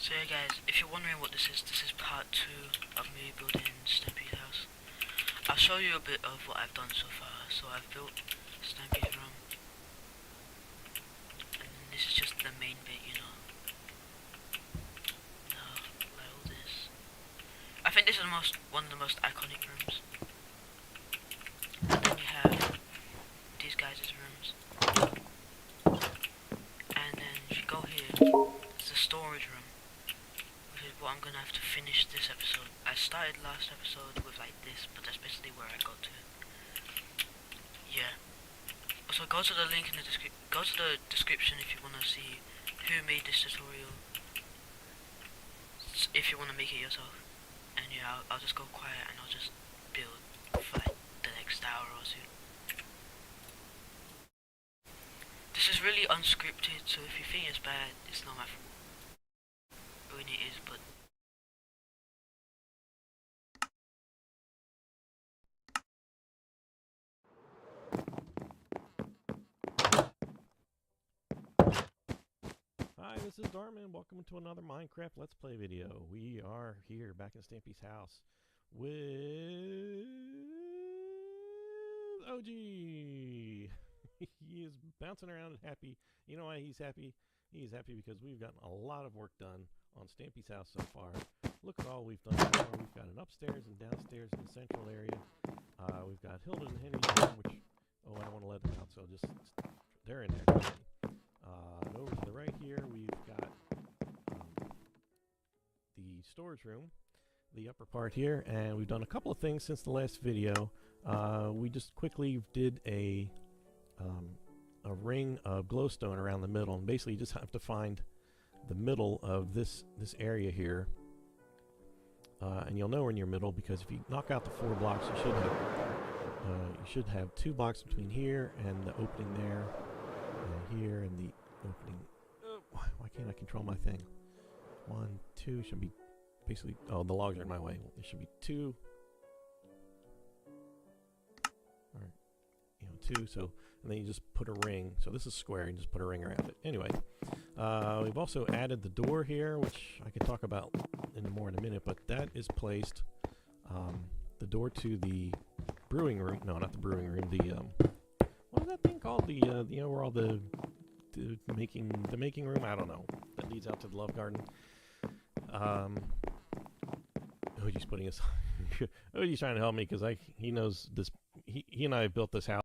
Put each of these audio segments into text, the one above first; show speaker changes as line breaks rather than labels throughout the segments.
So yeah guys, if you're wondering what this is part 2 of me building Stampy's house. I'll show you a bit of what I've done so far. So I've built Stampy's room, and this is just the main bit, you know. Like all this. I think this is one of the most iconic rooms. And then you have these guys' rooms. And then if you go here, it's the storage room. Which is what I'm gonna have to finish this episode. I started last episode with like this, but that's basically where I got to. Yeah. Also go to the link in the description if you wanna see who made this tutorial. If you wanna make it yourself. And yeah, I'll just go quiet and I'll just build for like the next hour or so. This is really unscripted, so if you think it's bad, it's not my fault. I mean it is, but
Hi, this is Darrmann. Welcome to another Minecraft Let's Play video. We are here back in Stampy's house with OG. He is bouncing around and happy. You know why he's happy? He's happy because we've gotten a lot of work done on Stampy's house so far. Look at all we've done so far. We've got an upstairs and downstairs in the central area. We've got Hilda and Henny's room, which, I don't want to let them out, so just, they're in there. And over to the right here, we've got the storage room, the upper part here, and we've done a couple of things since the last video. We just quickly did a ring of glowstone around the middle, and basically you just have to find the middle of this area here, and you'll know we're in your middle because if you knock out the 4 blocks, you should have 2 blocks between here and the opening there, and here and the opening. Why can't I control my thing? 1, 2 should be basically. Oh, the logs are in my way. There should be 2. Or, 2. So, and then you just put a ring. So this is square. You just put a ring around it. Anyway, we've also added the door here, which I can talk about more in a minute. But that is placed. The door to the brewing room. No, not the brewing room. The what is that thing called? The where all the making room, I don't know, that leads out to the love garden. Oji's putting us Oji's trying to help me because he knows this. He and I have built this house.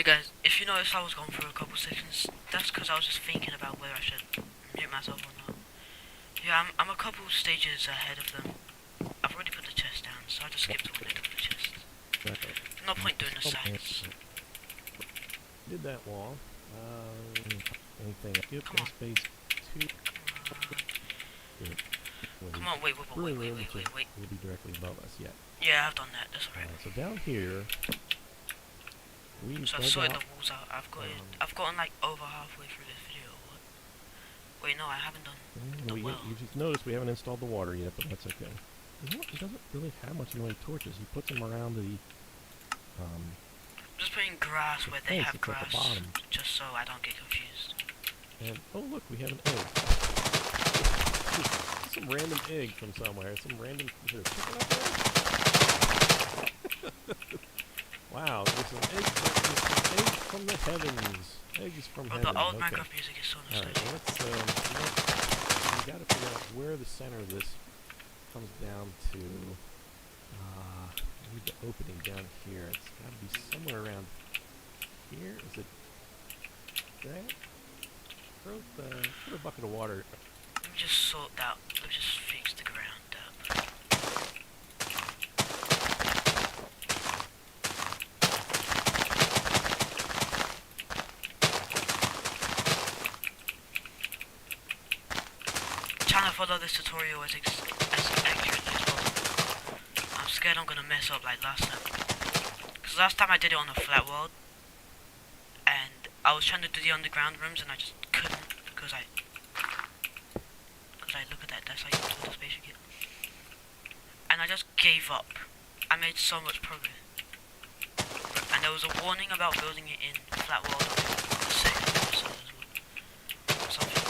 hey guys, if you notice I was gone for a couple seconds, that's because I was just thinking about whether I should mute myself or not. Yeah, I'm a couple stages ahead of them. I've already put the chest down, so I just skipped one end of the chest. No point doing the sides.
Did that wall. Anything? Come on. Space 2.
Come on, wait.
Will be directly above us. Yeah.
Yeah, I've done that. That's alright.
So down here,
so I've sorted the walls out. I've gotten like over halfway through this video. Wait, no, I haven't done the well.
You just noticed we haven't installed the water yet, but that's okay. You know what? He doesn't really have much in the way of torches. He puts them around the.
I'm just putting grass where they have grass, just so I don't get confused.
And oh look, we have an egg. Some random egg from somewhere. Some random. Is there a chicken up there? Wow, there's an egg from the heavens. Eggs from heaven.
The old Minecraft music is so nostalgic.
Alright, we gotta figure out where the center of this comes down to. I need the opening down here. It's gotta be somewhere around here. Is it that? Put a bucket of water.
Let me just sort that. Let me just fix the ground up. Trying to follow this tutorial as accurately as possible. I'm scared I'm gonna mess up like last time. Because last time I did it on a flat world, and I was trying to do the underground rooms and I just couldn't because I look at that. That's like all the space you get. And I just gave up. I made so much progress. And there was a warning about building it in flat world on the second episode as well. Something.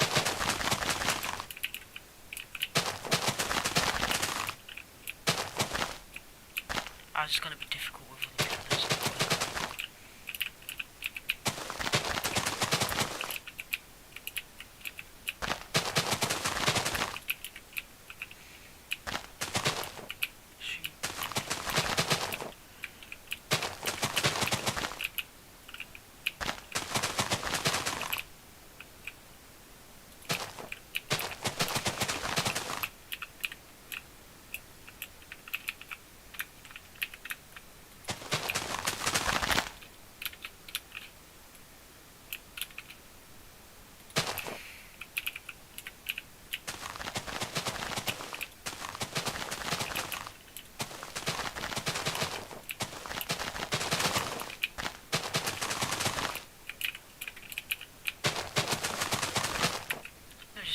It's gonna be difficult with all the builders.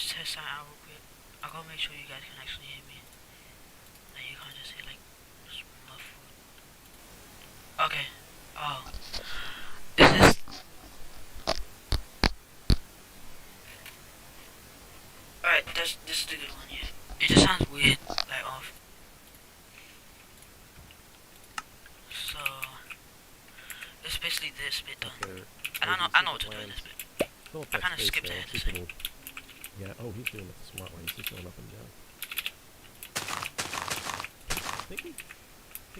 Test that out real quick. I gotta make sure you guys can actually hear me. Now you can't just hear like just muffled. Okay. Oh. Is this? Alright, this is the good one. Yeah. It just sounds weird, like off. So it's basically this bit done.
Okay.
And I know what to do in this bit. I kind of skipped ahead this thing.
Yeah, oh, he's doing it the smart way. He's just going up and down. I think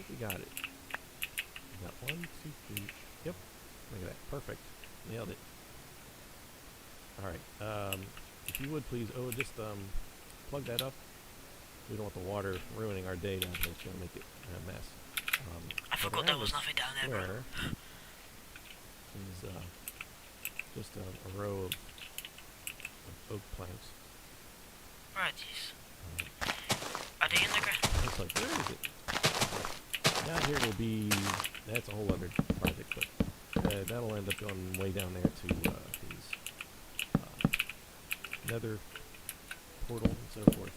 we got it. We got 1, 2, 3. Yep. Look at that. Perfect. Nailed it. Alright. If you would please, just plug that up. We don't want the water ruining our day down here. It's going to make it a mess.
I forgot there was nothing down there, bro.
Is just a row of oak planks.
Where are these? Are they in the ground?
It's like, where is it? Down here will be, that's a whole other project, but that'll end up going way down there to these nether portal and so forth.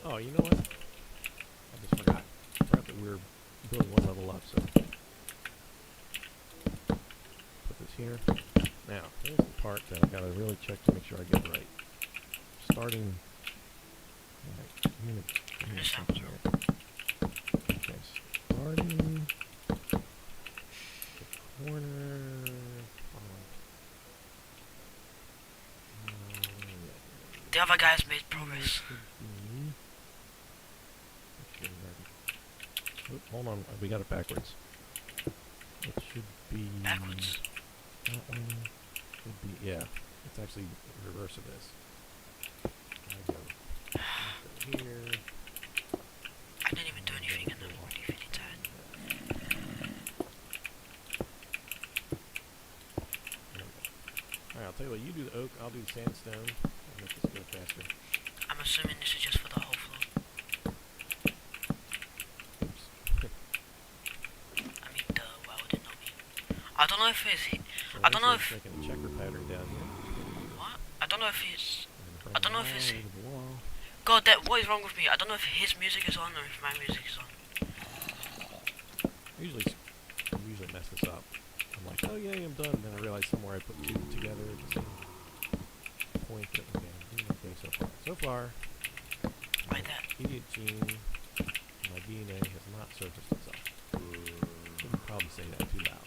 Oh, you know what? I just forgot. I forgot that we're building one level up, so put this here. Now, here's the part that I gotta really check to make sure I get right. Starting. Alright, I'm gonna check here. Okay, starting the corner.
The other guys made progress.
Oh, hold on, we got it backwards. It should be
backwards.
That one should be, yeah. It's actually the reverse of this. I go here.
I didn't even do anything and I'm already feeling tired.
Alright, I'll tell you what, you do the oak, I'll do the sandstone. I'll make this go faster.
I'm assuming this is just for the whole floor.
Oops.
I mean, why would it not be? I don't know if it's...
So
I don't know if...
making a checker pattern down here.
What? I don't know if it's... I don't know if it's...
Wall.
God, what is wrong with me? I don't know if his music is on or if my music is on.
I usually mess this up. I'm like, oh yeah, I'm done. Then I realize somewhere I put two together at the same point. That, okay, I'm doing okay so far. So far,
Like that.
idiot gene, my DNA has not surfaced itself. Shouldn't probably say that too loud.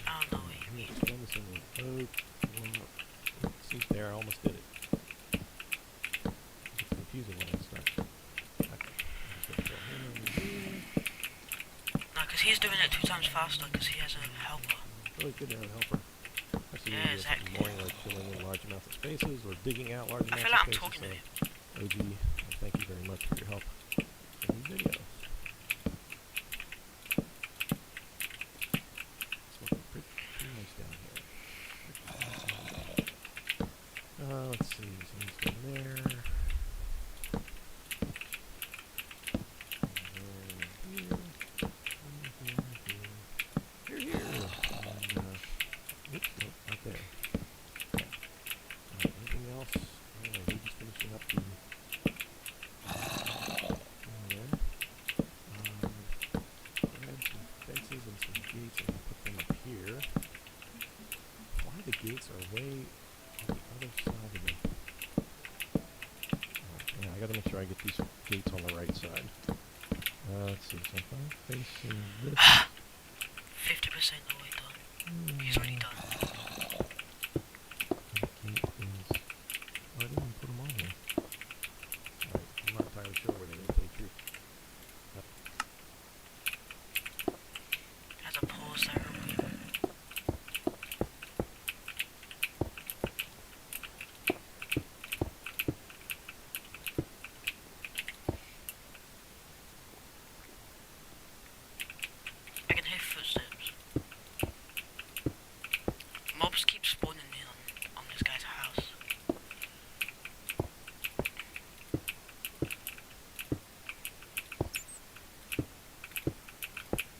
I don't know what you mean.
Done this in the oak. See, there, I almost did it. It's confusing when I start. Okay. I'm just gonna throw him over here.
No, because he's doing it 2 times faster because he has a helper.
Really good to have a helper. Especially
Yeah,
when you do
exactly.
something boring like filling in large amounts of spaces or digging out large
I
amounts
feel
of
like I'm
spaces.
talking to him.
OG, thank you very much for your help in these videos. It's looking pretty nice down here. Let's see, so one there. Oops, nope, not there. Okay. Anything else? We're just finishing up the way on the other side of the... yeah, I gotta make sure I get these gates on the right side. Let's see, so if I'm facing this...
50% the way done. He's already done.
The gate is... oh, I didn't even put them on here. Alright, I'm not entirely sure where they go, to tell you the truth.
I have to pause that real quick. I can hear footsteps. Mobs keep spawning in on this guy's house.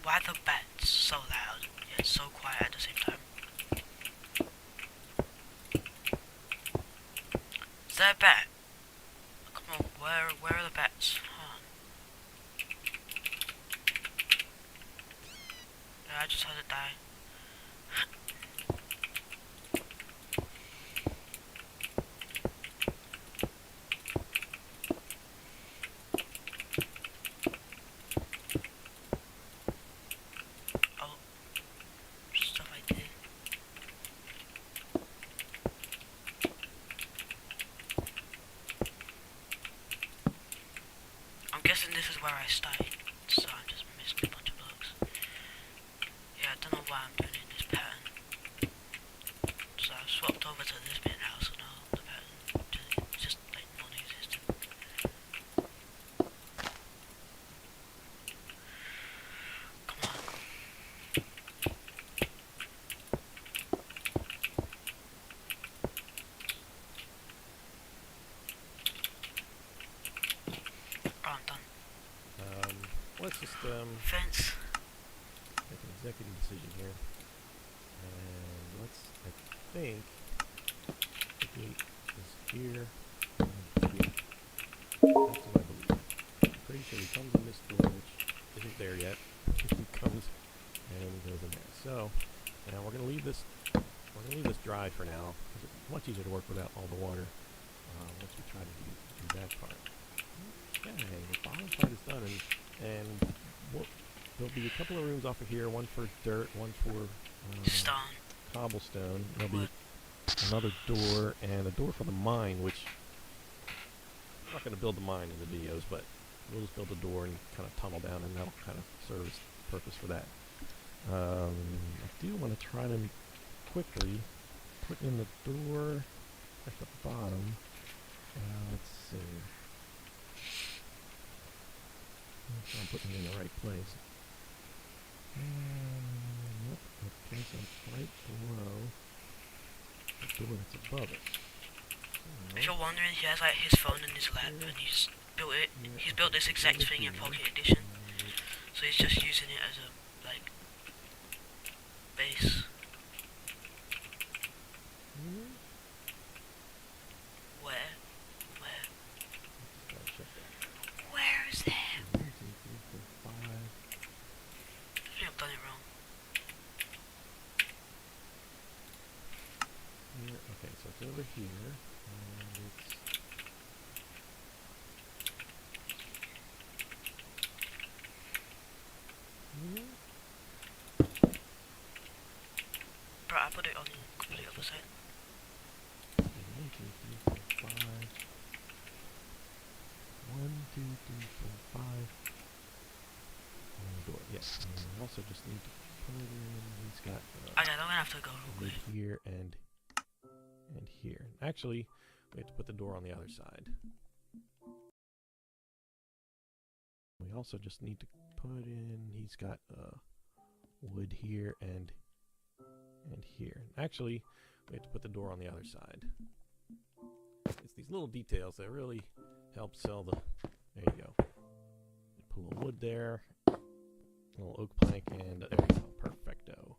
Why the bats so loud yet so quiet at the same time? Is that a bat? Come on, where are the bats? Huh. Yeah, I just had it die. Oh, stuff I did. I'm guessing this is where I started, so I'm just missing a bunch of blocks. Yeah, I don't know why I'm doing it in this pattern. So I swapped over to this bit house, and now the pattern is just like non-existent. Come on. Oh, I'm done.
Let's just
Fence.
make an executive decision here. And let's, I think, the gate is here. And the gate. That's what I believe. I'm pretty sure he comes in this door, which isn't there yet. He comes and goes in there. So, now we're gonna leave this. We're gonna leave this dry for now, because it's much easier to work without all the water. Once we try to do that part. Okay, the bottom part is done, and there'll be a couple of rooms off of here. One for dirt, one for
Stone.
cobblestone. There'll be another door and a door for the mine, which I'm not going to build the mine in the videos, but we'll just build a door and kind of tunnel down, and that'll kind of serve as purpose for that. I do want to try to quickly put in the door at the bottom. Let's see. Make sure I'm putting it in the right place. Yep, okay, so it's right below the door that's above it. So,
If you're wondering, he has like his phone in his lap, and he's built it. He's built this exact thing in Pocket Edition, so he's just using it as a like base. Where?
gotta check that.
Where is that?
1, 2, 3, 4, 5.
I think I've done it wrong.
Here, okay, so it's over here, and it's here.
Bro, I put it on the complete other side.
1, 2, 3, 4, 5. 1, 2, 3, 4, 5. And the door, yes. And we also just need to put it in. He's got
I don't have to go real
lid
quick.
here and here. Actually, we have to put the door on the other side. We also just need to put in. He's got wood here and here. Actually, we have to put the door on the other side. It's these little details that really help sell the. There you go. Put a little wood there, a little oak plank, and there you go, perfecto.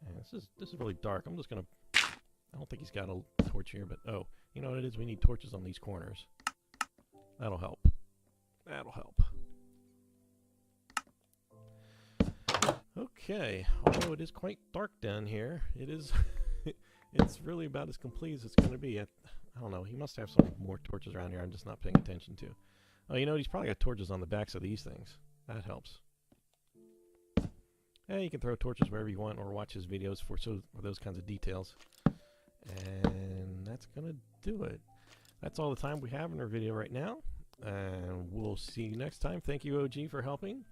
And this is really dark. I'm just gonna. I don't think he's got a torch here, but oh, you know what it is? We need torches on these corners. That'll help. That'll help. Okay, although it is quite dark down here, it is it's really about as complete as it's going to be. I don't know. He must have some more torches around here I'm just not paying attention to. Oh, you know, he's probably got torches on the backs of these things. That helps. Yeah, you can throw torches wherever you want or watch his videos for those kinds of details. And that's going to do it. That's all the time we have in our video right now. And we'll see you next time. Thank you, OG, for helping.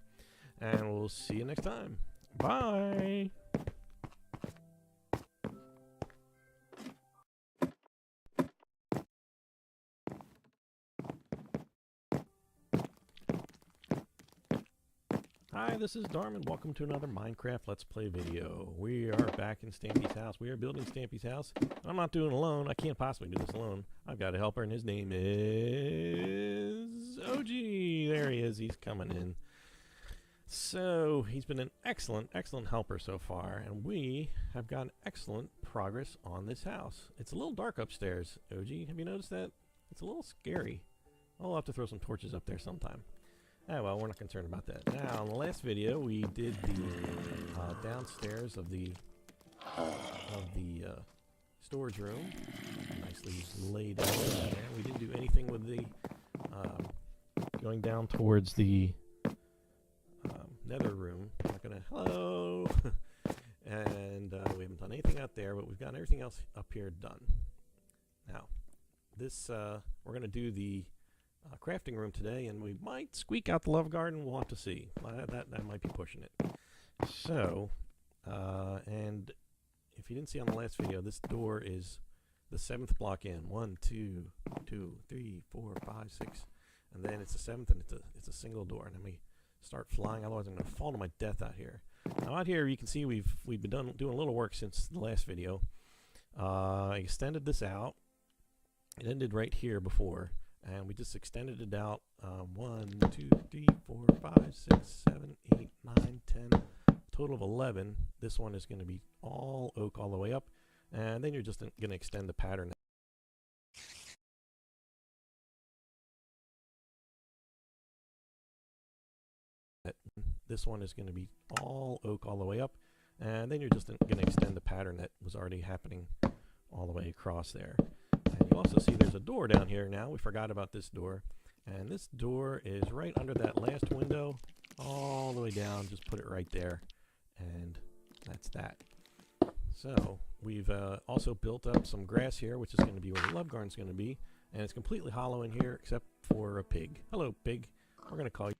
And we'll see you next time. Bye! Hi, this is Darrmann. Welcome to another Minecraft Let's Play video. We are back in Stampy's house. We are building Stampy's house. I'm not doing it alone. I can't possibly do this alone. I've got a helper, and his name is OG. There he is. He's coming in. So, he's been an excellent helper so far, and we have gotten excellent progress on this house. It's a little dark upstairs, OG. Have you noticed that? It's a little scary. I'll have to throw some torches up there sometime. Oh, well, we're not concerned about that. Now, in the last video, we did the downstairs of the storage room. Nicely laid out there. We didn't do anything with the going down towards the nether room. I'm not gonna. Hello. And we haven't done anything out there, but we've got everything else up here done. Now, this we're gonna do the crafting room today, and we might squeak out the love garden. We'll have to see. That might be pushing it. So, and if you didn't see on the last video, this door is the 7th block in. 1, 2, 3, 4, 5, 6, and then it's the 7th, and it's a single door. And then we start flying. Otherwise, I'm going to fall to my death out here. Now, out here, you can see we've been doing a little work since the last video. I extended this out. It ended right here before. And we just extended it out 1, 2, 3, 4, 5, 6, 7, 8, 9, 10, total of 11. This one is going to be all oak all the way up. And then you're just going to extend the pattern. This one is going to be all oak all the way up. And then you're just going to extend the pattern that was already happening all the way across there. And you also see there's a door down here now. We forgot about this door. And this door is right under that last window, all the way down. Just put it right there. And that's that. So we've also built up some grass here, which is going to be where the love garden's going to be. And it's completely hollow in here except for a pig. Hello, pig. We're going to call you.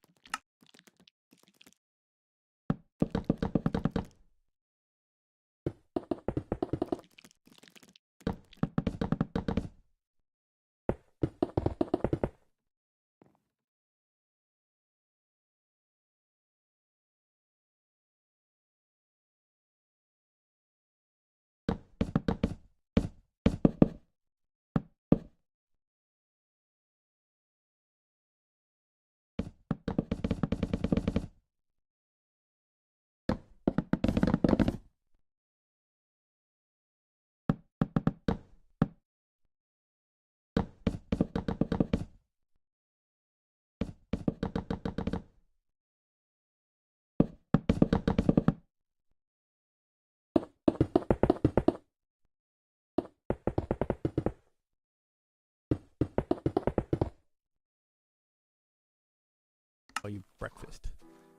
You breakfast.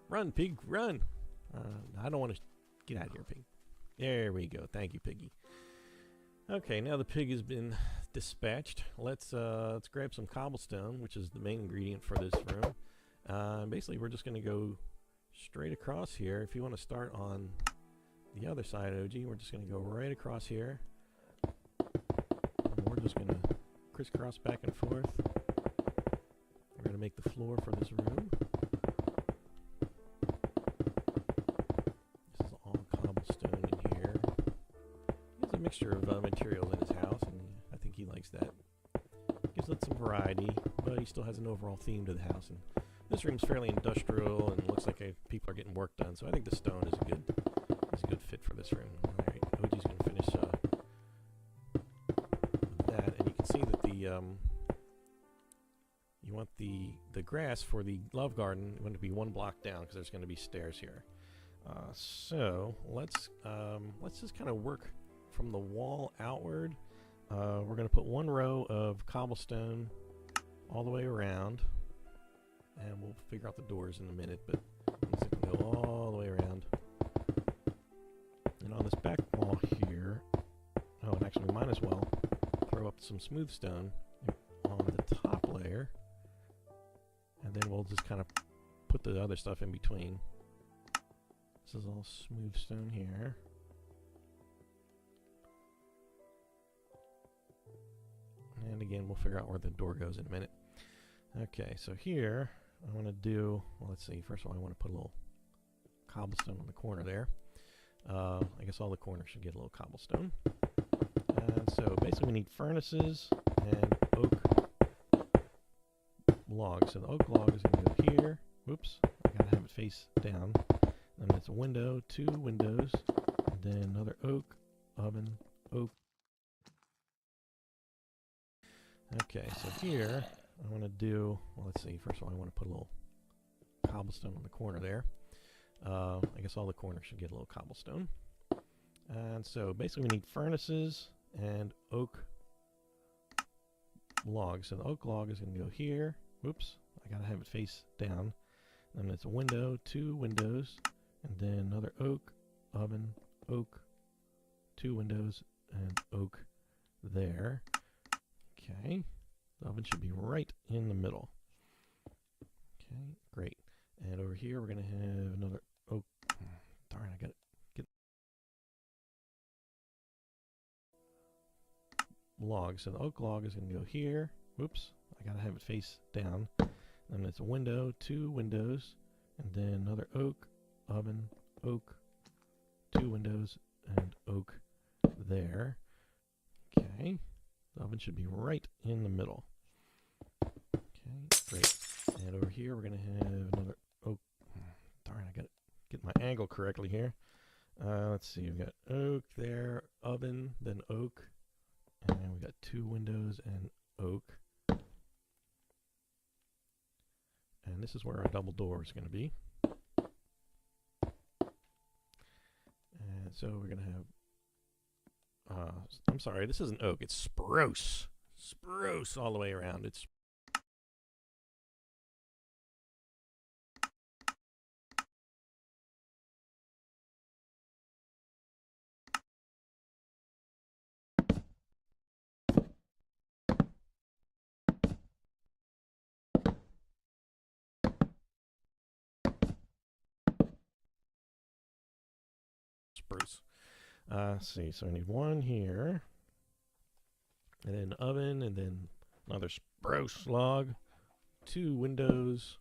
Run, pig, run! I don't want to get out of here, pig. There we go. Thank you, piggy. Okay, now the pig has been dispatched. Let's grab some cobblestone, which is the main ingredient for this room. Basically, we're just going to go straight across here. If you want to start on the other side, OG, we're just going to go right across here. And we're just going to crisscross back and forth. We're going to make the floor for this room. This is all cobblestone in here. He has a mixture of materials in his house, and I think he likes that. Gives it some variety, but he still has an overall theme to the house. And this room's fairly industrial, and looks like people are getting work done. So I think the stone is a good fit for this room. All right, OG's going to finish with that, and you can see that the you want the grass for the love garden going to be 1 block down because there's going to be stairs here. So let's just kind of work from the wall outward, we're going to put one row of cobblestone all the way around, and we'll figure out the doors in a minute, but these can go all the way around. And on this back wall here, oh, and actually we might as well throw up some smooth stone on the top layer, and then we'll just kind of put the other stuff in between. This is all smooth stone here. And again, we'll figure out where the door goes in a minute. Okay, so here I want to do, well, let's see, first of all I want to put a little cobblestone on the corner there. I guess all the corners should get a little cobblestone. And so basically we need furnaces and oak logs. So the oak log is going to go here. Whoops, I gotta have it face down. Then it's a window, 2 windows, and then another oak, oven, oak. Okay, so here I want to do, well, let's see, first of all I want to put a little cobblestone on the corner there. I guess all the corners should get a little cobblestone. And so basically we need furnaces and oak logs. So the oak log is going to go here. Whoops, I gotta have it face down. Then it's a window, 2 windows, and then another oak, oven, oak, 2 windows, and oak there. Okay, the oven should be right in the middle. Okay, great. And over here we're going to have another oak. Darn, I got to get log. So the oak log is going to go here. Whoops, I got to have it face down. Then it's a window, 2 windows, and then another oak, oven, oak, 2 windows, and oak there. Okay. The oven should be right in the middle. Okay, great. And over here we're going to have another oak. Darn, I got to get my angle correctly here. Let's see, we've got oak there, oven, then oak, and we got 2 windows and oak. And this is where our double door is going to be. And so we're going to have I'm sorry, this isn't oak, it's spruce. Spruce all the way around. It's spruce. Let's see, so I need one here, and then oven, and then another spruce log, 2 windows,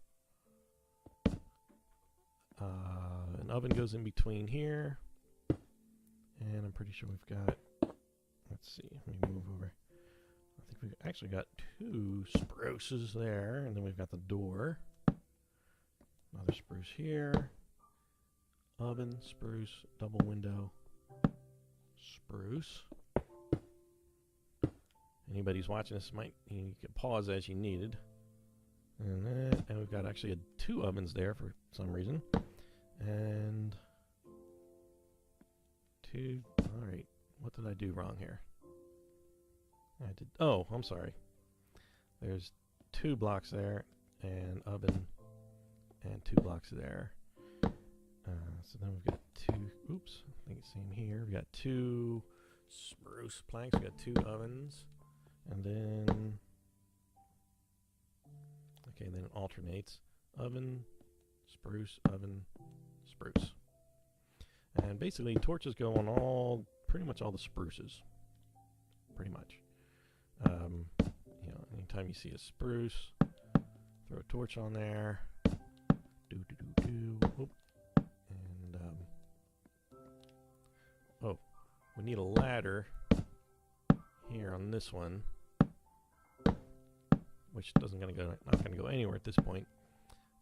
an oven goes in between here, and I'm pretty sure we've got, let's see, let me move over. I think we've actually got 2 spruces there, and then we've got the door, another spruce here, oven, spruce, double window, spruce. Anybody who's watching this you can pause as you needed. And we've got actually 2 ovens there for some reason. And 2, alright, what did I do wrong here? Oh, I'm sorry. There's 2 blocks there, and oven, and 2 blocks there. So then we've got 2, oops, I think it's same here. We've got 2 spruce planks, we've got 2 ovens, and then, okay, then it alternates. Oven, spruce, spruce. And basically torches go on pretty much all the spruces. Pretty much. You know, anytime you see a spruce, throw a torch on there. Whoop. And, oh, we need a ladder here on this one, which not gonna go anywhere at this point.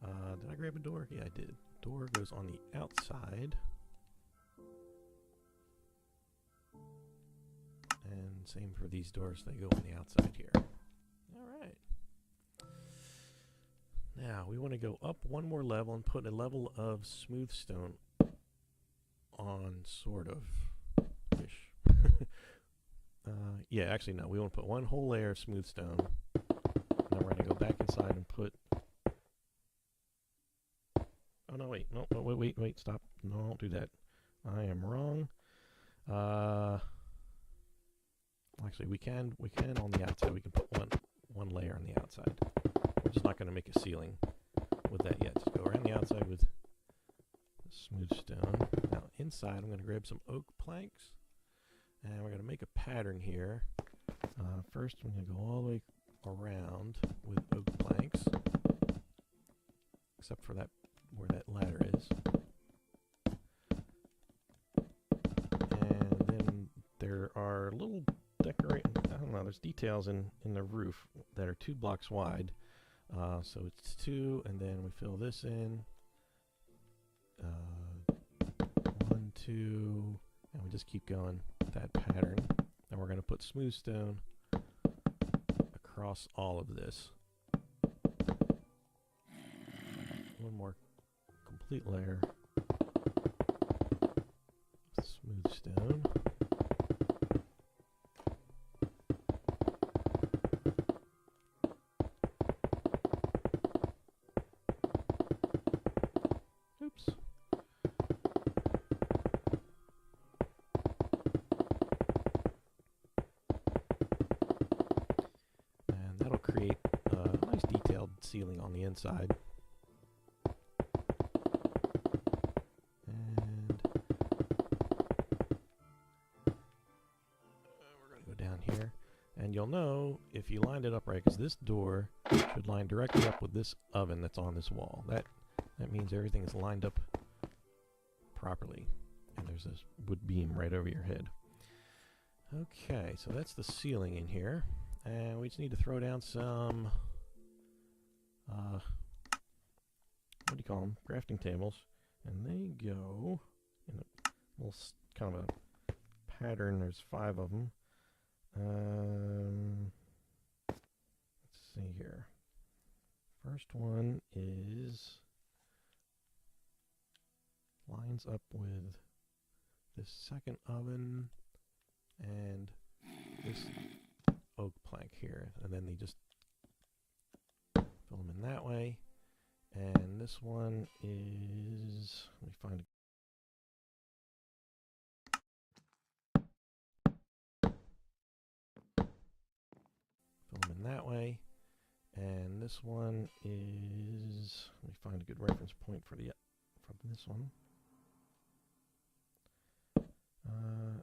Did I grab a door? Yeah, I did. Door goes on the outside. And same for these doors, they go on the outside here. Alright. Now, we want to go up one more level and put a level of smooth stone on, sort of, ish. Yeah, actually no. We want to put one whole layer of smooth stone. Now we're going to go back inside and put... Oh, no, wait. No, wait, stop. No, don't do that. I am wrong. Actually, we can on the outside. We can put one layer on the outside. We're just not going to make a ceiling with that yet. Just go around the outside with smooth stone. Now, inside, I'm going to grab some oak planks. And we're going to make a pattern here. First, I'm going to go all the way around with oak planks, except for that where that ladder is. And then there are little there's details in the roof that are 2 blocks wide. So it's 2, and then we fill this in. 1, 2, and we just keep going with that pattern. And we're going to put smooth stone across all of this. One more complete layer of smooth stone. Oops. And that'll create a nice detailed ceiling on the inside. And we're going to go down here. And you'll know if you lined it up right, because this door should line directly up with this oven that's on this wall. That means everything is lined up properly. And there's this wood beam right over your head. Okay, so that's the ceiling in here. And we just need to throw down some, what do you call them? Crafting tables. And they go in a little kind of a pattern. There's 5 of them. Let's see here. First one lines up with this second oven and this oak plank here, and then they just fill them in that way. And this one is, let me find fill them in that way. And this one is, let me find a good reference point for this one.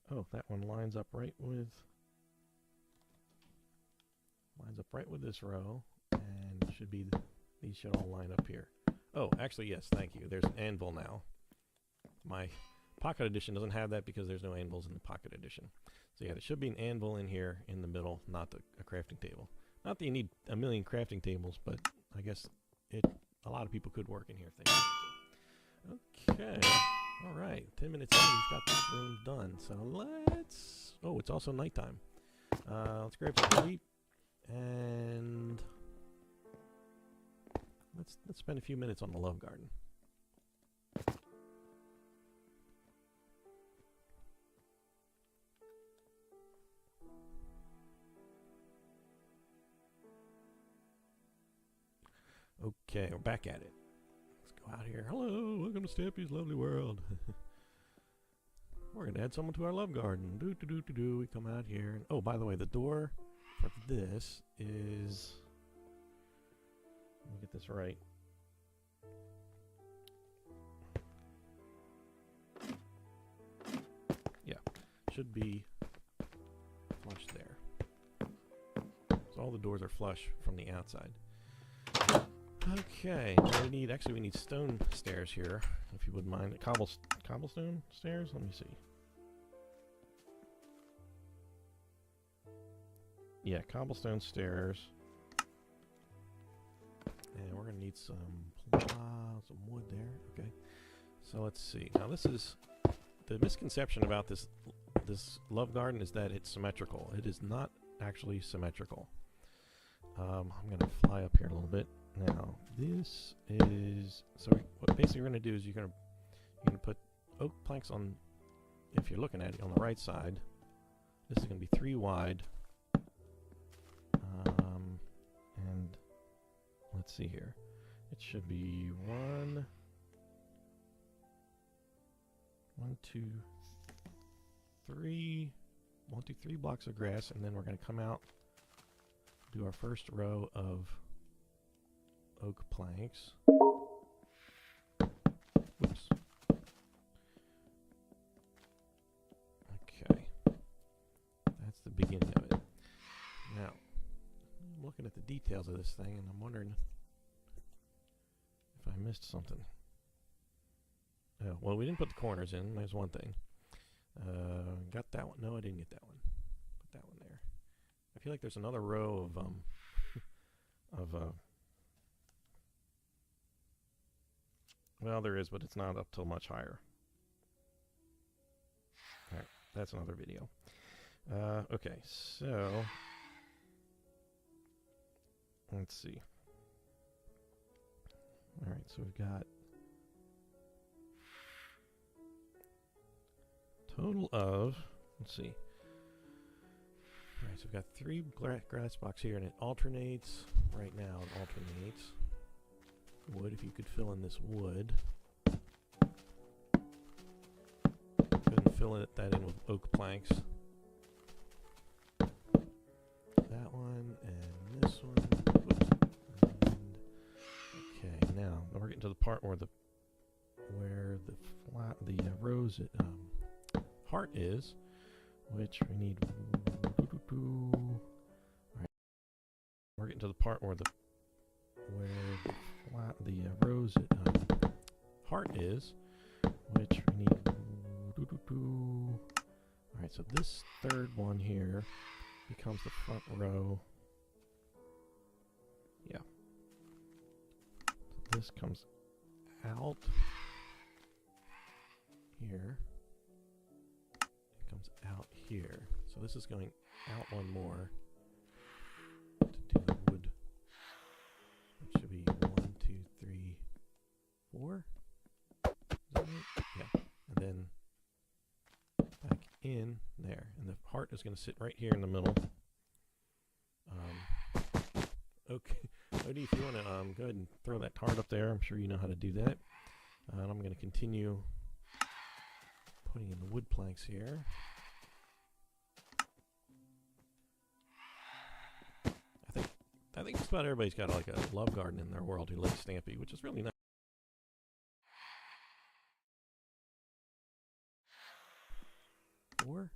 Oh, that one lines up right with this row, and these should all line up here. Oh, actually, yes, thank you. There's an anvil now. My Pocket Edition doesn't have that because there's no anvils in the Pocket Edition. So yeah, there should be an anvil in here in the middle, not a crafting table. Not that you need a million crafting tables, but I guess a lot of people could work in here if they wanted to. Okay. All right. 10 minutes in, we've got this room done. So let's... Oh, it's also nighttime. Let's grab some sleep. And... Let's spend a few minutes on the love garden. Okay, we're back at it. Let's go out here. Hello, welcome to Stampys' lovely world. We're going to add someone to our love garden. We come out here. And, oh, by the way, the door for this is... Let me get this right. Yeah, should be flush there. So all the doors are flush from the outside. Okay, now we need stone stairs here, if you wouldn't mind. Cobblestone stairs? Let me see. Yeah, cobblestone stairs. And we're going to need some wood there. Okay, so let's see. Now this is... The misconception about this love garden is that it's symmetrical. It is not actually symmetrical. I'm going to fly up here a little bit. Now, this is... So what basically we're going to do is you're going to put oak planks on, if you're looking at it, on the right side This is going to be 3 wide. And let's see here. It should be 1, 2, 3. 1, 2, 3 blocks of grass, and then we're going to come out, do our first row of oak planks. Whoops. Okay. That's the beginning of it. Now, I'm looking at the details of this thing, and I'm wondering if I missed something. Oh, well, we didn't put the corners in. There's one thing. Got that one. No, I didn't get that one. Put that one there. I feel like there's another row of well, there is, but it's not up till much higher. All right, that's another video. Okay, so let's see. All right, so we've got total of, let's see. All right, so we've got 3 grass blocks here, and it alternates. Right now, it alternates. Wood, if you could fill in this wood. Couldn't fill that in with oak planks. That one, and this one. Whoops. And okay, now we're getting to the part where the rose heart is, which we need. Alright, we're getting to the part where the rose heart is, which we need. Alright, so this third one here becomes the front row. Yeah. So this comes out here. It comes out here. So this is going out one more to do the wood. It should be 1, 2, 3, 4. Is that right? Yeah. And then back in there. And the heart is going to sit right here in the middle. Okay. Odie, if you want to go ahead and throw that heart up there, I'm sure you know how to do that. And I'm going to continue putting in the wood planks here. I think just about everybody's got like a love garden in their world who likes Stampy, which is really nice. 4? Is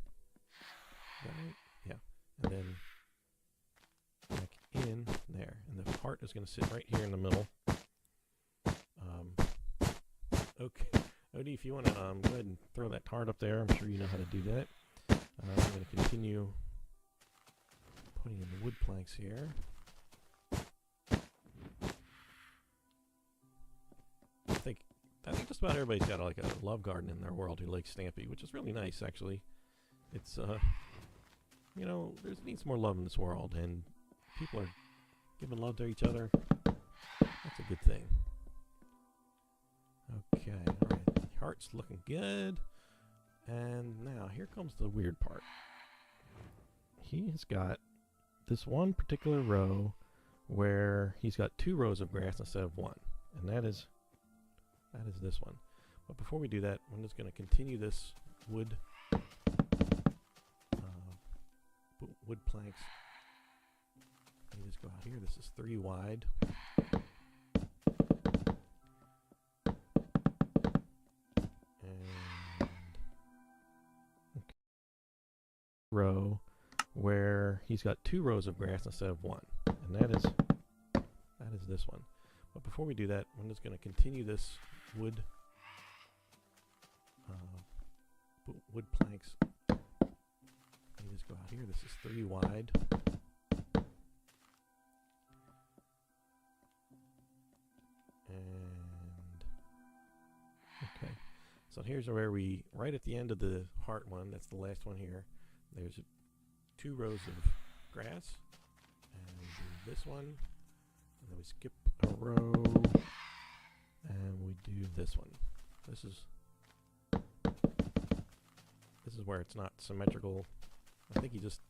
that right? Yeah. And then back in there. And the heart is going to sit right here in the middle. Okay. Odie, if you want to go ahead and throw that heart up there, I'm sure you know how to do that. I'm going to continue putting in the wood planks here. I think just about everybody's got like a love garden in their world who likes Stampy, which is really nice, actually. It's, you know, there needs more love in this world, and people are giving love to each other. That's a good thing. Okay, alright. Heart's looking good. And now, here comes the weird part. He has got this one particular row where he's got 2 rows of grass instead of 1. And that is this one. But before we do that, I'm just going to continue this wood planks. Let me just go out here. This is 3 wide. And okay. Row where he's got 2 rows of grass instead of 1. And that is this one. But before we do that, I'm just going to continue this wood planks. Let me just go out here. This is 3 wide. And okay, so here's where we, right at the end of the heart one, that's the last one here, there's 2 rows of grass, and we do this one, and then we skip a row, and we do this one. This is where it's not symmetrical I think he just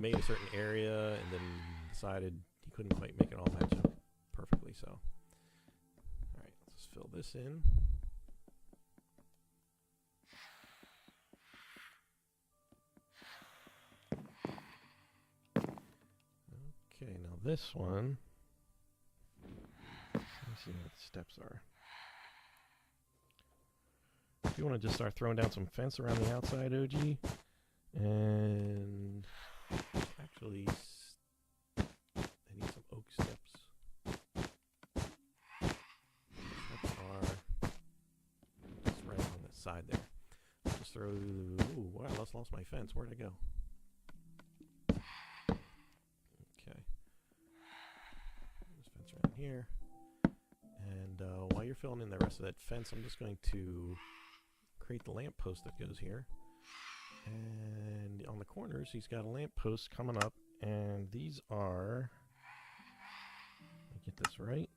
made a certain area and then decided he couldn't quite make it all match up perfectly. So, all right, let's fill this in. Okay, now this one. Let me see what the steps are. If you want to just start throwing down some fence around the outside, OG, and actually, I need some oak steps. Steps are just right on the side there. Just throw. Ooh, wow! I lost my fence. Where'd it go? Okay. There's fence around here. And while you're filling in the rest of that fence, I'm just going to create the lamp post that goes here. And on the corners, he's got a lamp post coming up, and these are, let me get this right.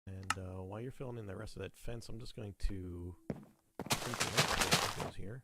And while you're filling in the rest of that fence, I'm just going to create the lamp post that goes here.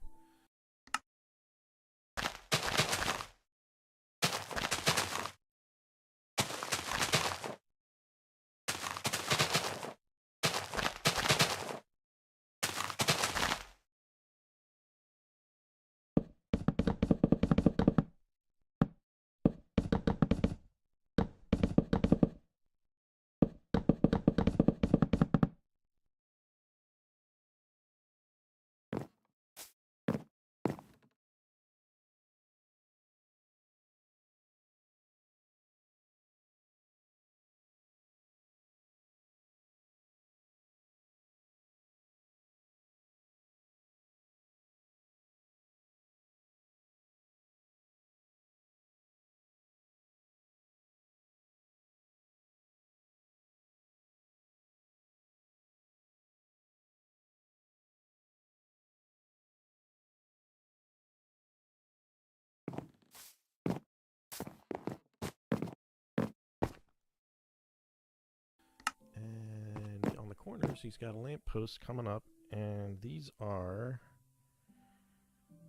And on the corners, he's got a lamp post coming up, and these are,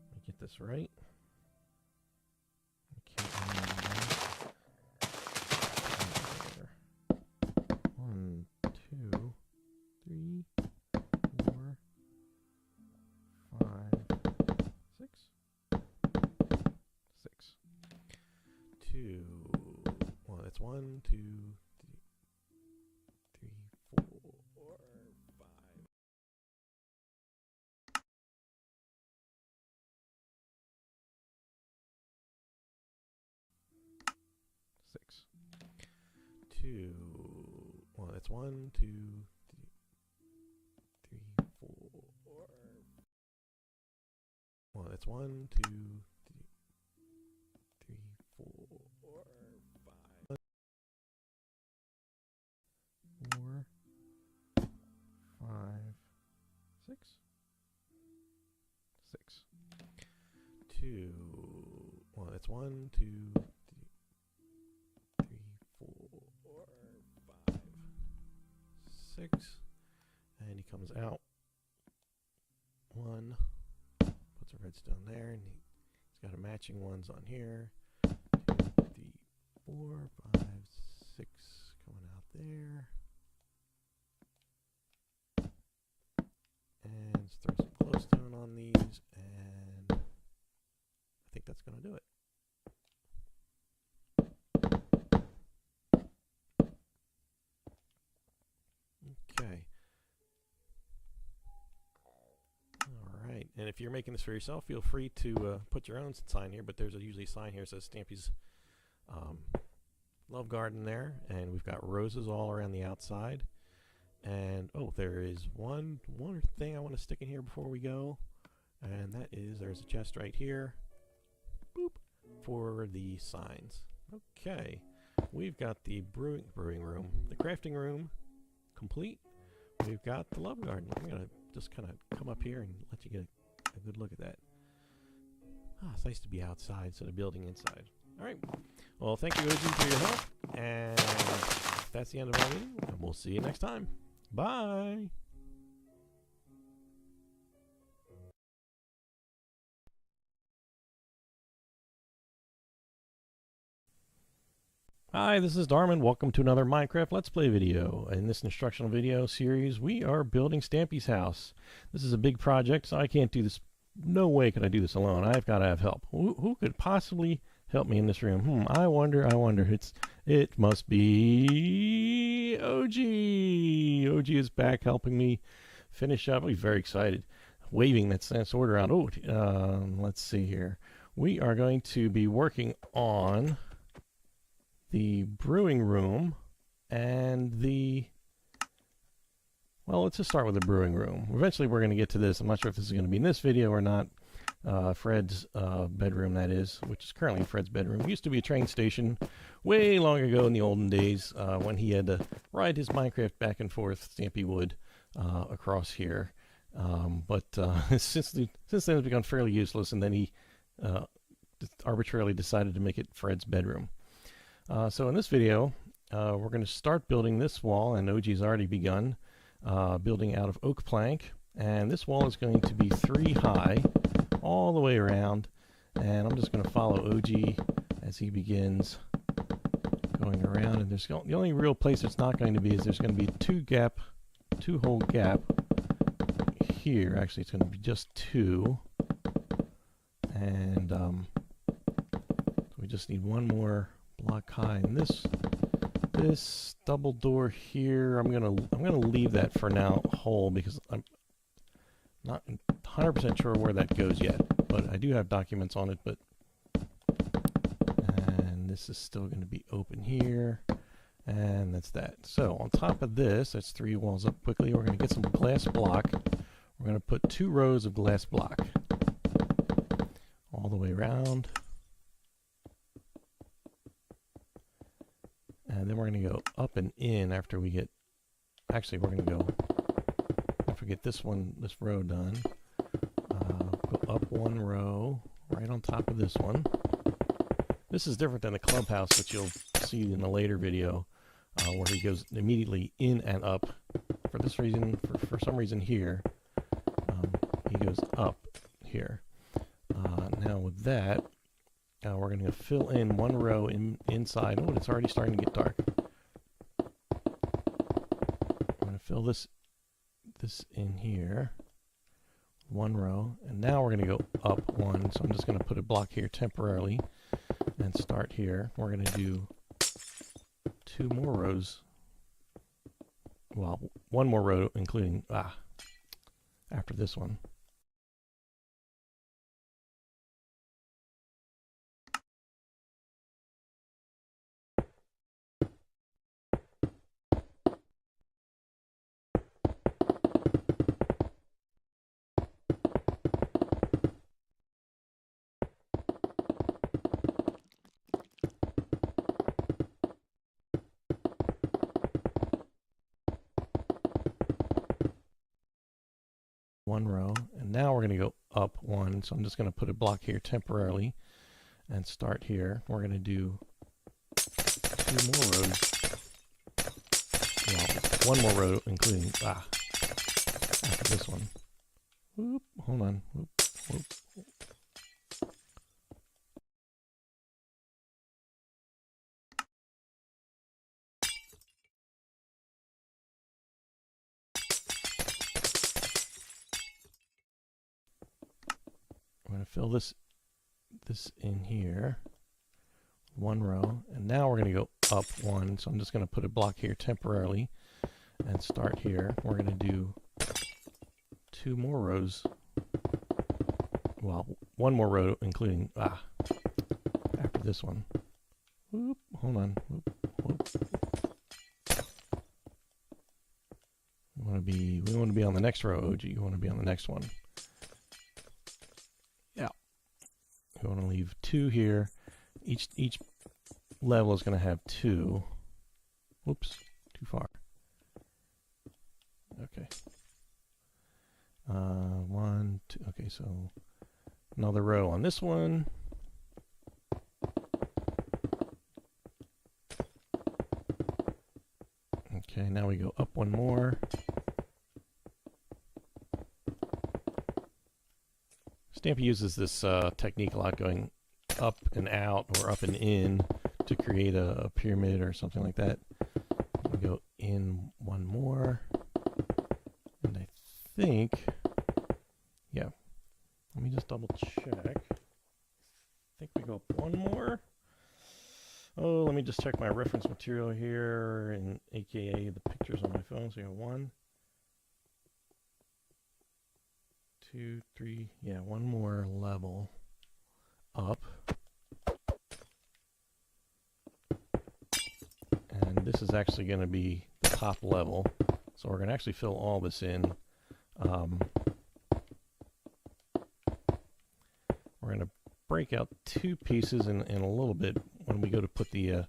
let me get this right. I can't remember. One, two, three, 4, 5, 6, 6. 2. Well, that's 1, 2, 3, 4, 2. Well, that's 1, 2, 3, 4. Well, that's 1, 2, 3, 4, 5. 4, 5, 6. 6. 2. Well, that's 1, 2, 3, 4, 5, 6. And he comes out. 1. Puts a redstone there, and he's got a matching ones on here. 2, 3, 4, 5, 6 coming out there. And let's throw some glowstone on these, and I think that's going to do it. Okay. Alright, and if you're making this for yourself, feel free to put your own sign here, but there's usually a sign here that says Stampys Love Garden there, and we've got roses all around the outside. And oh, there is one thing I want to stick in here before we go, and that is there's a chest right here, boop, for the signs. Okay, we've got the brewing room, the crafting room complete. We've got the love garden. I'm gonna just kind of come up here and let you get a good look at that. Ah, it's nice to be outside instead of building inside. All right. Well, thank you, OG, for your help, and that's the end of our meeting, and we'll see you next time. Bye. Hi, this is Darrmann. Welcome to another Minecraft Let's Play video. In this instructional video series, we are building Stampy's house. This is a big project, so I can't do this. No way could I do this alone. I've got to have help. Who could possibly help me in this room? I wonder. It must be OG. OG is back helping me finish up. He's very excited, waving that sword around. Oh, let's see here. We are going to be working on the brewing room and the, well, let's just start with the brewing room. Eventually we're going to get to this. I'm not sure if this is going to be in this video or not. Fred's bedroom, that is, which is currently Fred's bedroom. It used to be a train station way long ago in the olden days when he had to ride his Minecraft back and forth, Stampy would, across here. But since then it's become fairly useless, and then he arbitrarily decided to make it Fred's bedroom. So in this video, we're going to start building this wall, and OG's already begun building out of oak plank. And this wall is going to be 3 high all the way around. And I'm just going to follow OG as he begins going around. And there's the only real place it's not going to be is there's going to be 2 hole gap here. Actually, it's going to be just 2. And we just need 1 more block high, and this double door here, I'm gonna leave that for now whole because I'm not 100% sure where that goes yet, but I do have documents on it. But and this is still going to be open here, and that's that. So on top of this, that's 3 walls up quickly. We're going to get some glass block. We're going to put 2 rows of glass block all the way around. And then we're going to go up and in after we get, actually we're going to go, after we get this row done, go up 1 row, right on top of this one. This is different than the clubhouse, which you'll see in a later video, where he goes immediately in and up. For this reason, for some reason here, he goes up here. Now with that, we're going to fill in 1 row inside. Oh, it's already starting to get dark. I'm going to fill this in here. 1 row. And now we're going to go up 1. So I'm just going to put a block here temporarily and start here. We're going to do 2 more rows. Well, 1 more row including, after this one. one row, and now we're going to go up one. So I'm just going to put a block here temporarily and start here. We're going to do 2 more rows. Well, one more row, including after this one. Whoop, hold on. Whoop, whoop. I'm going to fill this in here, one row, and now we're going to go up one. So I'm just going to put a block here temporarily and start here. We're going to do 2 more rows. Well, one more row, including after this one. Whoop, hold on. Whoop, whoop. We want to be on the next row, OG. You want to be on the next one. Yeah. You want to leave 2 here. Each level is going to have 2. Whoops, too far. Okay. 1, 2. Okay, so another row on this one. Okay, now we go up one more. Stampy uses this technique a lot, going up and out or up and in to create a pyramid or something like that. We go in one more, and I think, yeah, let me just double check. I think we go up one more. Oh, let me just check my reference material here, and aka the pictures on my phone. So you have 1, 2, 3, yeah, one more level up. And this is actually going to be the top level. So we're going to actually fill all this in. We're going to break out 2 pieces in a little bit when we go to put the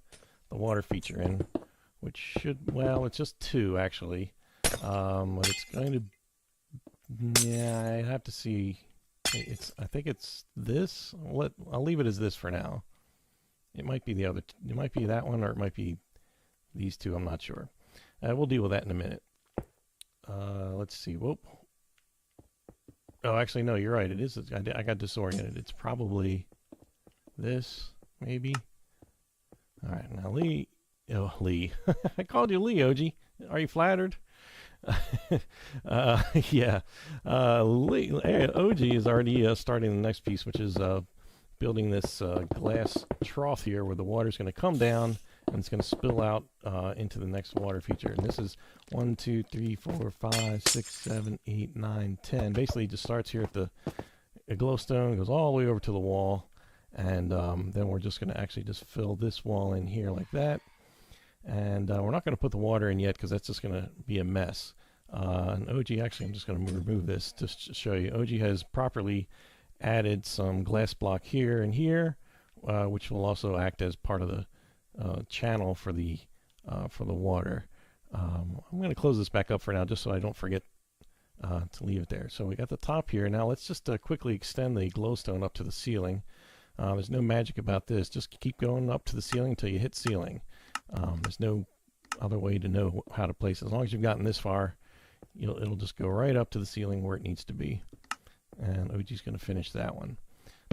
water feature in, which should, well, it's just 2 actually. But it's going to, yeah, I have to see. I think it's this. I'll leave it as this for now. It might be the other. It might be that one, or it might be these 2. I'm not sure. We'll deal with that in a minute. Let's see. Whoop. Oh, actually, no. You're right. It is. I got disoriented. It's probably this, maybe. All right. Now, Lee. Oh, Lee. I called you Lee, OG. Are you flattered? Yeah. OG is already starting the next piece, which is building this glass trough here where the water's going to come down and it's going to spill out into the next water feature. And this is 1, 2, 3, 4, 5, 6, 7, 8, 9, 10. Basically, it just starts here at the glowstone, goes all the way over to the wall, and then we're just going to actually just fill this wall in here like that. And we're not going to put the water in yet because that's just going to be a mess. And OG, actually, I'm just going to remove this just to show you. OG has properly added some glass block here and here, which will also act as part of the channel for the water. I'm going to close this back up for now just so I don't forget to leave it there. So we got the top here. Now let's just quickly extend the glowstone up to the ceiling. There's no magic about this. Just keep going up to the ceiling until you hit ceiling. There's no other way to know how to place it. As long as you've gotten this far, it'll just go right up to the ceiling where it needs to be. And OG's going to finish that one.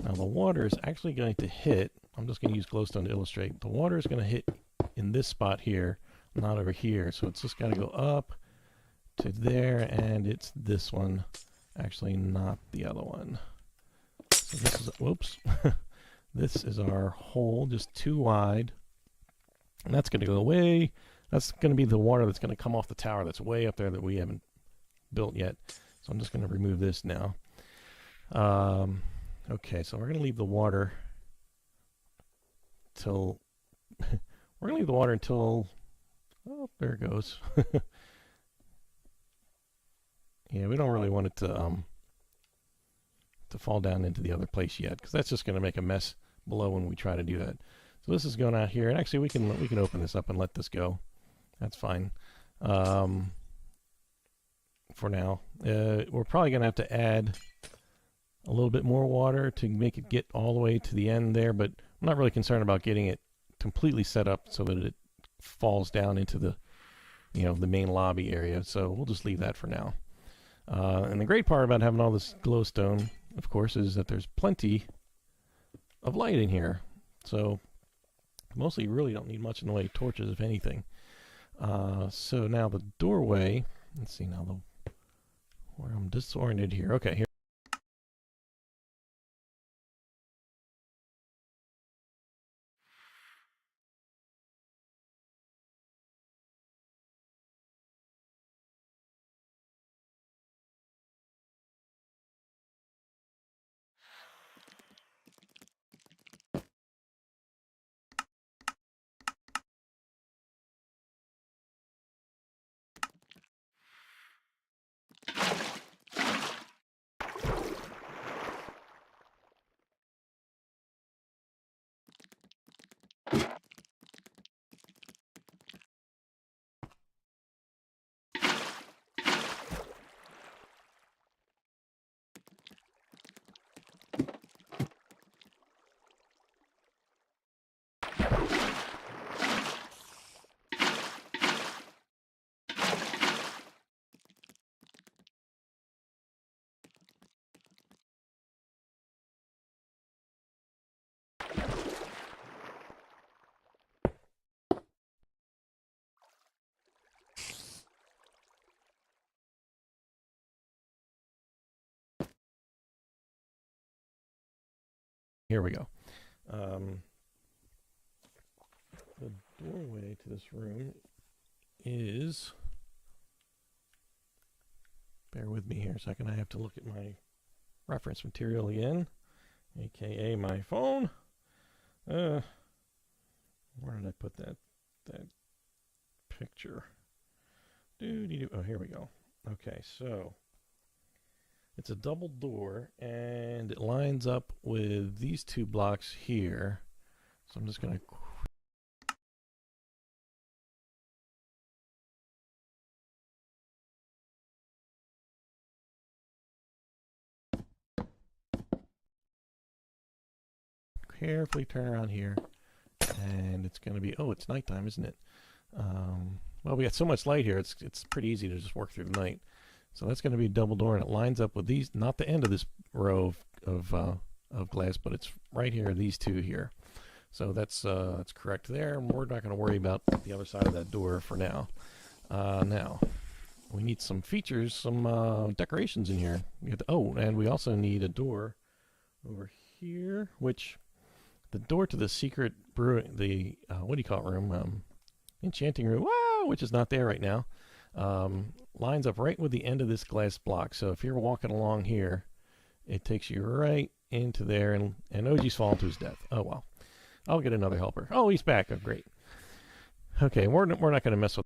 Now the water is actually going to hit, I'm just going to use glowstone to illustrate, the water is going to hit in this spot here, not over here. So it's just got to go up to there, and it's this one, actually not the other one. So this is, whoops, this is our hole, just too wide. And that's going to go away. That's going to be the water that's going to come off the tower that's way up there that we haven't built yet. So I'm just going to remove this now. Okay, so we're going to leave the water till we're going to leave the water until, oh, there it goes. Yeah, we don't really want it to fall down into the other place yet, because that's just going to make a mess below when we try to do that. So this is going out here, and actually we can open this up and let this go. That's fine. for now. We're probably going to have to add a little bit more water to make it get all the way to the end there, but I'm not really concerned about getting it completely set up so that it falls down into the, the main lobby area. So we'll just leave that for now. And the great part about having all this glowstone, of course, is that there's plenty of light in here. So mostly you really don't need much in the way of torches, if anything. So now the doorway, let's see now where I'm disoriented here. Okay, here. Here we go. The doorway to this room is, bear with me here a second, I have to look at my reference material again, aka my phone. Where did I put that picture? Oh, here we go. Okay, so it's a double door, and it lines up with these two blocks here. So I'm just going to carefully turn around here, and it's going to be, oh, it's nighttime, isn't it? Well, we got so much light here, it's pretty easy to just work through the night. So that's going to be a double door, and it lines up with these, not the end of this row of glass, but it's right here, these two here. So that's correct there. We're not going to worry about the other side of that door for now. Now, we need some features, some decorations in here. And we also need a door over here, which the door to the secret brewing, the what do you call it room? Enchanting room, wow, which is not there right now. Lines up right with the end of this glass block. So if you're walking along here, it takes you right into there, and OG's fallen to his death. Oh well, I'll get another helper. Oh, he's back. Oh, great. Okay, we're not going to mess with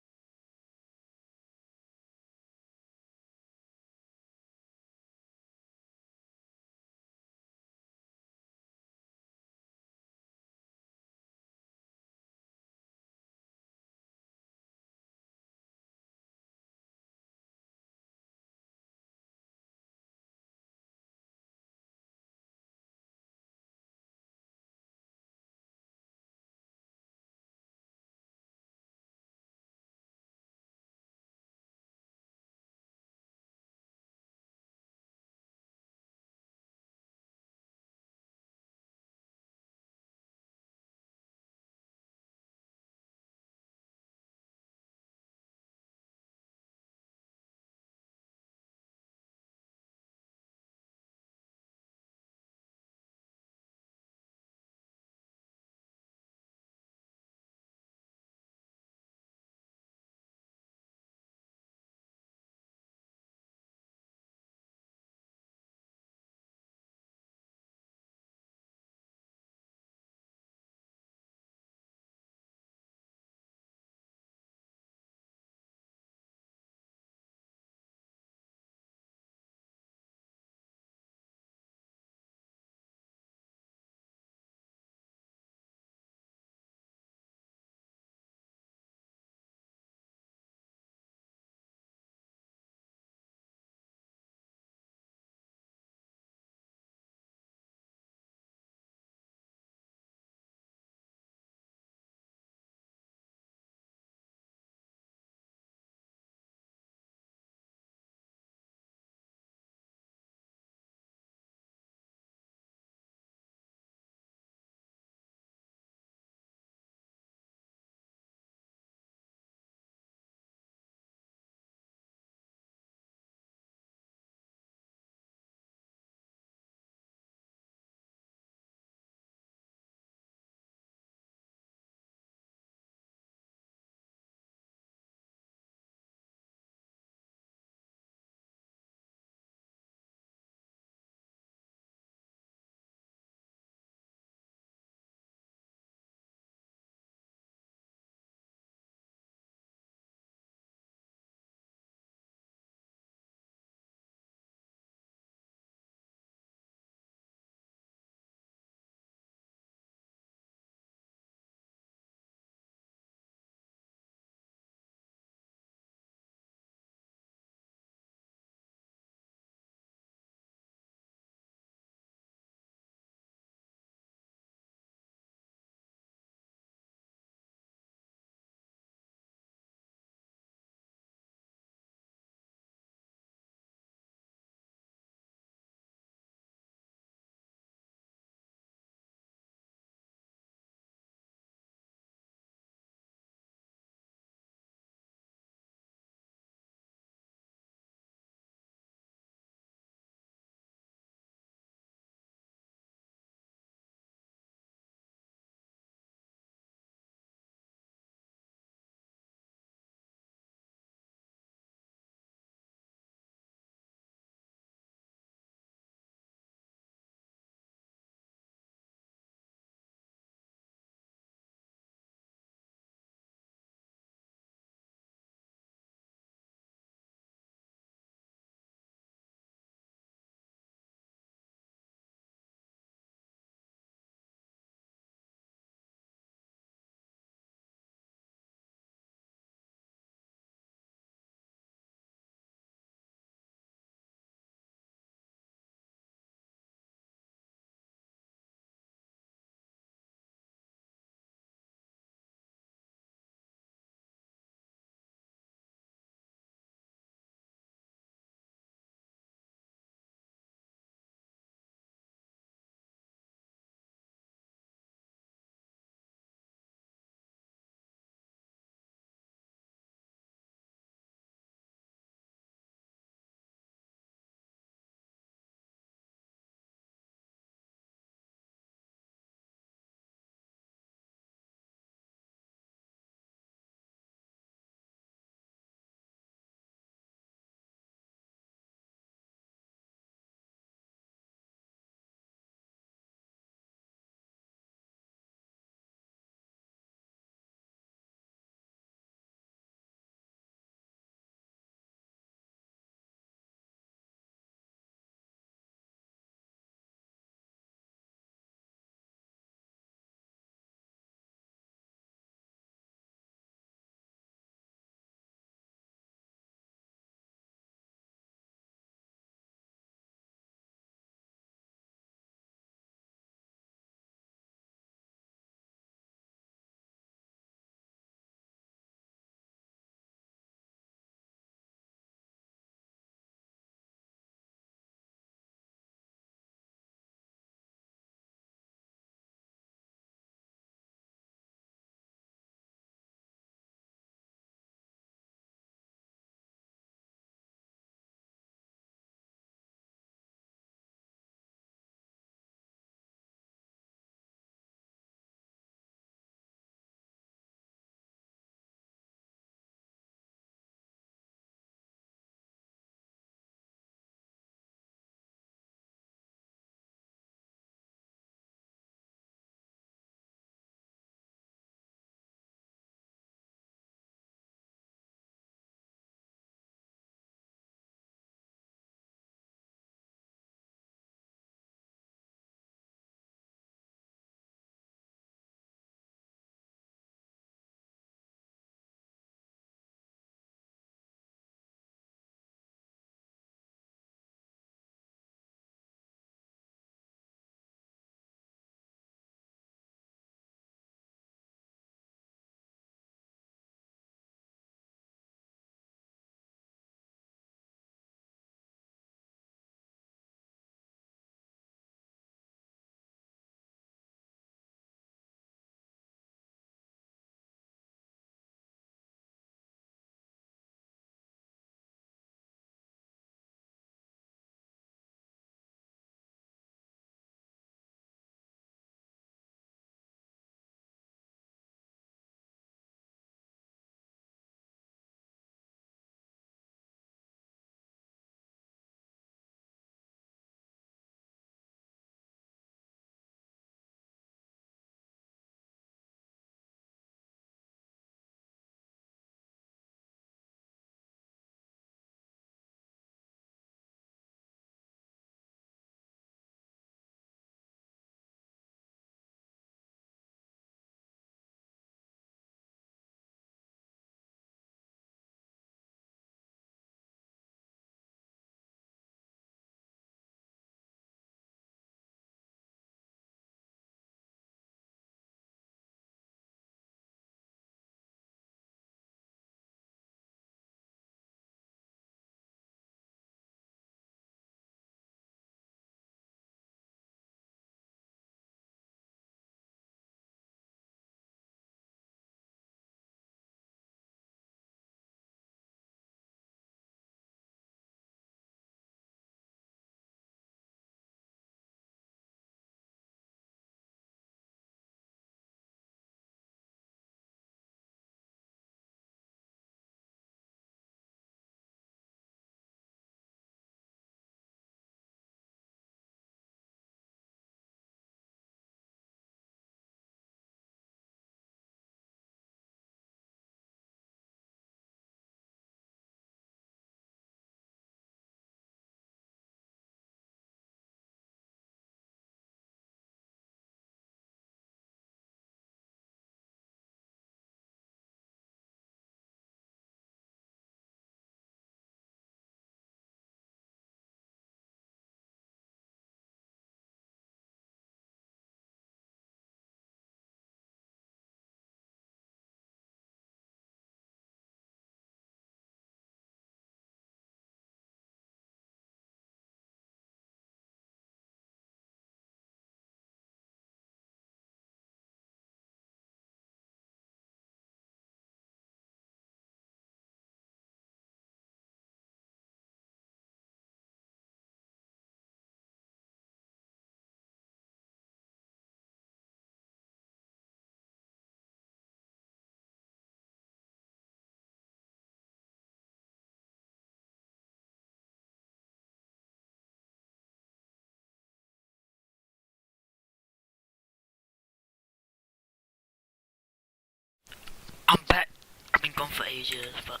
gone for ages, but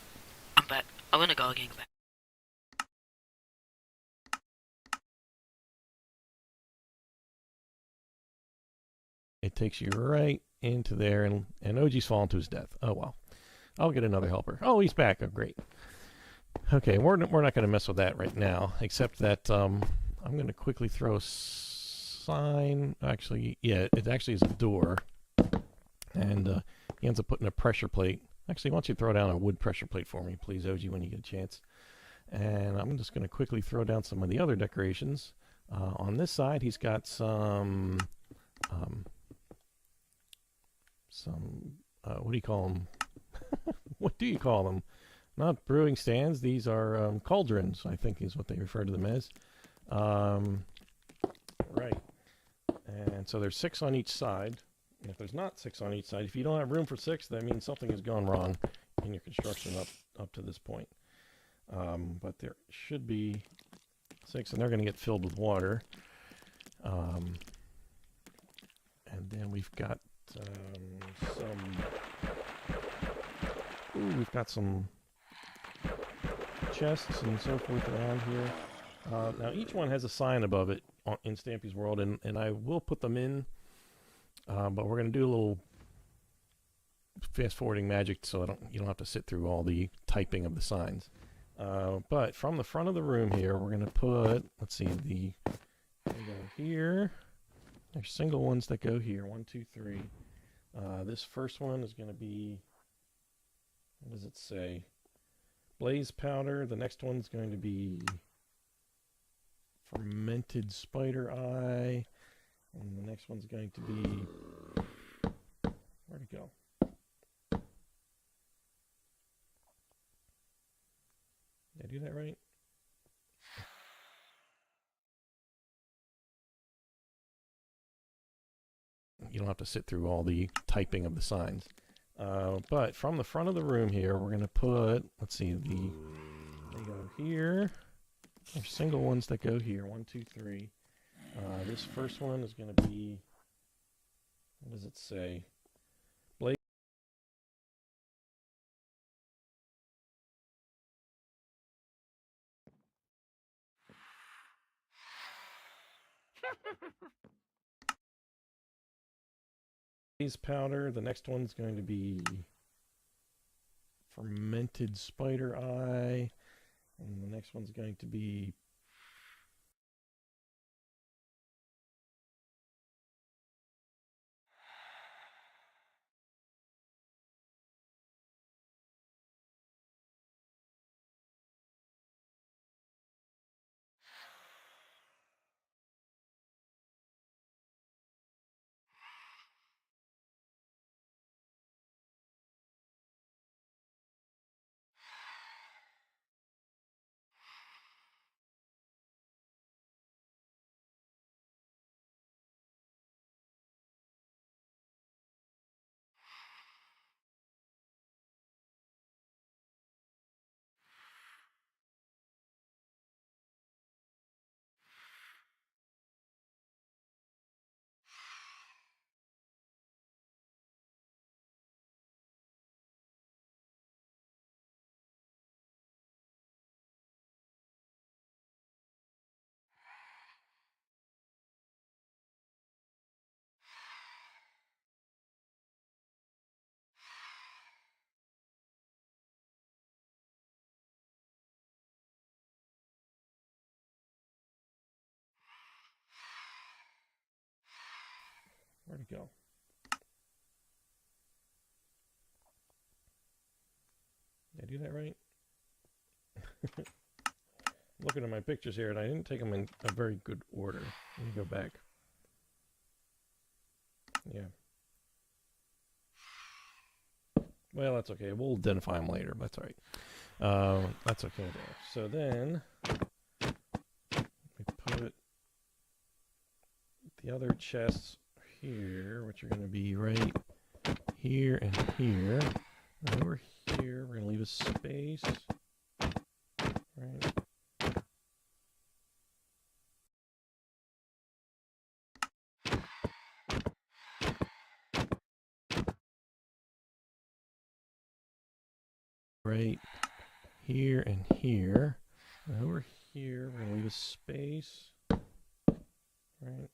I'm back. I'm gonna go again. Back.
It takes you right into there, and OG's fallen to his death. Oh, well. I'll get another helper. Oh, he's back. Oh, great. Okay, we're not going to mess with that right now, except that I'm going to quickly throw a sign. Actually, yeah, it actually is a door. And he ends up putting a pressure plate. Actually, why don't you throw down a wood pressure plate for me, please, OG, when you get a chance. And I'm just going to quickly throw down some of the other decorations. On this side, he's got some what do you call them? What do you call them? Not brewing stands. These are cauldrons, I think is what they refer to them as. Right. And so there's 6 on each side. And if there's not 6 on each side, if you don't have room for 6, that means something has gone wrong in your construction up to this point. But there should be 6, and they're going to get filled with water. And then we've got we've got some chests and so forth around here. Now each one has a sign above it in Stampy's world, and I will put them in, but we're going to do a little fast forwarding magic so you don't have to sit through all the typing of the signs. But from the front of the room here, we're going to put, let's see, they go here. There's single ones that go here. 1, 2, 3. This first one is going to be, what does it say? Blaze powder. The next one's going to be fermented spider eye. And the next one's going to be, where'd it go? Did I do that right? You don't have to sit through all the typing of the signs. But from the front of the room here, we're going to put, let's see, they go here. There's single ones that go here. 1, 2, 3. This first one is going to be, what does it say? Blaze. Blaze powder. The next one's going to be fermented spider eye. And the next one's going to be where'd it go? Did I do that right? Looking at my pictures here, and I didn't take them in a very good order. Let me go back. Yeah. Well, that's okay. We'll identify them later, but that's all right. That's okay there. So then we put the other chests here, which are going to be right here and here. And over here, we're going to leave a space. Right. right here and here. And over here, we're going to leave a space. Right.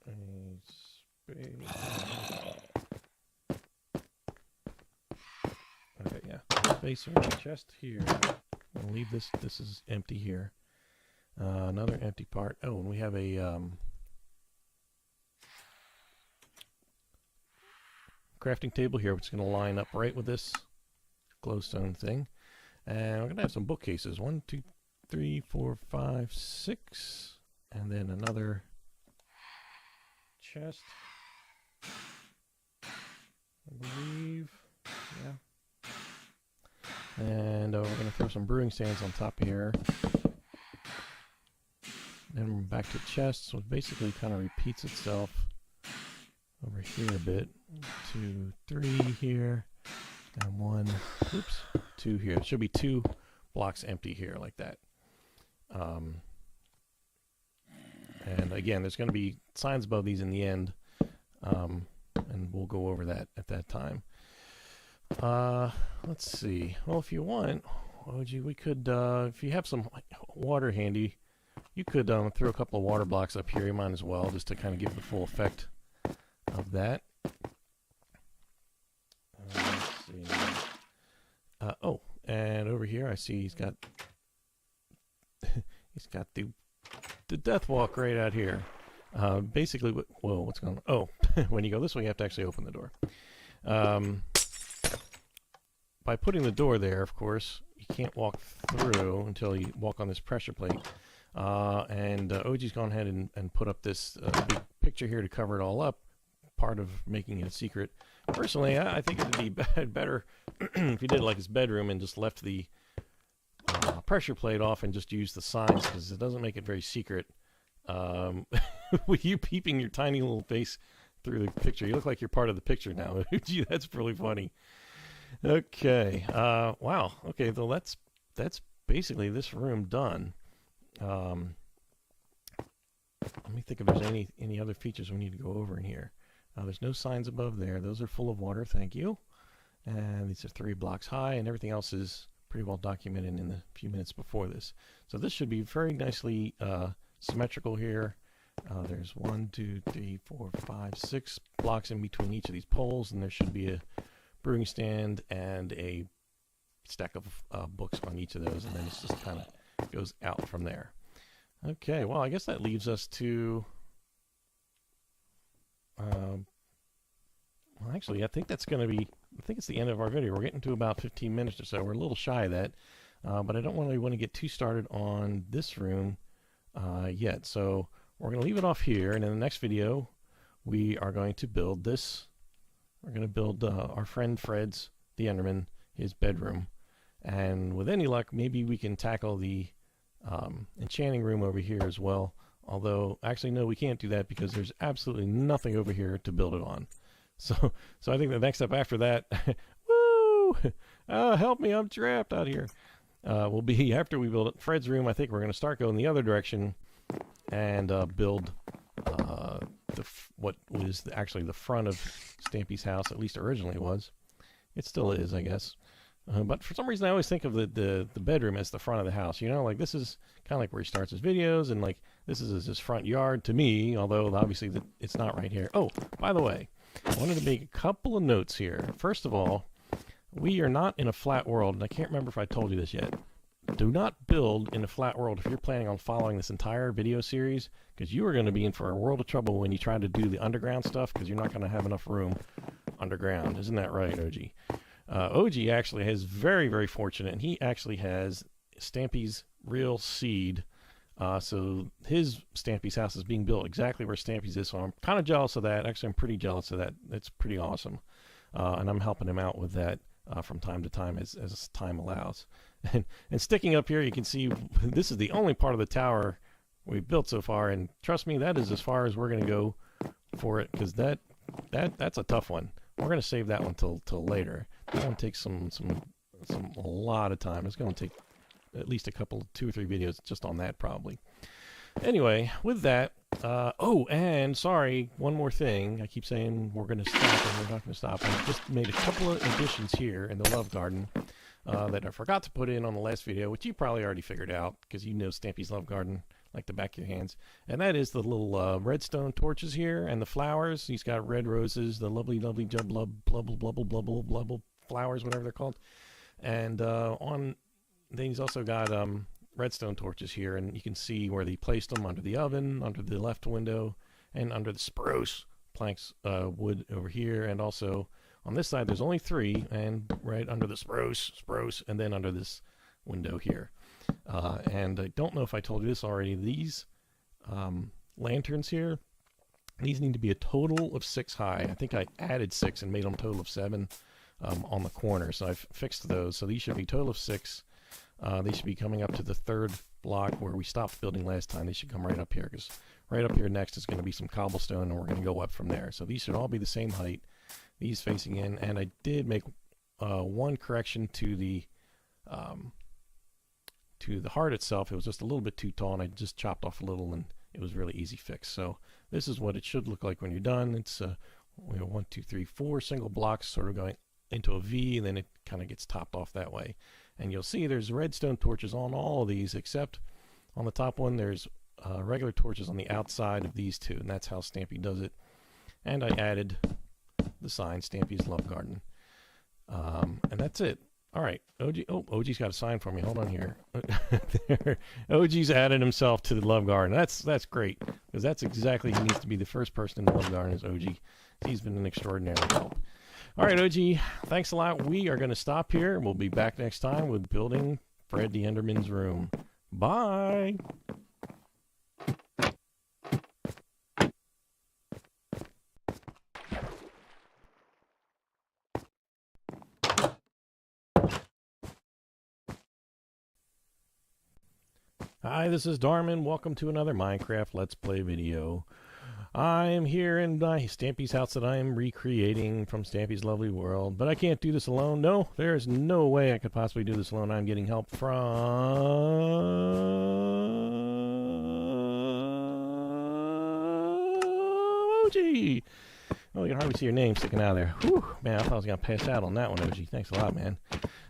A space. Okay, yeah. Space or chest here. I'll leave this. This is empty here. Another empty part. Oh, and we have a crafting table here, which is going to line up right with this glowstone thing. And we're going to have some bookcases. 1, 2, 3, 4, 5, 6. And then another chest. I believe. Yeah. And we're going to throw some brewing stands on top here. Then we're back to chests, so it basically kind of repeats itself over here a bit. 2, 3 here. And 1, oops, 2 here. It should be 2 blocks empty here, like that. And again, there's going to be signs above these in the end, and we'll go over that at that time. Let's see. Well, if you want, OG, we could, if you have some water handy, you could throw a couple of water blocks up here. You might as well, just to kind of give the full effect of that. Let's see. Oh, and over here I see he's got the death walk right out here. Basically, whoa, what's going on? Oh, when you go this way, you have to actually open the door. By putting the door there, of course, you can't walk through until you walk on this pressure plate. And OG's gone ahead and put up this big picture here to cover it all up, part of making it a secret. Personally, I think it would be better if you did like his bedroom and just left the pressure plate off and just used the signs, because it doesn't make it very secret. With you peeping your tiny little face through the picture, you look like you're part of the picture now. Gee, that's really funny. Okay. Wow. Okay. Well, that's basically this room done. Let me think if there's any other features we need to go over in here. There's no signs above there. Those are full of water. Thank you. And these are 3 blocks high, and everything else is pretty well documented in the few minutes before this. So this should be very nicely symmetrical here. There's 1, 2, 3, 4, 5, 6 blocks in between each of these poles, and there should be a brewing stand and a stack of books on each of those, and then it's just kind of goes out from there. Okay, well, I guess that leaves us to well, actually, I think that's going to be, I think it's the end of our video. We're getting to about 15 minutes or so. We're a little shy of that, but I don't really want to get too started on this room yet. So we're going to leave it off here, and in the next video, we are going to build this. We're going to build our friend Fred's, the Enderman, his bedroom. And with any luck, maybe we can tackle the enchanting room over here as well. Although, actually, no, we can't do that because there's absolutely nothing over here to build it on. So I think the next step after that, woo! Help me, I'm trapped out here. Will be after we build Fred's room. I think we're going to start going the other direction and build what was actually the front of Stampy's house, at least originally was. It still is, I guess. But for some reason, I always think of the bedroom as the front of the house. You know, like this is kind of like where he starts his videos, and like this is his front yard to me, although obviously it's not right here. Oh, by the way, I wanted to make a couple of notes here. First of all, we are not in a flat world, and I can't remember if I told you this yet. Do not build in a flat world if you're planning on following this entire video series, because you are going to be in for a world of trouble when you try to do the underground stuff, because you're not going to have enough room underground. Isn't that right, OG? OG actually is very, very fortunate, and he actually has Stampy's real seed. So his Stampy's house is being built exactly where Stampy's is, so I'm kind of jealous of that. Actually, I'm pretty jealous of that. It's pretty awesome. And I'm helping him out with that from time to time as time allows. And sticking up here, you can see this is the only part of the tower we've built so far, and trust me, that is as far as we're going to go for it, because that's a tough one. We're going to save that one till later. That one takes a lot of time. It's going to take at least 2 or 3 videos just on that probably. Anyway, with that, Oh, and sorry, one more thing. I keep saying we're going to stop, and we're not going to stop. I just made a couple of additions here in the Love Garden that I forgot to put in on the last video, which you probably already figured out because you know Stampy's Love Garden like the back of your hands. And that is the little redstone torches here and the flowers. He's got red roses, the lovely, lovely blubble, blubble, blubble, blubble, blubble flowers, whatever they're called. And then he's also got redstone torches here, and you can see where they placed them under the oven, under the left window, and under the spruce planks wood over here. And also on this side, there's only 3, and right under the spruce, and then under this window here. And I don't know if I told you this already. These lanterns here, these need to be a total of 6 high. I think I added 6 and made them a total of 7 on the corner. So I've fixed those. So these should be a total of 6. They should be coming up to the 3rd block where we stopped building last time. They should come right up here, because right up here next is going to be some cobblestone, and we're going to go up from there. So these should all be the same height, these facing in. And I did make one correction to the heart itself. It was just a little bit too tall, and I just chopped off a little, and it was really easy fix. So this is what it should look like when you're done. It's 1, 2, 3, 4 single blocks sort of going into a V, and then it kind of gets topped off that way. And you'll see there's redstone torches on all of these, except on the top one there's regular torches on the outside of these 2, and that's how Stampy does it. And I added the sign, Stampy's Love Garden. And that's it. All right, OG. Oh, OG's got a sign for me. Hold on here. There. OG's added himself to the Love Garden. That's great, because that's exactly, he needs to be the first person in the Love Garden is OG. He's been an extraordinary help. All right, OG, thanks a lot. We are going to stop here. We'll be back next time with building Fred the Enderman's room. Bye. Hi, this is Darrmann. Welcome to another Minecraft Let's Play video. I am here in Stampy's house that I am recreating from Stampy's lovely world, but I can't do this alone. No, there's no way I could possibly do this alone. I'm getting help from OG. Oh, you can hardly see your name sticking out of there. Whew, man, I thought I was going to pass out on that one, OG. Thanks a lot, man.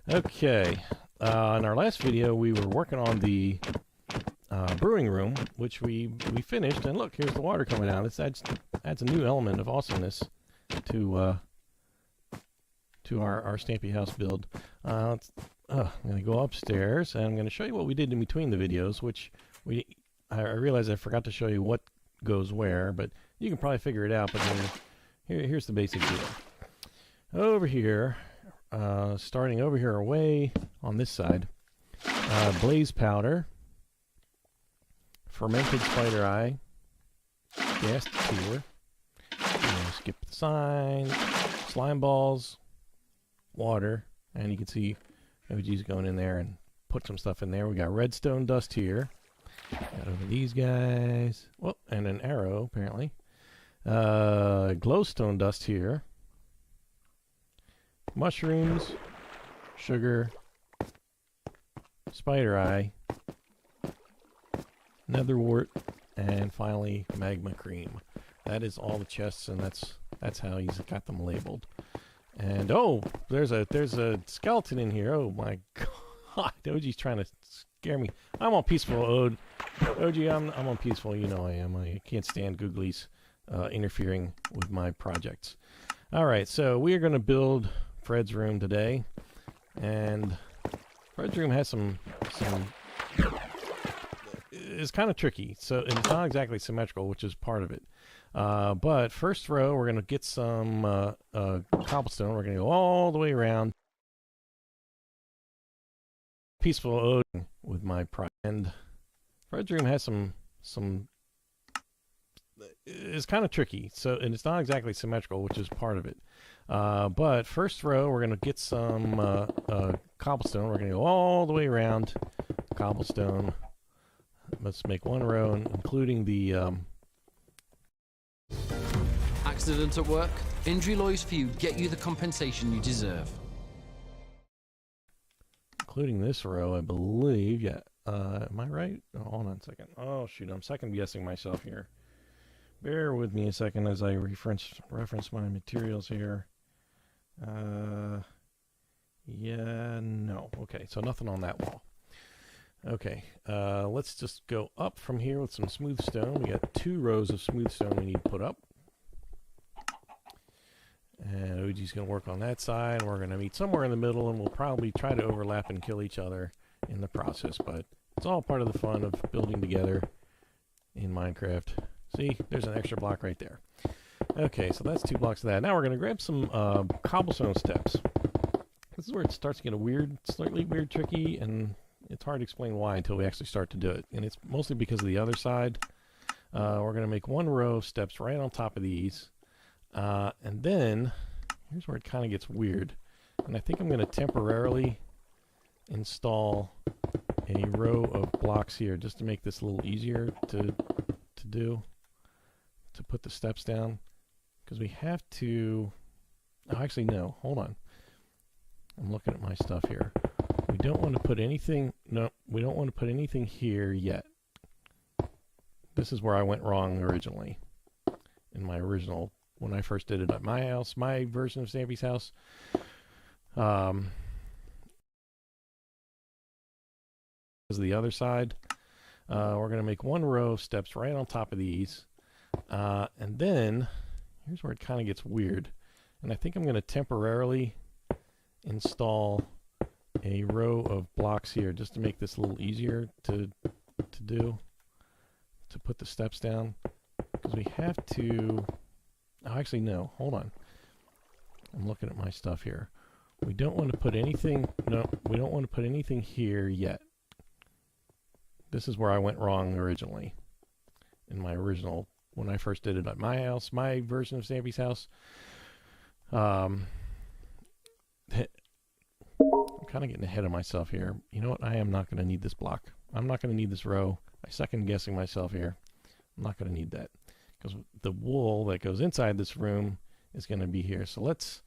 Okay, in our last video, we were working on the brewing room, which we finished, and look, here's the water coming out. This adds a new element of awesomeness to our Stampy house build. I'm going to go upstairs, and I'm going to show you what we did in between the videos, which I realize I forgot to show you what goes where, but you can probably figure it out. But here's the basic deal. Over here, starting over here away on this side, blaze powder, fermented spider eye, gas tier, skip the sign, slime balls, water, and you can see OG's going in there and put some stuff in there. We got redstone dust here. Got over these guys. Whoop, and an arrow, apparently. Glowstone dust here. Mushrooms, sugar, spider eye, nether wart, and finally magma cream. That is all the chests, and that's how he's got them labeled. And oh, there's a skeleton in here. Oh my god, OG's trying to scare me. I'm on peaceful, OG. I'm on peaceful. You know I am. I can't stand googlies interfering with my projects. All right, so we are going to build Fred's room today, and Fred's room has some it's kind of tricky, so it's not exactly symmetrical, which is part of it. But first row, we're going to get some cobblestone. We're going to go all the way around. Peaceful Odin with my pride. And Fred's room has some it's kind of tricky, so and it's not exactly symmetrical, which is part of it. But first row, we're going to get some cobblestone. We're going to go all the way around cobblestone. Let's make one row, including the
accident at work? Injury Lawyers for You get you the compensation you deserve.
Including this row, I believe. Yeah. Am I right? Oh, hold on a second. Oh, shoot. I'm second guessing myself here. Bear with me a second as I reference my materials here. Yeah, no. Okay, so nothing on that wall. Okay, let's just go up from here with some smooth stone. We got 2 rows of smooth stone we need to put up. And OG's going to work on that side, and we're going to meet somewhere in the middle, and we'll probably try to overlap and kill each other in the process, but it's all part of the fun of building together in Minecraft. See, there's an extra block right there. Okay, so that's 2 blocks of that. Now we're going to grab some cobblestone steps. This is where it starts to get a weird, slightly weird, tricky, and it's hard to explain why until we actually start to do it. And it's mostly because of the other side. We're going to make 1 row of steps right on top of these. And then, here's where it kind of gets weird. And I think I'm going to temporarily install a row of blocks here just to make this a little easier to put the steps down. Because we have to... Oh, actually, no. Hold on. I'm looking at my stuff here. We don't want to put anything... No, we don't want to put anything here yet. This is where I went wrong originally. In my original... When I first did it at my house, my version of Stampy's house. Is the other side. We're going to make 1 row of steps right on top of these. And then, here's where it kind of gets weird. And I think I'm going to temporarily install a row of blocks here just to make this a little easier to put the steps down. Because we have to... Oh, actually, no. Hold on. I'm looking at my stuff here. We don't want to put anything... No, we don't want to put anything here yet. This is where I went wrong originally. In my original... When I first did it at my house, my version of Stampy's house. I'm kind of getting ahead of myself here. You know what? I am not going to need this block. I'm not going to need this row. I'm second guessing myself here. I'm not going to need that. Because the wool that goes inside this room is going to be here. So let's,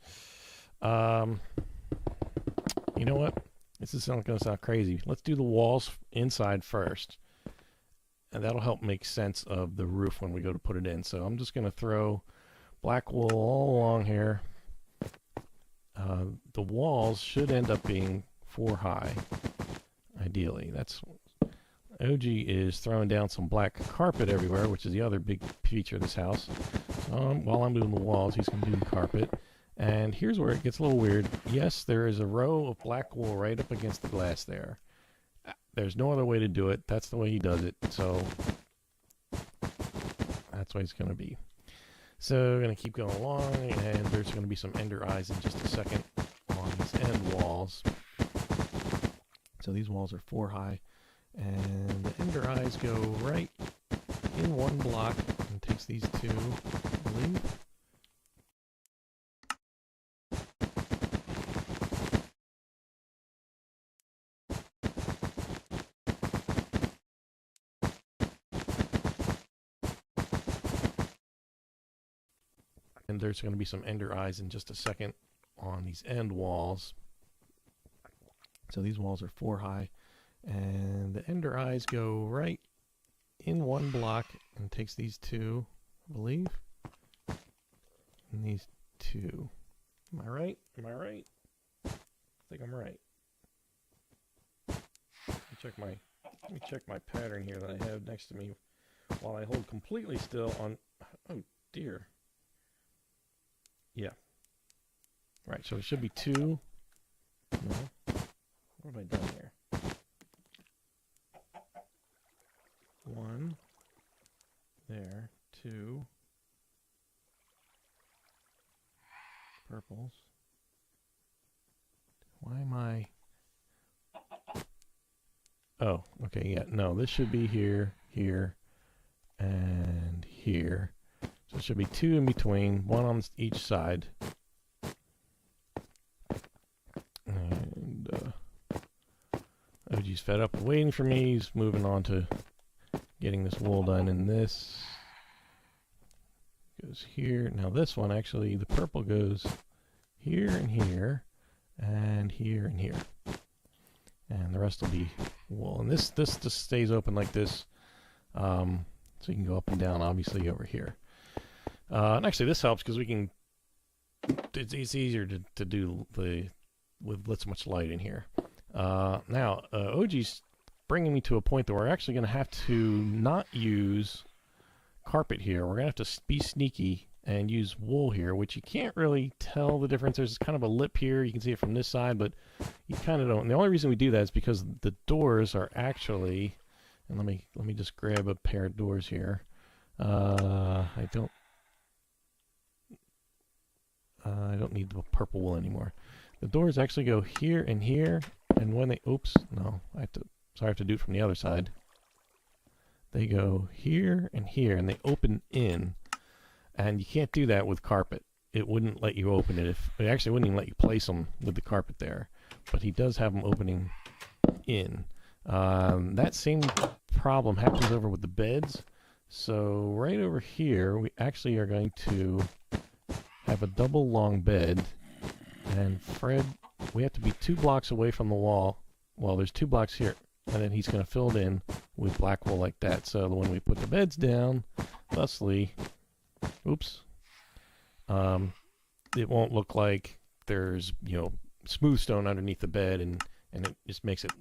you know what? This is going to sound crazy. Let's do the walls inside first. And that'll help make sense of the roof when we go to put it in. So I'm just going to throw black wool all along here. The walls should end up being 4 high, ideally. That's... OG is throwing down some black carpet everywhere, which is the other big feature of this house. While I'm doing the walls, he's going to do the carpet. And here's where it gets a little weird. Yes, there is a row of black wool right up against the glass there. There's no other way to do it. That's the way he does it. So that's what it's going to be. So we're going to keep going along, and there's going to be some ender eyes in just a second on these end walls. So these walls are 4 high. And the ender eyes go right in 1 block and takes these 2, I believe. And there's going to be some ender eyes in just a second on these end walls. So these walls are 4 high. And the ender eyes go right in 1 block and takes these 2, I believe. And these 2. Am I right? Am I right? I think I'm right. Let me check my pattern here that I have next to me while I hold completely still on... Oh, dear. Yeah. Right, so it should be 2. No. What have I done here? 1 there, 2 purples. Why am I... Oh, okay, yeah, no, this should be here, here, and here. So it should be 2 in between, 1 on each side. And OG's fed up and waiting for me. He's moving on to getting this wool done, and this goes here. Now this one, actually, the purple goes here and here, and here and here. And the rest will be wool. And this just stays open like this, so you can go up and down, obviously, over here. And actually, this helps because we can. It's easier to do with this much light in here. Now, OG's bringing me to a point that we're actually going to have to not use carpet here. We're going to have to be sneaky and use wool here, which you can't really tell the difference. There's kind of a lip here. You can see it from this side, but you kind of don't. And the only reason we do that is because the doors are actually, and let me just grab a pair of doors here. I don't need the purple wool anymore. The doors actually go here and here, and when they, oops, no, I have to do it from the other side. They go here and here, and they open in. And you can't do that with carpet. It wouldn't let you open it. It actually wouldn't even let you place them with the carpet there. But he does have them opening in. That same problem happens over with the beds. So right over here, we actually are going to have a double long bed. And Fred, we have to be 2 blocks away from the wall. Well, there's 2 blocks here. And then he's going to fill it in with black wool like that. So when we put the beds down, thusly, oops, it won't look like there's, smooth stone underneath the bed, and it just makes it,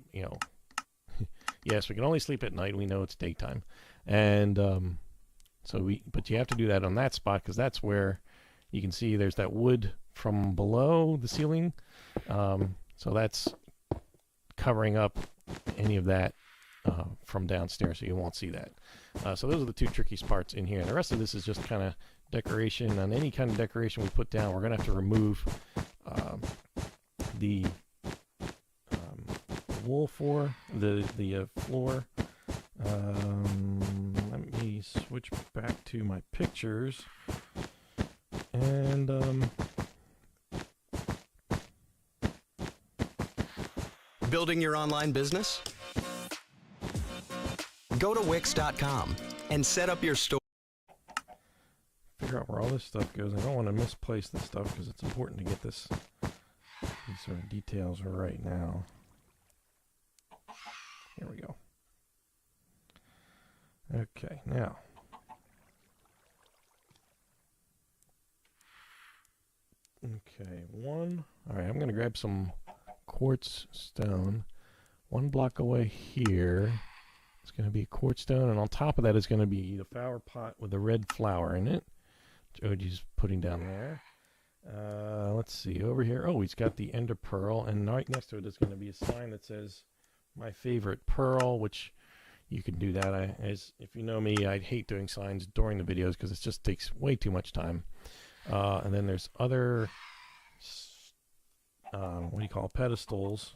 yes, we can only sleep at night. We know it's daytime. And but you have to do that on that spot because that's where you can see there's that wood from below the ceiling. So that's covering up any of that from downstairs, so you won't see that. So those are the 2 trickiest parts in here. The rest of this is just kind of decoration. On any kind of decoration we put down, we're going to have to remove the wool for the floor. Let me switch back to my pictures. And
building your online business? Go to Wix.com and set up your store.
Figure out where all this stuff goes. I don't want to misplace this stuff because it's important to get these sort of details right now. Here we go. Okay, now. Okay, all right, I'm going to grab some quartz stone. 1 block away here, it's going to be a quartz stone, and on top of that is going to be the flower pot with the red flower in it. Joji's putting down there. Let's see, over here, oh, he's got the ender pearl, and right next to it is going to be a sign that says, my favorite pearl, which you can do that. If you know me, I'd hate doing signs during the videos because it just takes way too much time. And then there's other, pedestals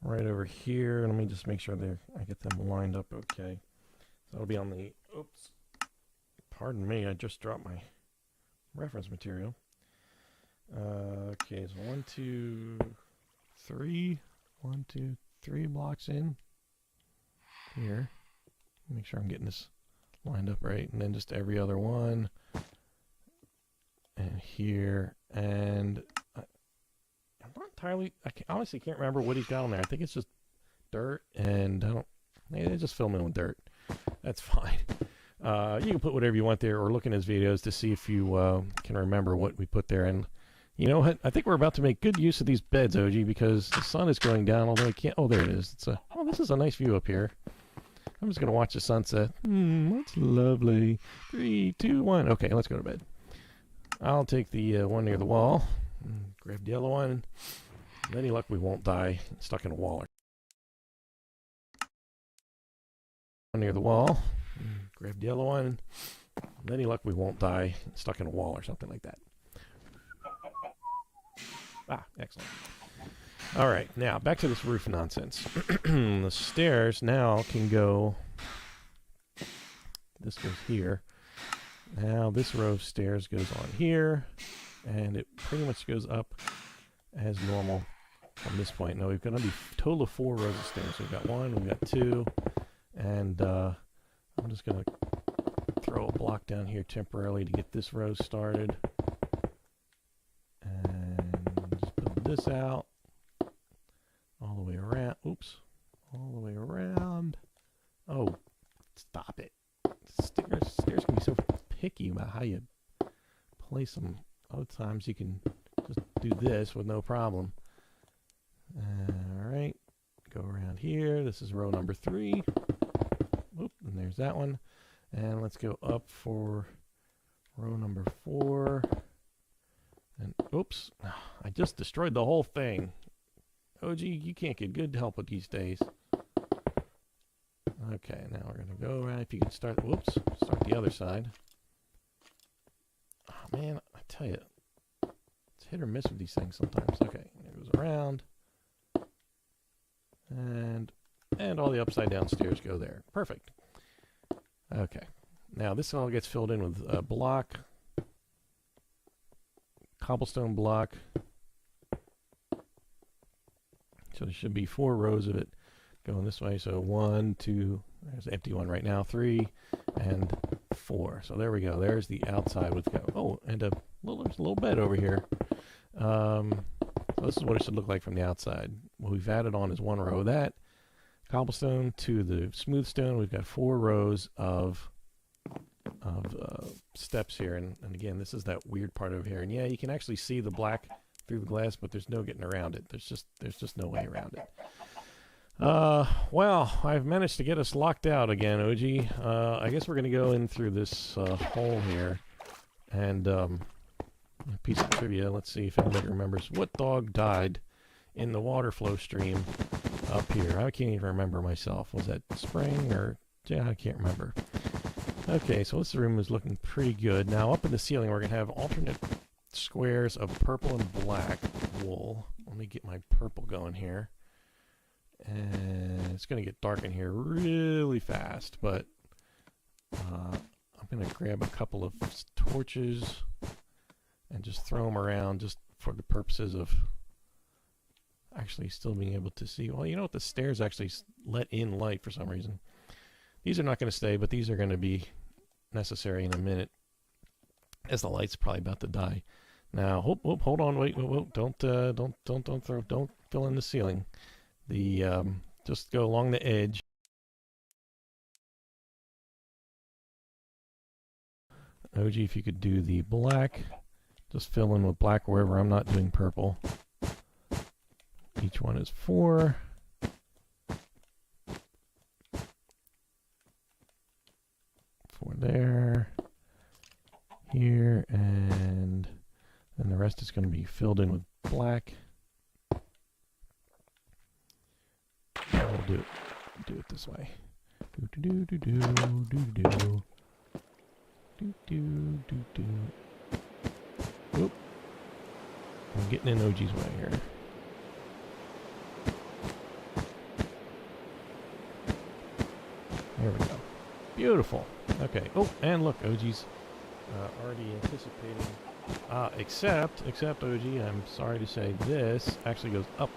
right over here. Let me just make sure I get them lined up okay. So it'll be on the, oops, pardon me, I just dropped my reference material. Okay, so 1, 2, 3, 1, 2, 3 blocks in here. Make sure I'm getting this lined up right, and then just every other one. And here, and I'm not entirely, honestly can't remember what he's got on there. I think it's just dirt, and they just fill them in with dirt. That's fine. You can put whatever you want there, or look in his videos to see if you can remember what we put there. And you know what? I think we're about to make good use of these beds, OG, because the sun is going down, although I can't, oh, there it is. This is a nice view up here. I'm just going to watch the sunset. That's lovely. 3, 2, 1. Okay, let's go to bed. I'll take the one near the wall. Grab the other one. With any luck, we won't die stuck in a wall. One near the wall. Grab the other one. With any luck, we won't die stuck in a wall or something like that. Excellent. All right, now back to this roof nonsense. The stairs now can go. This goes here. Now this row of stairs goes on here, and it pretty much goes up as normal from this point. Now we've got a total of 4 rows of stairs. So we've got 1, we've got 2, and I'm just going to throw a block down here temporarily to get this row started. And just build this out all the way around. Oops. All the way around. Oh, stop it. Stairs can be so picky about how you place them. Other times you can just do this with no problem. Alright, go around here. This is row number 3. Oop, and there's that one. And let's go up for row number 4. And oops, I just destroyed the whole thing. OG, you can't get good help with these days. Okay, now we're going to go around. If you could start, whoops, start the other side. Oh man, I tell you, it's hit or miss with these things sometimes. Okay, it goes around. And all the upside down stairs go there. Perfect. Okay, now this all gets filled in with a block, cobblestone block. So there should be 4 rows of it going this way. So 1, 2, there's an empty one right now, 3, and 4. So there we go. There's the outside with go. Oh, and there's a little bed over here. So this is what it should look like from the outside. What we've added on is 1 row of that cobblestone to the smooth stone. We've got 4 rows of steps here, and again, this is that weird part over here. And yeah, you can actually see the black through the glass, but there's no getting around it. There's just no way around it. Well, I've managed to get us locked out again, OG. I guess we're gonna go in through this hole here, and a piece of trivia. Let's see if anybody remembers what dog died in the water flow stream up here. I can't even remember myself. Was that spring or yeah? I can't remember. Okay, so this room is looking pretty good. Now up in the ceiling, we're gonna have alternate squares of purple and black wool. Let me get my purple going here. And it's going to get dark in here really fast, but I'm going to grab a couple of torches and just throw them around just for the purposes of actually still being able to see. Well, you know what? The stairs actually let in light for some reason. These are not going to stay, but these are going to be necessary in a minute, as the light's probably about to die. Now, hold on, wait, don't fill in the ceiling. Just go along the edge. OG, if you could do the black, just fill in with black wherever I'm not doing purple. Each one is 4. 4 there, here, and then the rest is going to be filled in with black. We'll do it this way. Oop. I'm getting in OG's way here. There we go. Beautiful. Okay. Oh, and look, OG's already anticipating. Except OG, I'm sorry to say, this actually goes up.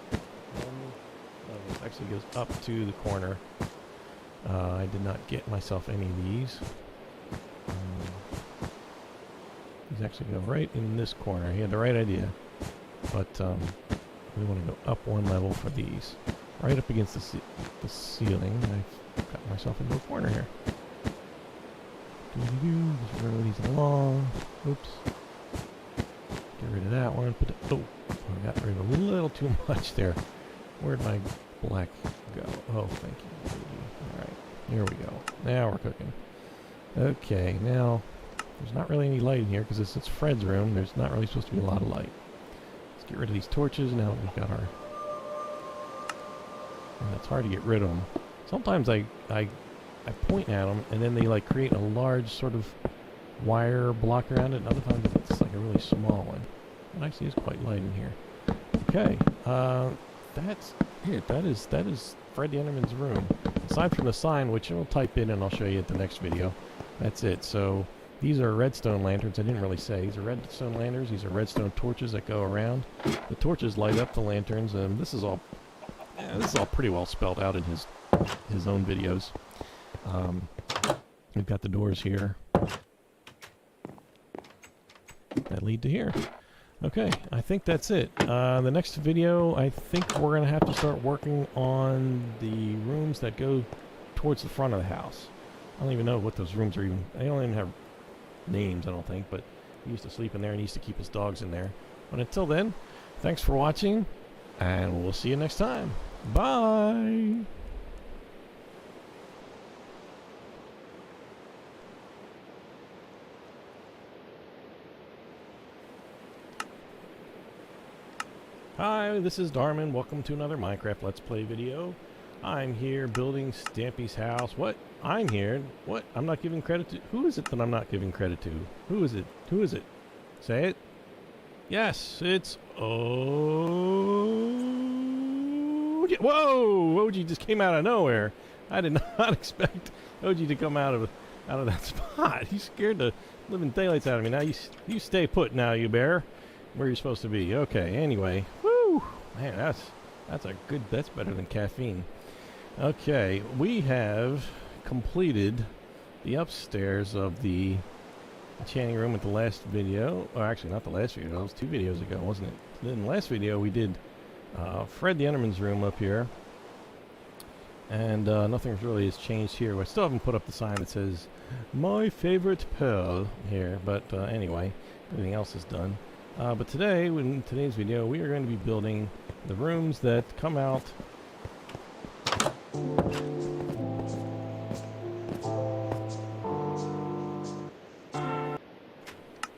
Actually goes up to the corner. I did not get myself any of these. These actually go right in this corner. He had the right idea, but we want to go up 1 level for these, right up against the ceiling. I've got myself into a corner here. Just roll these along. Oops. Get rid of that one. Oh, I got rid of a little too much there. Where'd my black go? Oh, thank you. Alright, here we go. Now we're cooking. Okay, now, there's not really any light in here because it's Fred's room. There's not really supposed to be a lot of light. Let's get rid of these torches now that we've got our... And it's hard to get rid of them. Sometimes I point at them and then they like create a large sort of wire block around it, and other times it's like a really small one. It actually is quite light in here. Okay, that's it. That is Fred the Enderman's room. Aside from the sign, which I'll type in and I'll show you at the next video, that's it. So these are redstone lanterns. I didn't really say. These are redstone lanterns. These are redstone torches that go around. The torches light up the lanterns, and this is all pretty well spelled out in his own videos. We've got the doors here that lead to here. Okay, I think that's it. The next video, I think we're going to have to start working on the rooms that go towards the front of the house. I don't even know what those rooms are even. They don't even have names, I don't think, but He used to sleep in there and he used to keep his dogs in there. But until then, thanks for watching, and we'll see you next time. Bye! Hi, this is Darrmann. Welcome to another Minecraft Let's Play video. I'm here building Stampy's house. What? I'm here? What? I'm not giving credit to... Who is it that I'm not giving credit to? Who is it? Who is it? Say it. Yes, it's... Oh... Whoa! OG just came out of nowhere. I did not expect OG to come out of that spot. He scared the living daylights out of me. Now you stay put now, you bear. Where you're supposed to be. Okay, anyway. Woo! Man, that's better than caffeine. Okay, we have completed the upstairs of the enchanting room with the last video. Or actually, not the last video. That was 2 videos ago, wasn't it? Then in the last video, we did Fred the Enderman's room up here. And nothing really has changed here. I still haven't put up the sign that says, "My favorite pearl" here. But anyway, everything else is done. But today, in today's video, we are going to be building the rooms that come out.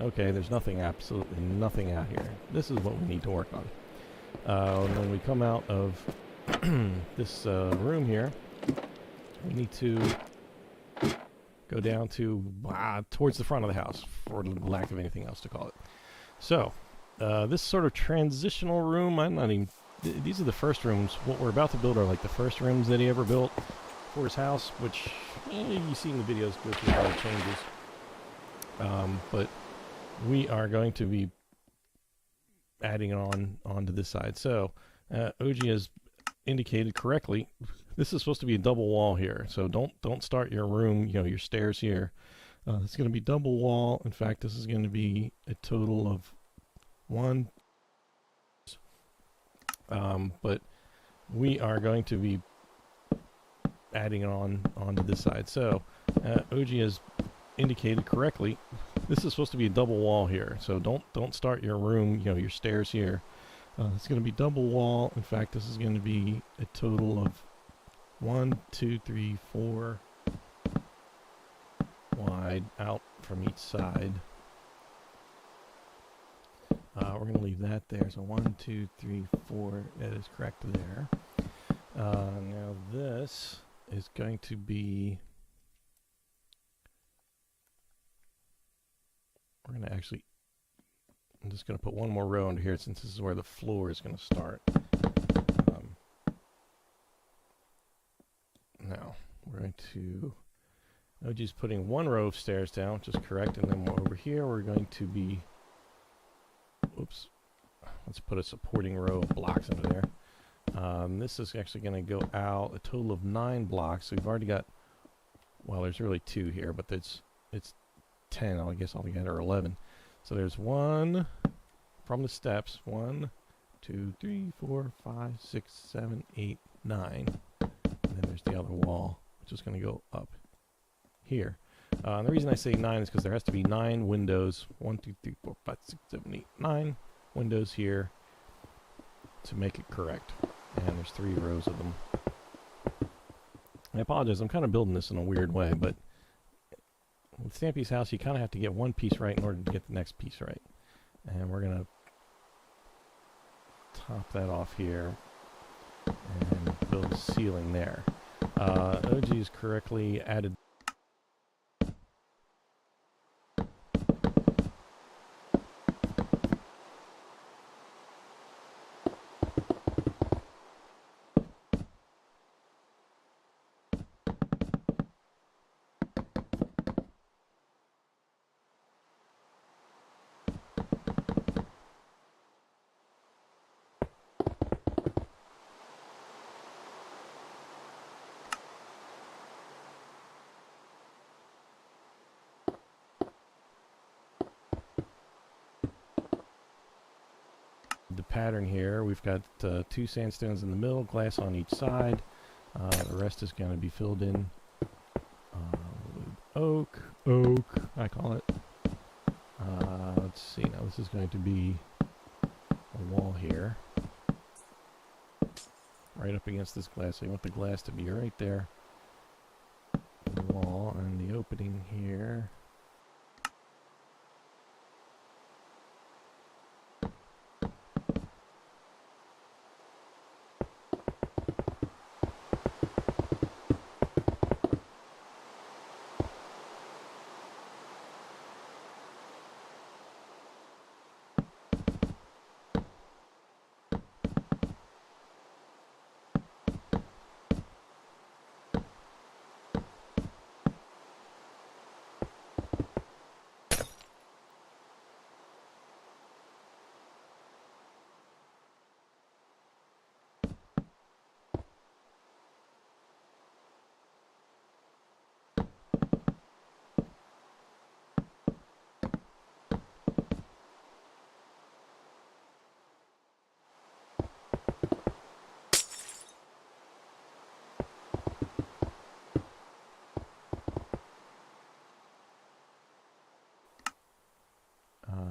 Okay, there's absolutely nothing out here. This is what we need to work on. When we come out of this room here, we need to go down to towards the front of the house, for lack of anything else to call it. So, this sort of transitional room, these are the first rooms. What we're about to build are like the first rooms that he ever built for his house, which you see in the videos go through a lot of changes. But we are going to be adding onto this side. So, OG has indicated correctly, this is supposed to be a double wall here. So don't start your room, your stairs here. It's going to be double wall. In fact, this is going to be a total of 1. But we are going to be adding onto this side. So OG has indicated correctly, this is supposed to be a double wall here. So don't start your room, your stairs here. It's going to be double wall. In fact, this is going to be a total of 1, 2, 3, 4. Wide out from each side. We're going to leave that there. So 1, 2, 3, 4. That is correct there. Now this is going to be... We're going to actually... I'm just going to put one more row under here since this is where the floor is going to start. Now we're going to... OG's putting 1 row of stairs down, which is correct, and then over here we're going to be... Oops. Let's put a supporting row of blocks under there. This is actually going to go out a total of 9 blocks. So we've already got... Well, there's really 2 here, but it's 10, I guess altogether, or 11. So there's 1 from the steps. 1, 2, 3, 4, 5, 6, 7, 8, 9. And then there's the other wall, which is going to go up here. And the reason I say 9 is because there has to be 9 windows. 1, 2, 3, 4, 5, 6, 7, 8, 9 windows here to make it correct. And there's 3 rows of them. I apologize, I'm kind of building this in a weird way, but with Stampy's house, you kind of have to get one piece right in order to get the next piece right. And we're going to top that off here and build a ceiling there. OG's correctly added the pattern here. We've got 2 sandstones in the middle, glass on each side. The rest is going to be filled in with oak, I call it. let's see. Now this is going to be a wall here. Right up against this glass. So you want the glass to be right there. The wall and the opening here.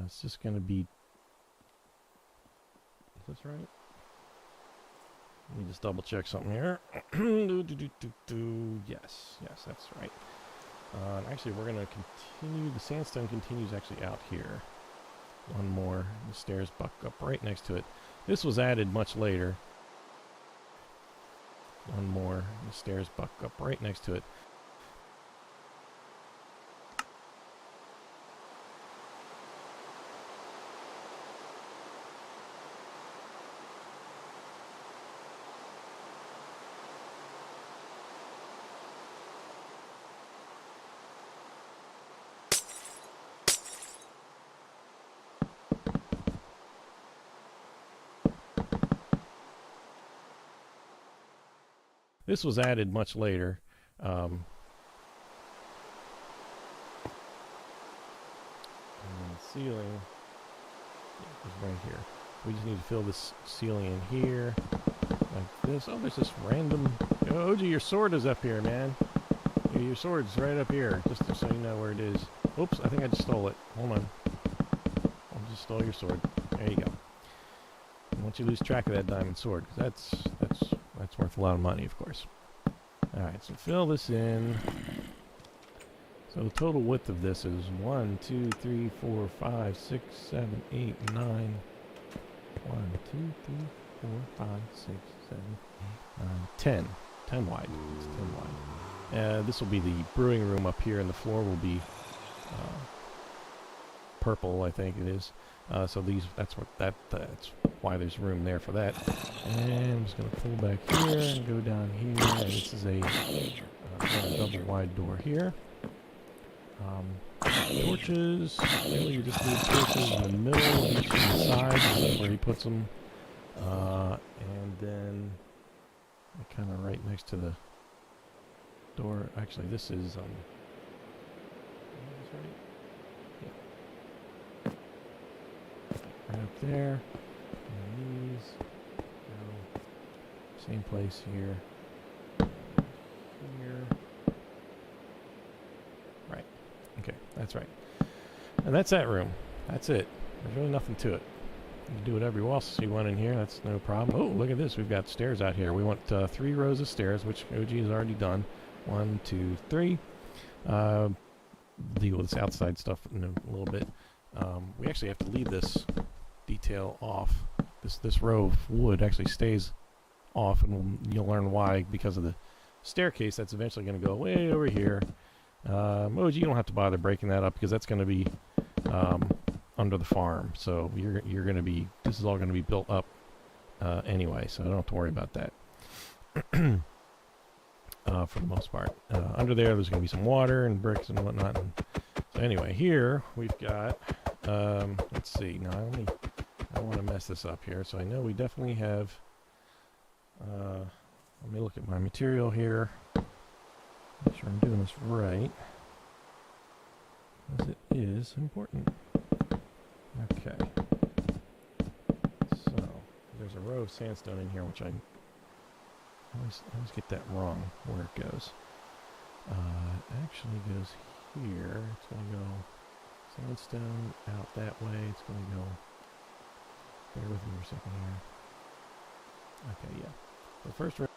It's just going to be... Is this right? Let me just double check something here. Yes, that's right. Actually, we're going to continue. The sandstone continues actually out here. One more. The stairs buck up right next to it. This was added much later. One more. The stairs buck up right next to it. This was added much later. And the ceiling is right here. We just need to fill this ceiling in here, like this. Oh, there's this random... Oh, OG, your sword is up here, man. Yeah, your sword's right up here, just so you know where it is. Oops, I think I just stole it. Hold on. I just stole your sword. There you go. I want you to lose track of that diamond sword, because that's worth a lot of money, of course. Alright, so fill this in. So the total width of this is 1, 2, 3, 4, 5, 6, 7, 8, 9. 1, 2, 3, 4, 5, 6, 7, 8, 9, 10. 10 wide. It's 10 wide. This will be the brewing room up here, and the floor will be purple, I think it is. So that's why there's room there for that. And I'm just going to pull back here and go down here. And this is a double wide door here. Torches. Really, you just need torches in the middle, each on the sides. That's where he puts them. And then kind of right next to the door. Actually, this is right up there. And these go same place here. Here. Right. Okay, that's right. And that's that room. That's it. There's really nothing to it. You can do whatever else you want in here. That's no problem. Oh, look at this. We've got stairs out here. We want 3 rows of stairs, which OG has already done. 1, 2, 3. Deal with this outside stuff in a little bit. We actually have to leave this detail off. This row of wood actually stays off, and you'll learn why, because of the staircase that's eventually going to go way over here. OG, you don't have to bother breaking that up, because that's going to be under the farm. So you're going to be, this is all going to be built up anyway, so don't have to worry about that. For the most part. Under there's going to be some water and bricks and whatnot. So anyway, here we've got, let's see, now I don't want to mess this up here, so I know we definitely have, let me look at my material here, make sure I'm doing this right, as it is important. Okay, so there's a row of sandstone in here, which I always get that wrong where it goes. It actually goes here. It's going to go sandstone out that way. It's going to go. Bear with me for a second here. Okay, yeah. So first row,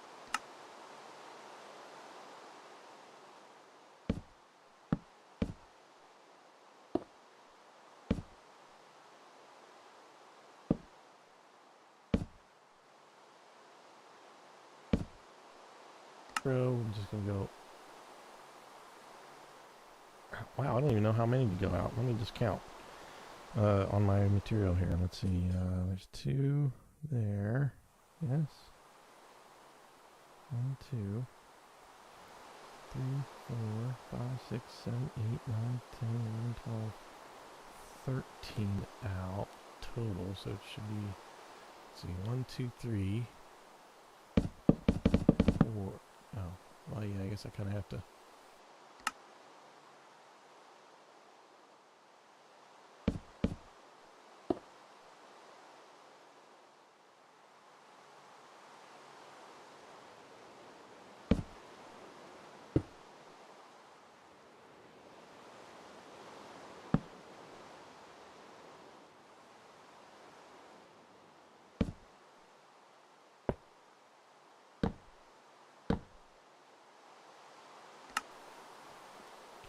I'm just going to go. Wow, I don't even know how many to go out. Let me just count on my material here. Let's see. There's 2 there. Yes. 1, 2, 3, 4, 5, 6, 7, 8, 9, 10, 11, 12, 13 out total. So it should be, let's see, 1, 2, 3, 4. Oh, well, yeah, I guess I kind of have to.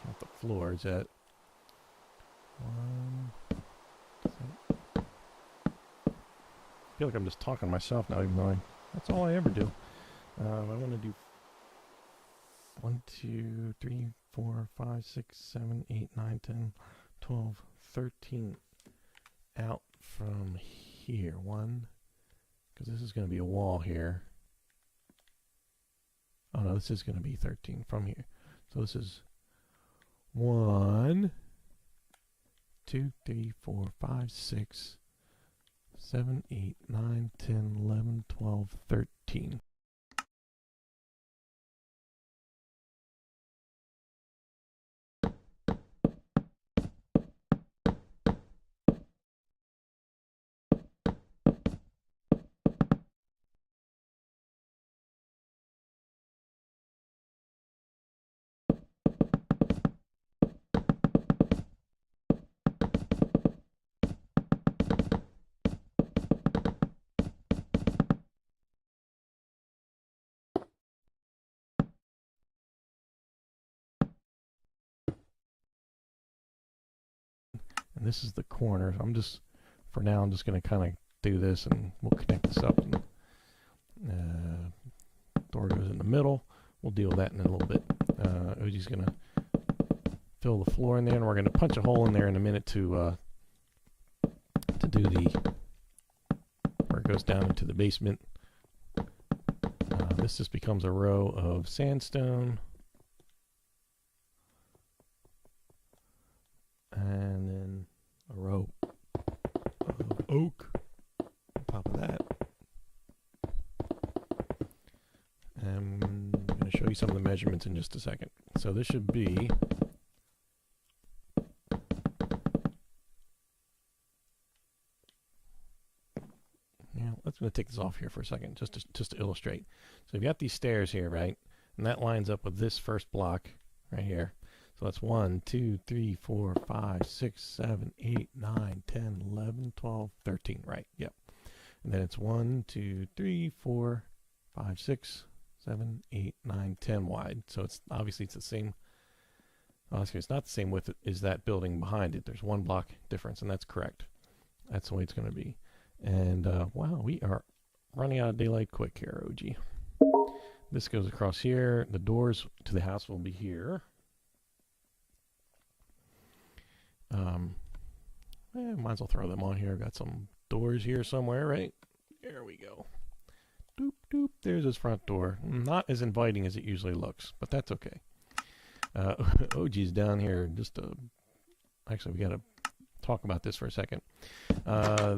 Count the floors at 1. I feel like I'm just talking to myself now, even though that's all I ever do. I want to do 1, 2, 3, 4, 5, 6, 7, 8, 9, 10, 12, 13 out from here. 1, because this is going to be a wall here. Oh no, this is going to be 13 from here. So this is 1, 2, 3, 4, 5, 6, 7, 8, 9, 10, 11, 12, 13. And this is the corner. I'm just, for now, I'm just going to kind of do this, and we'll connect this up. And, door goes in the middle. We'll deal with that in a little bit. Oji's going to fill the floor in there, and we're going to punch a hole in there in a minute to do the, where it goes down into the basement. This just becomes a row of sandstone. And then a row of oak on top of that. And I'm going to show you some of the measurements in just a second. So this should be let's going to take this off here for a second just to illustrate. So you've got these stairs here, right? And that lines up with this first block right here. So that's 1, 2, 3, 4, 5, 6, 7, 8, 9, 10, 11, 12, 13, right? Yep. And then it's 1, 2, 3, 4, 5, 6, 7, 8, 9, 10 wide. So it's obviously it's the same. Oh, excuse me, it's not the same width as that building behind it. There's 1 block difference, and that's correct. That's the way it's going to be. And wow, we are running out of daylight quick here, OG. This goes across here. The doors to the house will be here. Might as well throw them on here. Got some doors here somewhere, right? There we go. Doop, doop. There's his front door. Not as inviting as it usually looks, but that's okay. OG's down here. Actually, we got to talk about this for a second.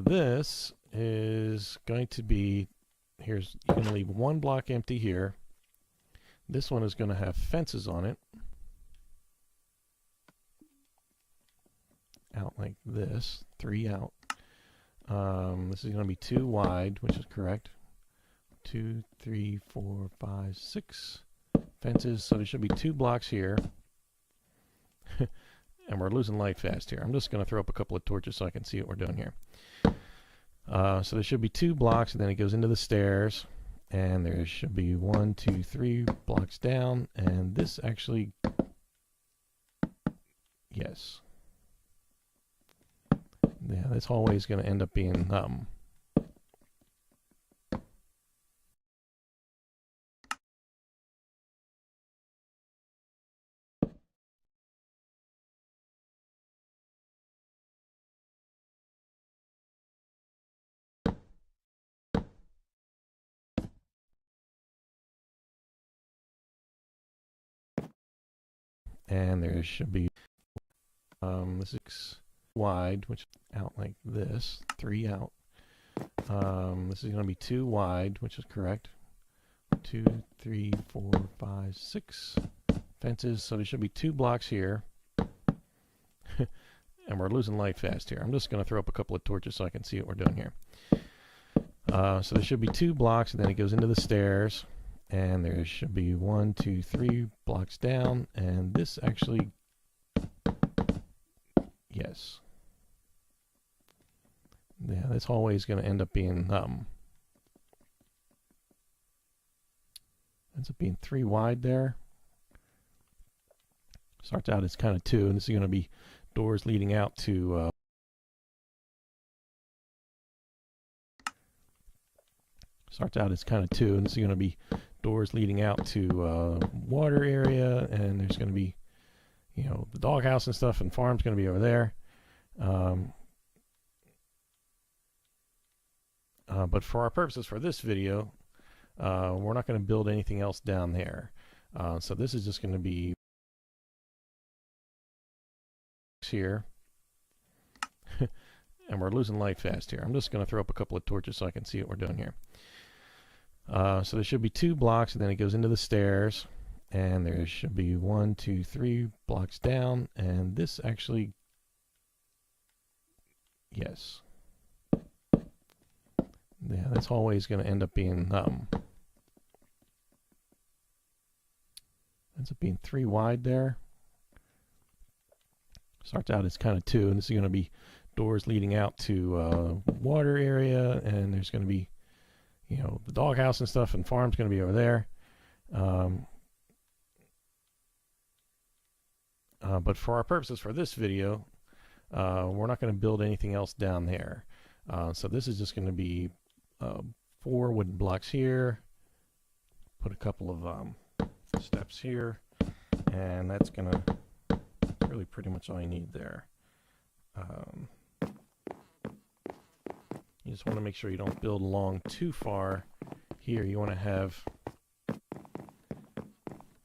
This is going to be, you're going to leave 1 block empty here. This one is going to have fences on it. Out like this, 3 out. This is going to be 2 wide, which is correct. 2, 3, 4, 5, 6 fences. So there should be 2 blocks here. And we're losing light fast here. I'm just going to throw up a couple of torches so I can see what we're doing here. So there should be 2 blocks, and then it goes into the stairs. And there should be 1, 2, 3 blocks down. And this actually... Yes. Yeah, this hallway is going to end up being... and there should be this is wide, which is out like this, 3 out. This is going to be 2 wide, which is correct. 2, 3, 4, 5, 6 fences. So there should be 2 blocks here. And we're losing light fast here. I'm just going to throw up a couple of torches so I can see what we're doing here. So there should be 2 blocks, and then it goes into the stairs. And there should be 1, 2, 3 blocks down. And this actually... Yes. Yeah, this hallway is going to end up being... ends up being 3 wide there. Starts out as kind of 2, and this is going to be doors leading out to... starts out as kind of 2, and this is going to be doors leading out to water area, and there's going to be, you know, the doghouse and stuff, and farm's going to be over there. But for our purposes for this video, we're not going to build anything else down there. So this is just going to be here. And we're losing light fast here. I'm just going to throw up a couple of torches so I can see what we're doing here. So there should be 2 blocks, and then it goes into the stairs. And there should be 1, 2, 3 blocks down. And this actually... Yes. Yeah, this hallway is going to end up being... ends up being 3 wide there. Starts out as kind of 2, and this is going to be doors leading out to water area, and there's going to be, you know, the doghouse and stuff, and farm's going to be over there. But for our purposes for this video, we're not going to build anything else down there. So this is just going to be 4 wooden blocks here. Put a couple of steps here, and that's going to really pretty much all you need there. You just want to make sure you don't build along too far here. You want to have...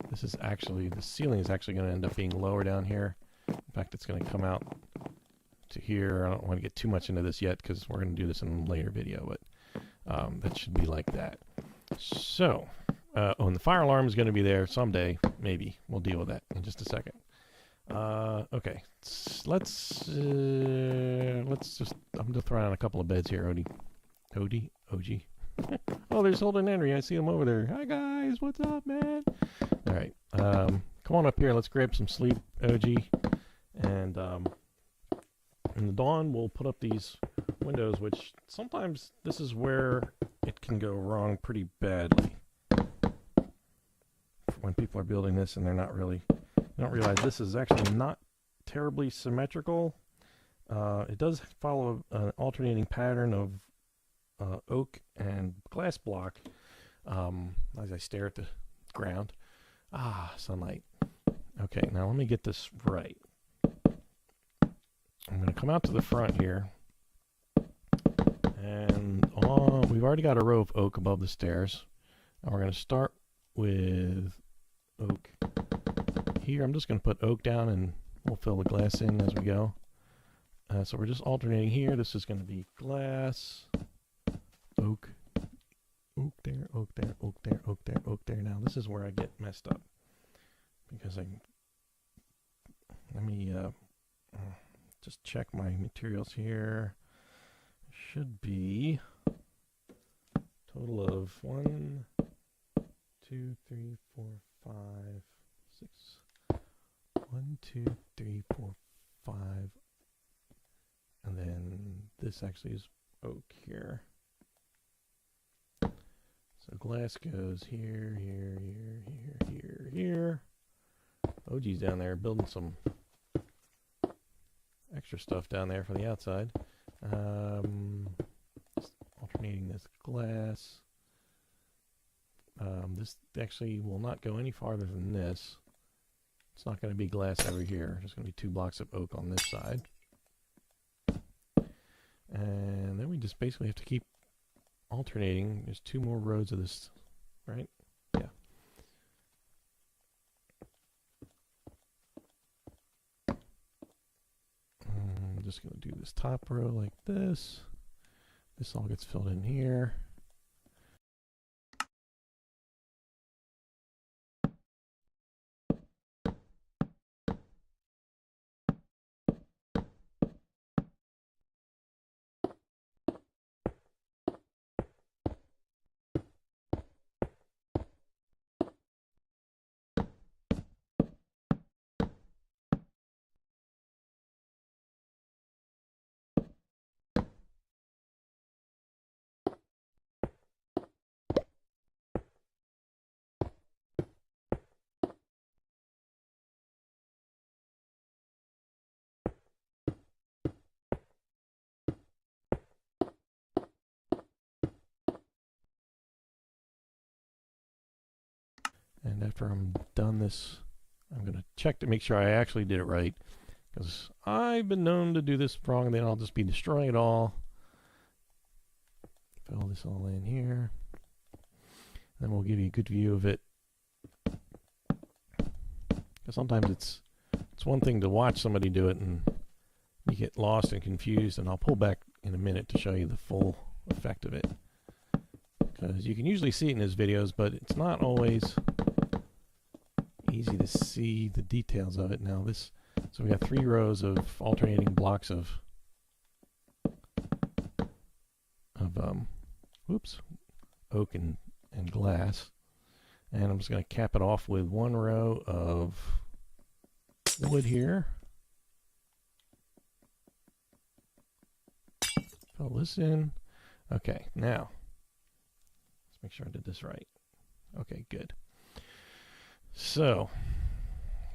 This is actually... The ceiling is actually going to end up being lower down here. In fact, it's going to come out to here. I don't want to get too much into this yet because we're going to do this in a later video, but that should be like that. So, and the fire alarm is going to be there someday. Maybe. We'll deal with that in just a second. Okay, let's just... I'm just throwing out a couple of beds here, OG. Oh, there's Holden Henry. I see him over there. Hi guys, what's up, man? All right, come on up here. Let's grab some sleep, OG. And in the dawn, we'll put up these windows, which sometimes this is where it can go wrong pretty badly. When people are building this and they're not really... don't realize this is actually not terribly symmetrical. It does follow an alternating pattern of oak and glass block as I stare at the ground. Ah, sunlight. Okay, now let me get this right. I'm going to come out to the front here. And we've already got a row of oak above the stairs. And we're going to start with oak here. I'm just going to put oak down and we'll fill the glass in as we go. So we're just alternating here. This is going to be glass, oak, oak there, oak there, oak there, oak there, oak there. Now this is where I get messed up because let me just check my materials here. Should be total of 1, 2, 3, 4, 5, 6. 1, 2, 3, 4, this actually is oak here. So glass goes here, here, here, here, here, here. OG's down there building some extra stuff down there for the outside. Just alternating this glass. This actually will not go any farther than this. It's not going to be glass over here. There's going to be 2 blocks of oak on this side. And then we just basically have to keep alternating. There's 2 more rows of this, right? Yeah. I'm just going to do this top row like this. This all gets filled in here. And after I'm done this, I'm going to check to make sure I actually did it right, because I've been known to do this wrong and then I'll just be destroying it all. Fill this all in here. Then we'll give you a good view of it. Because sometimes it's one thing to watch somebody do it and you get lost and confused, and I'll pull back in a minute to show you the full effect of it. Because you can usually see it in his videos, but it's not always easy to see the details of it. Now this, so we got 3 rows of alternating blocks of oak and glass, and I'm just going to cap it off with 1 row of wood here. Fill this in. Okay, now let's make sure I did this right. Okay, good. So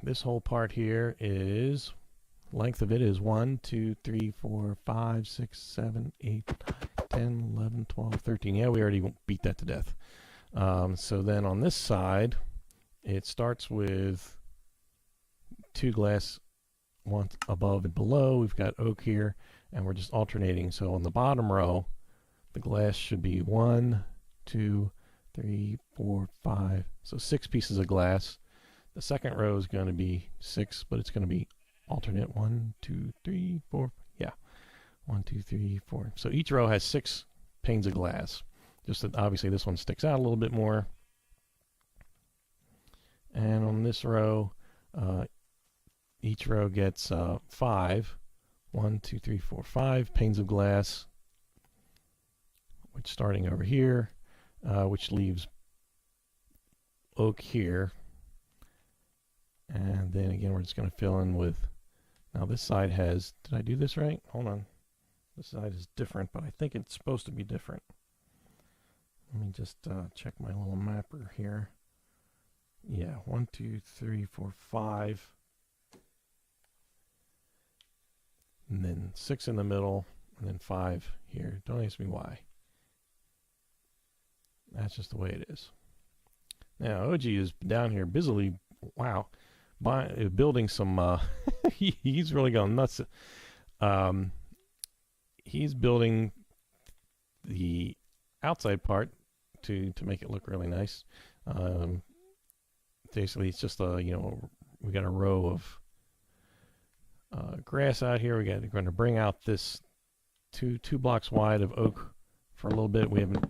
this whole part here is, length of it is 1, 2, 3, 4, 5, 6, 7, 8, 10, 11, 12, 13. Yeah, we already beat that to death. So then on this side, it starts with 2 glass, 1 above and below. We've got oak here, and we're just alternating. So on the bottom row, the glass should be 1, 2, 3, 4, 5. So 6 pieces of glass. The second row is going to be 6, but it's going to be alternate 1, 2, 3, 4. Yeah, 1, 2, 3, 4. So each row has 6 panes of glass. Just that obviously this one sticks out a little bit more. And on this row, each row gets 5. 1, 2, 3, 4, 5 panes of glass, which starting over here, which leaves oak here. And then again, we're just going to fill in with, now this side has, did I do this right? Hold on. This side is different, but I think it's supposed to be different. Let me just check my little mapper here. Yeah, 1, 2, 3, 4, 5. And then 6 in the middle, and then 5 here. Don't ask me why. That's just the way it is. Now, OG is down here busily, wow, building some, he's really going nuts. He's building the outside part to make it look really nice. Basically, it's just a, we got a row of grass out here. We're going to bring out this two blocks wide of oak for a little bit. We haven't,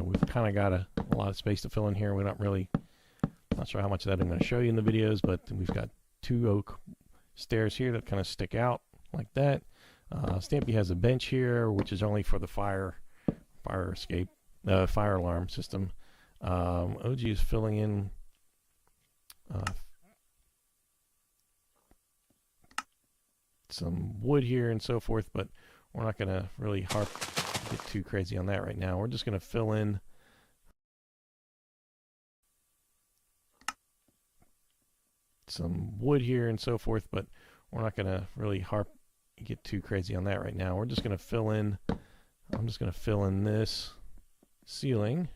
we've kind of got a lot of space to fill in here. We're not sure how much of that I'm going to show you in the videos, but we've got 2 oak stairs here that kind of stick out like that. Stampy has a bench here, which is only for the fire escape, fire alarm system. OG is filling in some wood here and so forth, but we're not going to really get too crazy on that right now. We're just going to fill in some wood here and so forth, but we're not going to really get too crazy on that right now. We're just going to fill in, I'm just going to fill in this ceiling,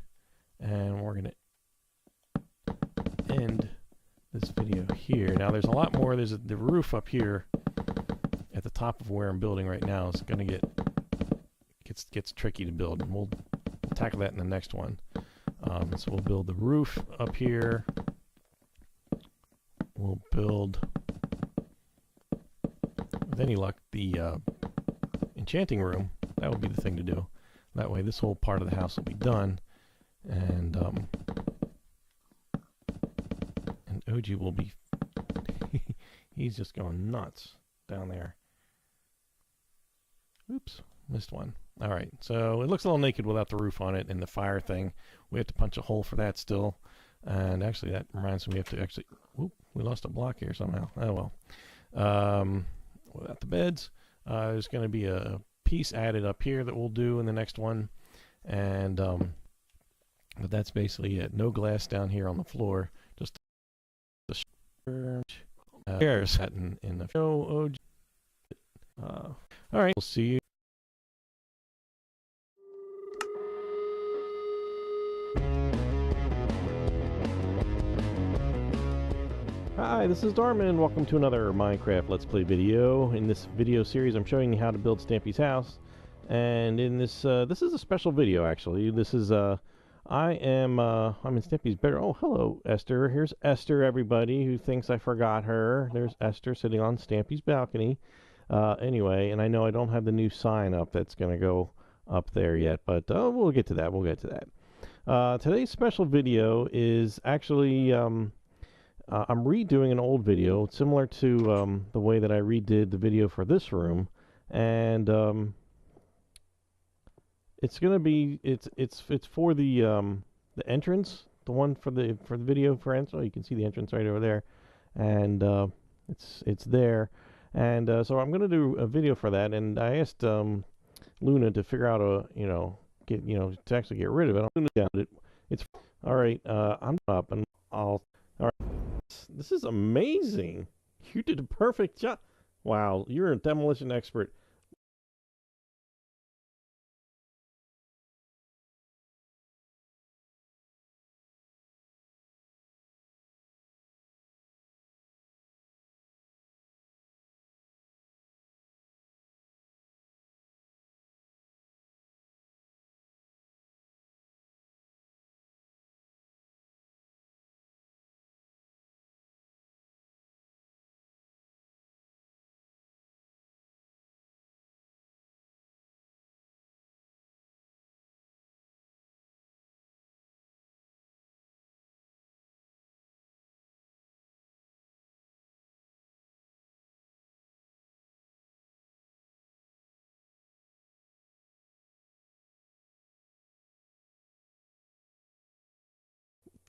and we're going to end this video here. Now there's a lot more. There's the roof up here at the top of where I'm building right now is going to gets tricky to build, and we'll tackle that in the next one. So we'll build the roof up here. We'll build, with any luck, the enchanting room. That would be the thing to do. That way this whole part of the house will be done, and OG will be he's just going nuts down there. Oops, missed one. Alright, so it looks a little naked without the roof on it and the fire thing. We have to punch a hole for that still. And actually that reminds me, we have to actually, whoop, we lost a block here somehow. Oh well. Without the beds, there's going to be a piece added up here that we'll do in the next one. And but that's basically it. No glass down here on the floor. Just the chairs in the show. All right, we'll see you. Hi, this is Darrmann. Welcome to another Minecraft Let's Play video. In this video series, I'm showing you how to build Stampy's house. And in this, this is a special video actually. This is I'm in Stampy's bedroom. Oh, hello, Esther. Here's Esther, everybody who thinks I forgot her. There's Esther sitting on Stampy's balcony. Anyway, and I know I don't have the new sign up that's going to go up there yet, but we'll get to that. We'll get to that. Today's special video is actually I'm redoing an old video similar to the way that I redid the video for this room, and it's going to be it's for the entrance, the one for the video for entrance. Oh, you can see the entrance right over there, and it's there. And so I'm going to do a video for that, and I asked Luna to figure out to actually get rid of it. I'm down it. It's all right. I'm up, and all right. This is amazing. You did a perfect job. Wow, you're a demolition expert.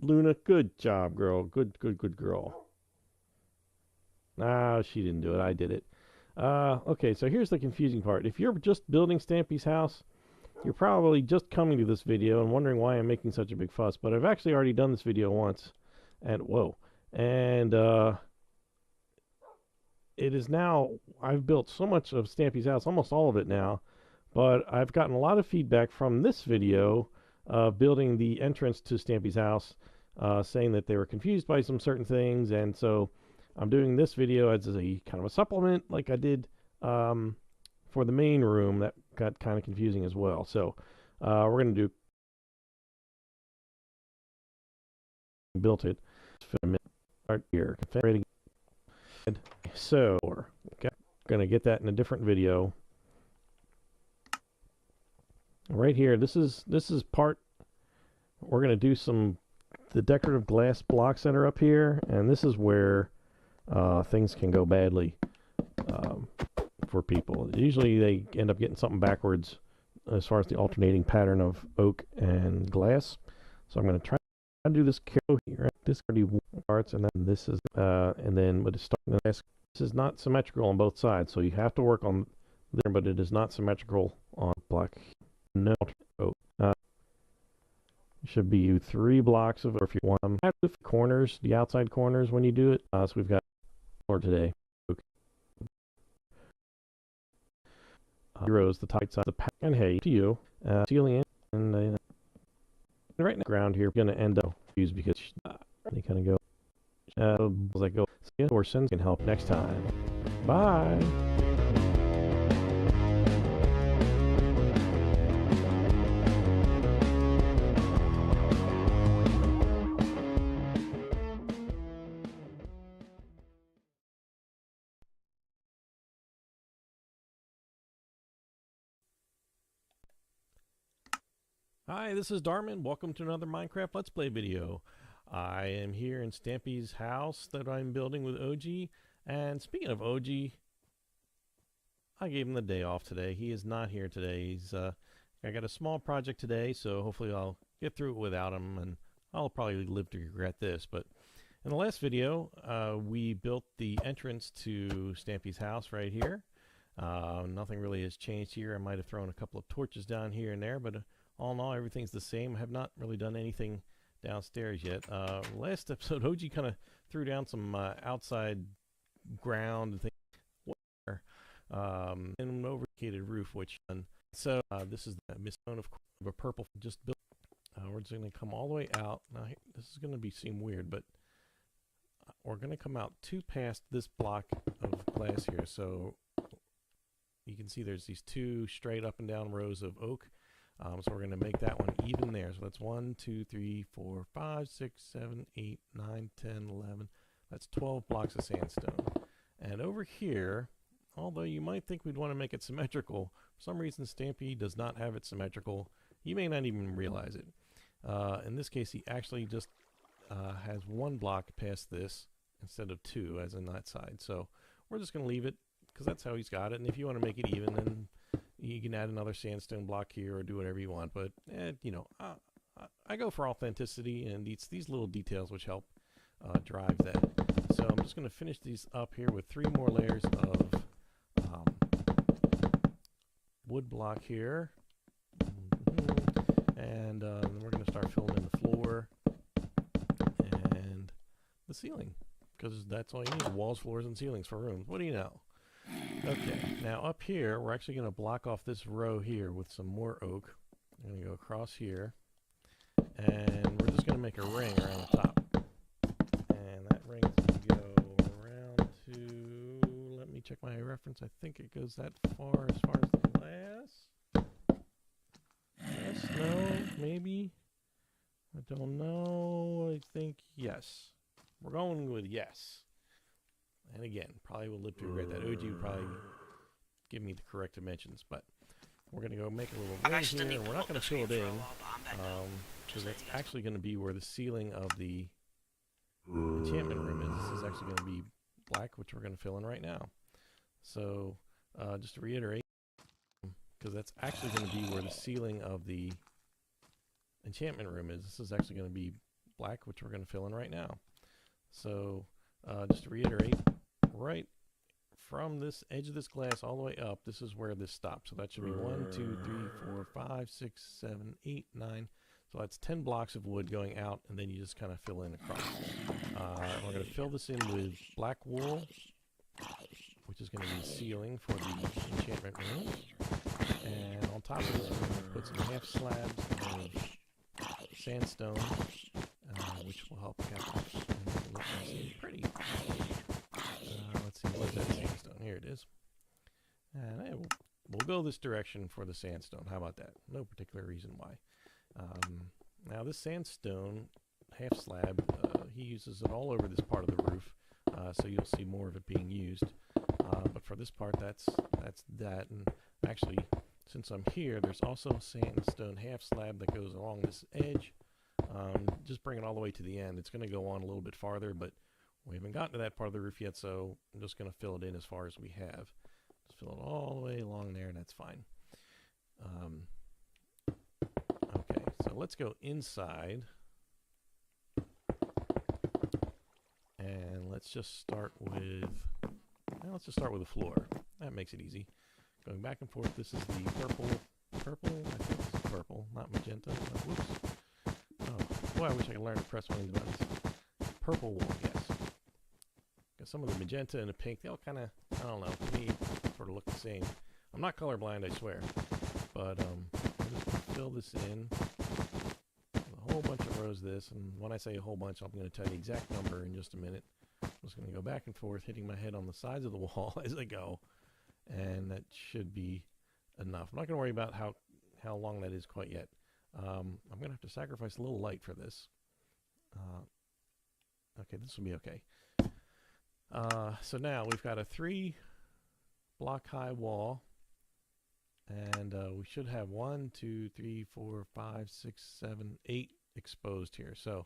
Luna, good job, girl. Good girl. No, she didn't do it. I did it. Okay, so here's the confusing part. If you're just building Stampy's house, you're probably just coming to this video and wondering why I'm making such a big fuss. But I've actually already done this video once. And, whoa. And, it is now, I've built so much of Stampy's house, almost all of it now. But I've gotten a lot of feedback from this video of building the entrance to Stampy's house, saying that they were confused by some certain things, and so I'm doing this video as a kind of a supplement, like I did for the main room that got kind of confusing as well. So we're going to do built it right here. So we're going to get that in a different video. Right here, this is part. We're going to do the decorative glass blocks that are up here, and this is where things can go badly for people. Usually they end up getting something backwards as far as the alternating pattern of oak and glass. So I'm going to try to do this carefully here. This already parts, and then this is and then with the starting glass, this is not symmetrical on both sides, so you have to work on there, but it is not symmetrical on block. No. Oh, should be 3 blocks of, or if you want them, have the corners, the outside corners when you do it. So we've got for today. Okay. Zeros, the tight side of the pack, and hey, to you, ceiling in, and right now, ground here, we're going to end up use because they kind of go, as I go, or sends can help next time. Bye. Hi, this is Darrmann. Welcome to another Minecraft Let's Play video. I am here in Stampy's house that I'm building with OG. And speaking of OG, I gave him the day off today. He is not here today. I got a small project today, so hopefully I'll get through it without him, and I'll probably live to regret this. But in the last video, we built the entrance to Stampy's house right here. Nothing really has changed here. I might have thrown a couple of torches down here and there, but all in all, everything's the same. I have not really done anything downstairs yet. Last episode, OG kind of threw down some outside ground and things, and an overlocated roof, which so this is the mistone of a purple just built. We're just going to come all the way out. Now, this is going to seem weird, but we're going to come out past this block of glass here. So you can see there's these 2 straight up and down rows of oak. So we're going to make that one even there. So that's 1, 2, 3, 4, 5, 6, 7, 8, 9, 10, 11. That's 12 blocks of sandstone. And over here, although you might think we'd want to make it symmetrical, for some reason Stampy does not have it symmetrical. You may not even realize it. In this case, he actually just has 1 block past this instead of 2 as in that side. So we're just going to leave it because that's how he's got it. And if you want to make it even, then you can add another sandstone block here or do whatever you want. But, you know, I go for authenticity, and these little details which help drive that. So I'm just going to finish these up here with 3 more layers of wood block here. And we're going to start filling in the floor and the ceiling, because that's all you need, walls, floors, and ceilings for rooms. What do you know? Okay, now up here, we're actually going to block off this row here with some more oak. I'm going to go across here, and we're just going to make a ring around the top. And that ring is going to go around to, let me check my reference, I think it goes that far as the glass. Yes, no, maybe, I don't know, I think yes. We're going with yes. And again, probably will live to regret that. OG would probably give me the correct dimensions, but we're going to go make a little ring here, and we're not going to fill it in, because that's actually going to be where the ceiling of the enchantment room is. This is actually going to be black, which we're going to fill in right now. So, just to reiterate, because that's actually going to be where the ceiling of the enchantment room is. This is actually going to be black, which we're going to fill in right now. So, just to reiterate, right from this edge of this glass all the way up, this is where this stops. So that should be 1, 2, 3, 4, 5, 6, 7, 8, 9. So that's 10 blocks of wood going out, and then you just kind of fill in across. We're going to fill this in with black wool, which is going to be ceiling for the enchantment room. And on top of this, we're going to put some half slabs of sandstone, which will help cap it look nice and pretty. Let's see, where's that sandstone? Here it is. And we'll go this direction for the sandstone. How about that? No particular reason why. Now this sandstone half slab, he uses it all over this part of the roof, so you'll see more of it being used. But for this part, that's that. And actually, since I'm here, there's also a sandstone half slab that goes along this edge. Just bring it all the way to the end. It's going to go on a little bit farther, but we haven't gotten to that part of the roof yet, so I'm just going to fill it in as far as we have. Just fill it all the way along there, and that's fine. Okay, so let's go inside. And let's just start with the floor. That makes it easy, going back and forth. This is the purple. Purple? I think this is purple, not magenta. Oh, whoops. Oh, boy, I wish I could learn to press one of these buttons. Purple wool, yes. Because some of the magenta and the pink, they all kind of, I don't know, to me, sort of look the same. I'm not colorblind, I swear. But I'm just going to fill this in. A whole bunch of rows of this, and when I say a whole bunch, I'm going to tell you the exact number in just a minute. I'm just going to go back and forth, hitting my head on the sides of the wall as I go, and that should be enough. I'm not going to worry about how long that is quite yet. I'm going to have to sacrifice a little light for this. Okay, this will be okay. So now we've got a 3 block high wall, and we should have 1, 2, 3, 4, 5, 6, 7, 8 exposed here. So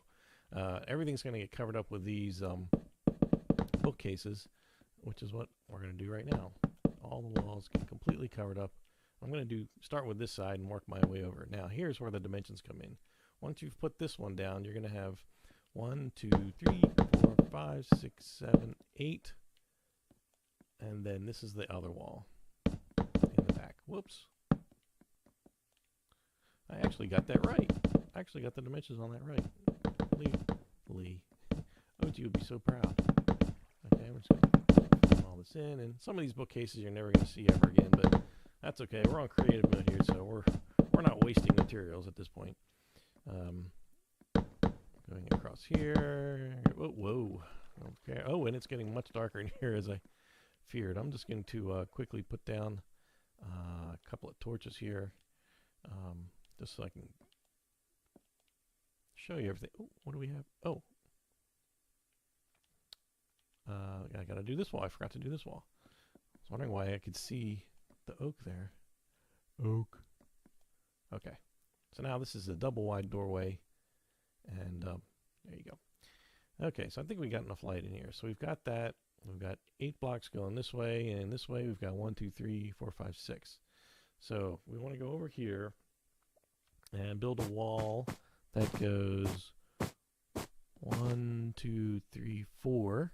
everything's going to get covered up with these bookcases, which is what we're going to do right now. All the walls get completely covered up. I'm going to start with this side and work my way over. Now here's where the dimensions come in. Once you've put this one down, you're going to have 1, 2, 3, 4, 5, 6, 7, 8, and then this is the other wall in the back. Whoops. I actually got that right. I actually got the dimensions on that right. Lee. OG would be so proud. Okay, we're just going to put all this in, and some of these bookcases you're never going to see ever again, but that's okay. We're on creative mode here, so we're not wasting materials at this point. Going across here. Whoa, whoa. Okay. Oh, and it's getting much darker in here as I feared. I'm just going to quickly put down a couple of torches here, just so I can show you everything. Oh, what do we have? Oh, I got to do this wall. I forgot to do this wall. I was wondering why I could see the oak there. Oak. Okay. So now this is a double wide doorway, and there you go. Okay, so I think we got enough light in here. So we've got that. We've got 8 blocks going this way, and this way we've got 1, 2, 3, 4, 5, 6. So we want to go over here and build a wall that goes 1, 2, 3, 4,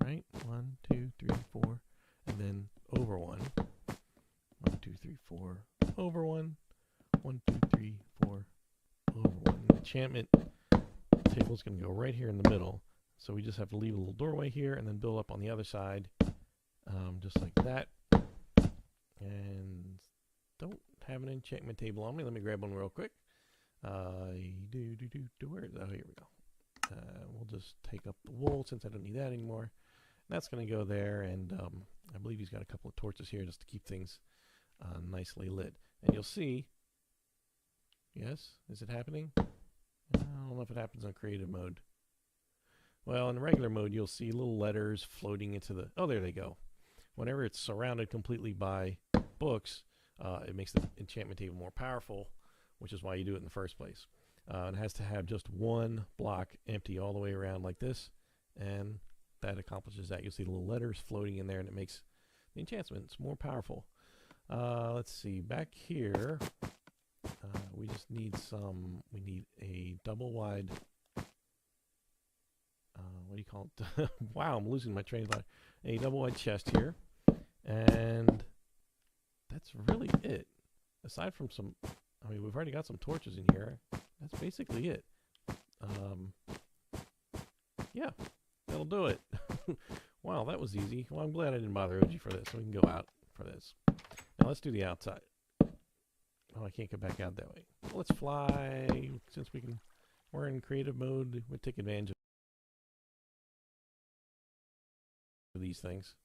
right? 1, 2, 3, 4, and then over 1. 1, 2, 3, 4, over 1. 1, 2, 3, 4, over 1. The enchantment table is going to go right here in the middle. So we just have to leave a little doorway here and then build up on the other side, just like that. And don't have an enchantment table on me. Let me grab one real quick. Where is that? Oh, here we go. We'll just take up the wool since I don't need that anymore. And that's going to go there, and I believe he's got a couple of torches here just to keep things nicely lit. And you'll see, yes, is it happening? I don't know if it happens on creative mode. Well, in regular mode, you'll see little letters floating into the... Oh, there they go. Whenever it's surrounded completely by books, it makes the enchantment table more powerful, which is why you do it in the first place. It has to have just one block empty all the way around like this, and that accomplishes that. You'll see the little letters floating in there, and it makes the enchantments more powerful. Let's see. Back here, we just need we need a double wide... what do you call it? Wow, I'm losing my train of thought. A double wide chest here. And that's really it. Aside from some, I mean, we've already got some torches in here. That's basically it. Yeah, that'll do it. Wow, that was easy. Well, I'm glad I didn't bother OG for this, so we can go out for this. Now let's do the outside. Oh, I can't get back out that way. Well, let's fly. Since we're in creative mode, we'll take advantage of these things.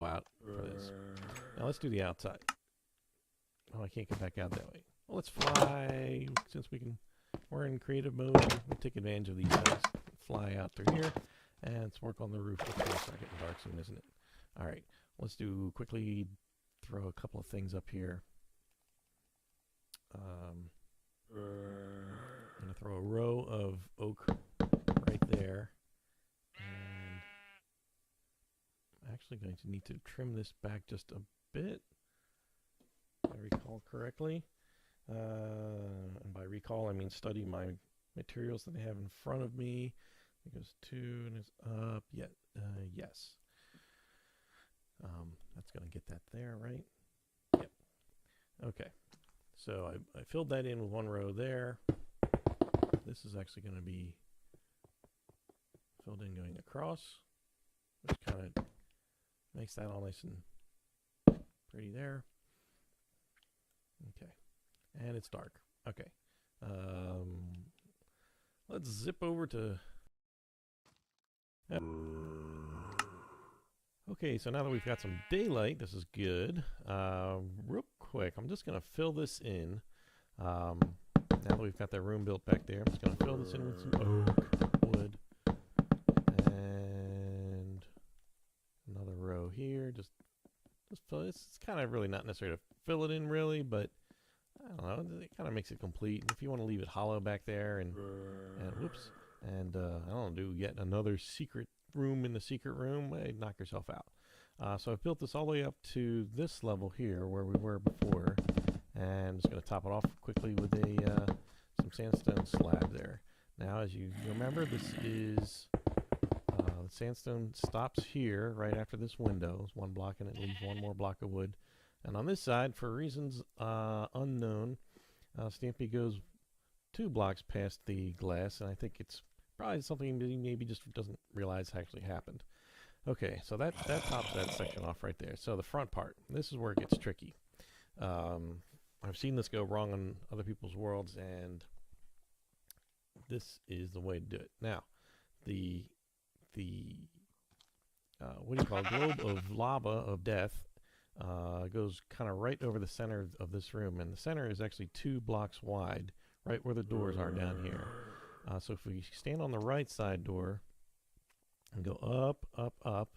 out for this. Now let's do the outside. Oh, I can't get back out that way. Well, let's fly, since we're in creative mode. We'll take advantage of these things. Fly out through here, and let's work on the roof. It's going to start getting dark soon, isn't it? All right, let's quickly throw a couple of things up here. I'm going to throw a row of oak right there. And I'm actually going to need to trim this back just a bit, if I recall correctly. And by recall, I mean study my materials that I have in front of me. It goes 2 and it's up. Yes. That's going to get that there, right? Yep. Okay. So I filled that in with one row there. This is actually going to be filled in going across, which kind of makes that all nice and pretty there. Okay. And it's dark. Okay. Let's zip over to... Okay, so now that we've got some daylight, this is good. Real quick, I'm just going to fill this in. Now that we've got that room built back there, I'm just going to fill this in with some oak, wood, and another row here. Just fill it. It's kind of really not necessary to fill it in, really, but I don't know. It kind of makes it complete. If you want to leave it hollow back there, and whoops, and I don't know, do yet another secret room in the secret room, knock yourself out. So I've built this all the way up to this level here where we were before, and I'm just going to top it off quickly with some sandstone slab there. Now, as you remember, this is the sandstone stops here right after this window. It's one block, and it leaves one more block of wood. And on this side, for reasons unknown, Stampy goes 2 blocks past the glass, and I think it's probably something that he maybe just doesn't realize actually happened. Okay, so that tops that section off right there. So the front part, this is where it gets tricky. I've seen this go wrong on other people's worlds, and this is the way to do it. Now, the what do you call it? Globe of lava of death goes kind of right over the center of this room, and the center is actually 2 blocks wide, right where the doors are down here. So if we stand on the right side door and go up, up, up,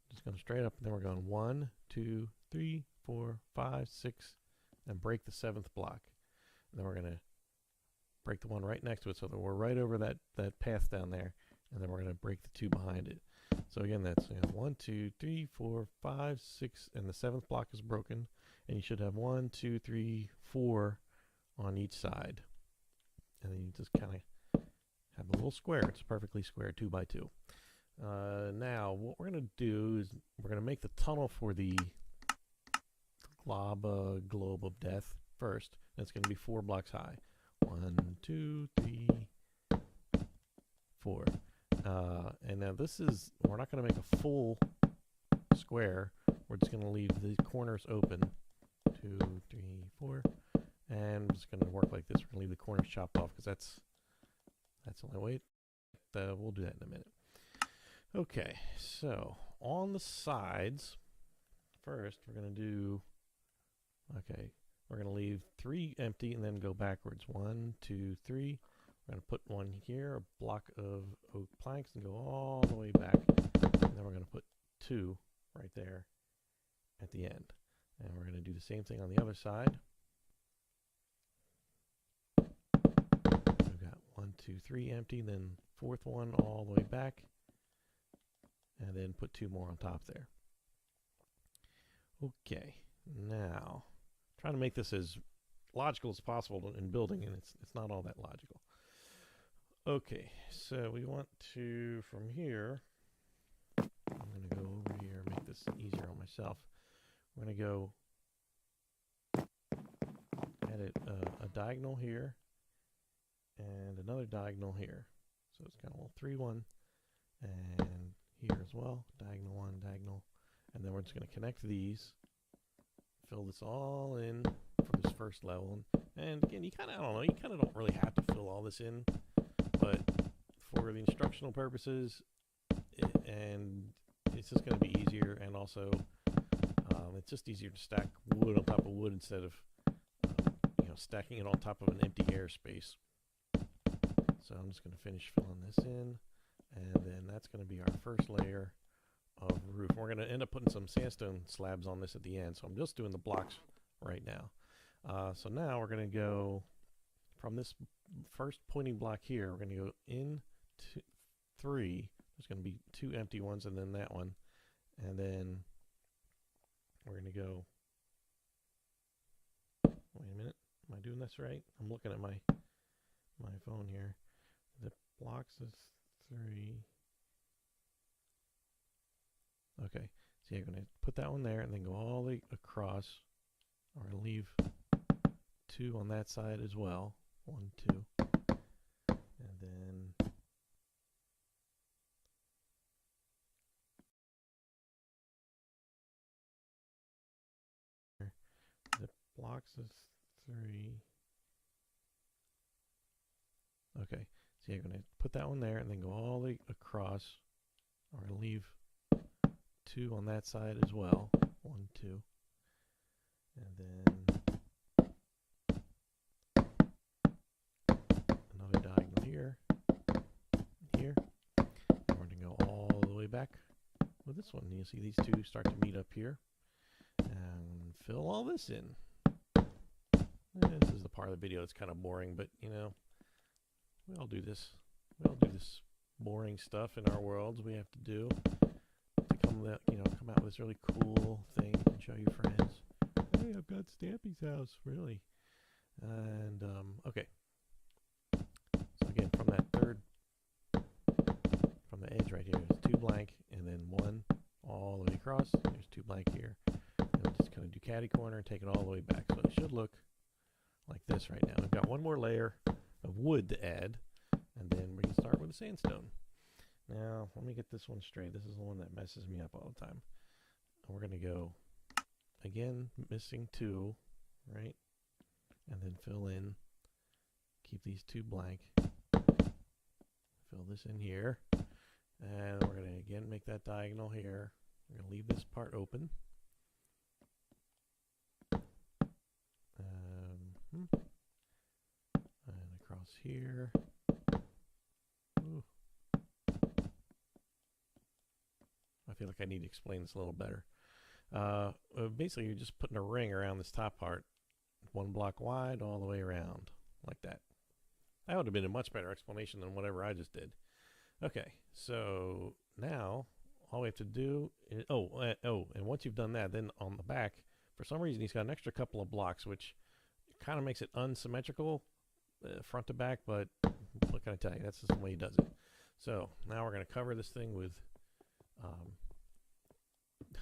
just going straight up, and then we're going 1, 2, 3, 4, 5, 6, and break the 7th block. And then we're going to break the one right next to it so that we're right over that path down there, and then we're going to break the 2 behind it. So again, that's 1, 2, 3, 4, 5, 6, and the 7th block is broken, and you should have 1, 2, 3, 4 on each side. And then you just kind of have a little square. It's perfectly square, 2 by 2. Now, what we're going to do is we're going to make the tunnel for the globe of death first. And it's going to be 4 blocks high. 1, 2, 3, 4. And now this is, we're not going to make a full square. We're just going to leave the corners open. 2, 3, 4. And I'm just going to work like this. We're going to leave the corners chopped off because that's the only way. We'll do that in a minute. Okay, so on the sides, first we're going to do, we're going to leave 3 empty and then go backwards. 1, 2, 3. We're going to put 1 here, a block of oak planks, and go all the way back. And then we're going to put 2 right there at the end. And we're going to do the same thing on the other side. 2, 3 empty, then 4th one all the way back, and then put 2 more on top there. Okay, now trying to make this as logical as possible in building, and it's not all that logical. Okay, so we want to, from here, I'm going to go over here, make this easier on myself. We're going to go edit a diagonal here and another diagonal here. So it's got a little 3, 1, and here as well, diagonal 1, diagonal, and then we're just going to connect these, fill this all in for this first level. And again, you kind of, I don't know, you kind of don't really have to fill all this in, but for the instructional purposes, and it's just going to be easier, and also it's just easier to stack wood on top of wood instead of stacking it on top of an empty airspace. So I'm just going to finish filling this in, and then that's going to be our first layer of roof. We're going to end up putting some sandstone slabs on this at the end, so I'm just doing the blocks right now. So now we're going to go from this first pointing block here, we're going to go in to 3. There's going to be 2 empty ones and then that one, and then we're going to go, wait a minute, am I doing this right? I'm looking at my phone here. The blocks is 3. Okay, so you're going to put that one there and then go all the way across. We're going to leave 2 on that side as well. 1, 2. And then the blocks is 3. Okay, so you're going to put that one there and then go all the way across. We're going to leave 2 on that side as well. 1, 2. And then another diagonal here, here. And we're going to go all the way back with this one. You see these 2 start to meet up here. And fill all this in. This is the part of the video that's kind of boring, but we all do this. We all do this boring stuff in our worlds. We have to do to come out with this really cool thing and show your friends. Hey, I've got Stampy's house, really. And okay. So again, from that from the edge right here, there's 2 blank, and then 1 all the way across. There's 2 blank here. And we just kind of do catty corner and take it all the way back. So it should look like this right now. We've got one more layer of wood to add, and then we can start with the sandstone. Now, let me get this one straight. This is the one that messes me up all the time. We're going to go, again, missing 2, right? And then fill in, keep these 2 blank, fill this in here, and we're going to, again, make that diagonal here. We're going to leave this part open. And across here. Ooh. I feel like I need to explain this a little better. Basically, you're just putting a ring around this top part, 1 block wide all the way around, like that. That would have been a much better explanation than whatever I just did. Okay, so now all we have to do is, and once you've done that, then on the back, for some reason he's got an extra couple of blocks, which kind of makes it unsymmetrical front to back, but what can I tell you? That's just the way he does it. So now we're going to cover this thing with, I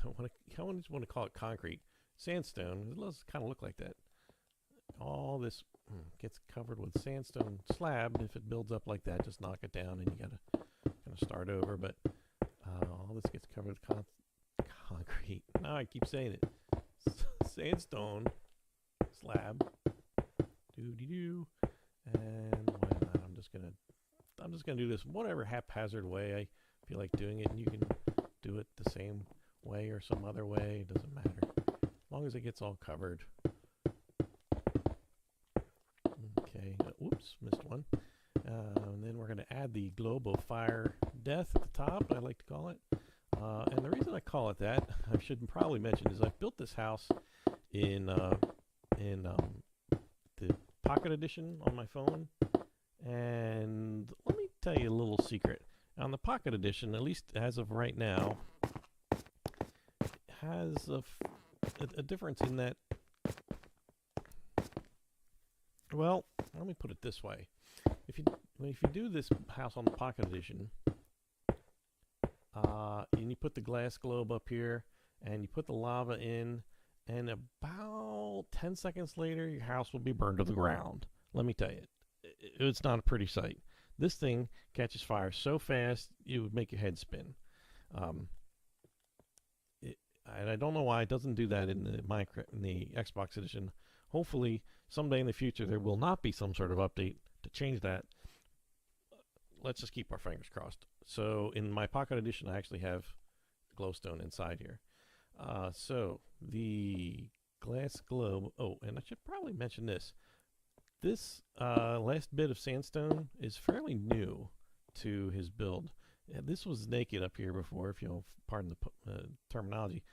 want to call it concrete. Sandstone. It does kind of look like that. All this gets covered with sandstone slab. If it builds up like that, just knock it down and you got to kind of start over. But all this gets covered with concrete. Now I keep saying it. Sandstone slab. Doo-dee-doo. And why not? I'm just gonna do this whatever haphazard way I feel like doing it, and you can do it the same way or some other way. It doesn't matter, as long as it gets all covered. Okay. Oops, missed one. And then we're gonna add the globe of fire death at the top, I like to call it. And the reason I call it that, I should probably mention, is I've built this house in the Pocket Edition on my phone, and let me tell you a little secret. On the Pocket Edition, at least as of right now, has a difference in that, well, let me put it this way. If you do this house on the Pocket Edition, and you put the glass globe up here, and you put the lava in, and about 10 seconds later, your house will be burned to the ground. Let me tell you, it's not a pretty sight. This thing catches fire so fast, it would make your head spin. And I don't know why it doesn't do that in the Xbox Edition. Hopefully, someday in the future, there will not be some sort of update to change that. Let's just keep our fingers crossed. So, in my Pocket Edition, I actually have glowstone inside here. So the glass globe. Oh, and I should probably mention this. This last bit of sandstone is fairly new to his build. This was naked up here before, if you'll pardon the terminology.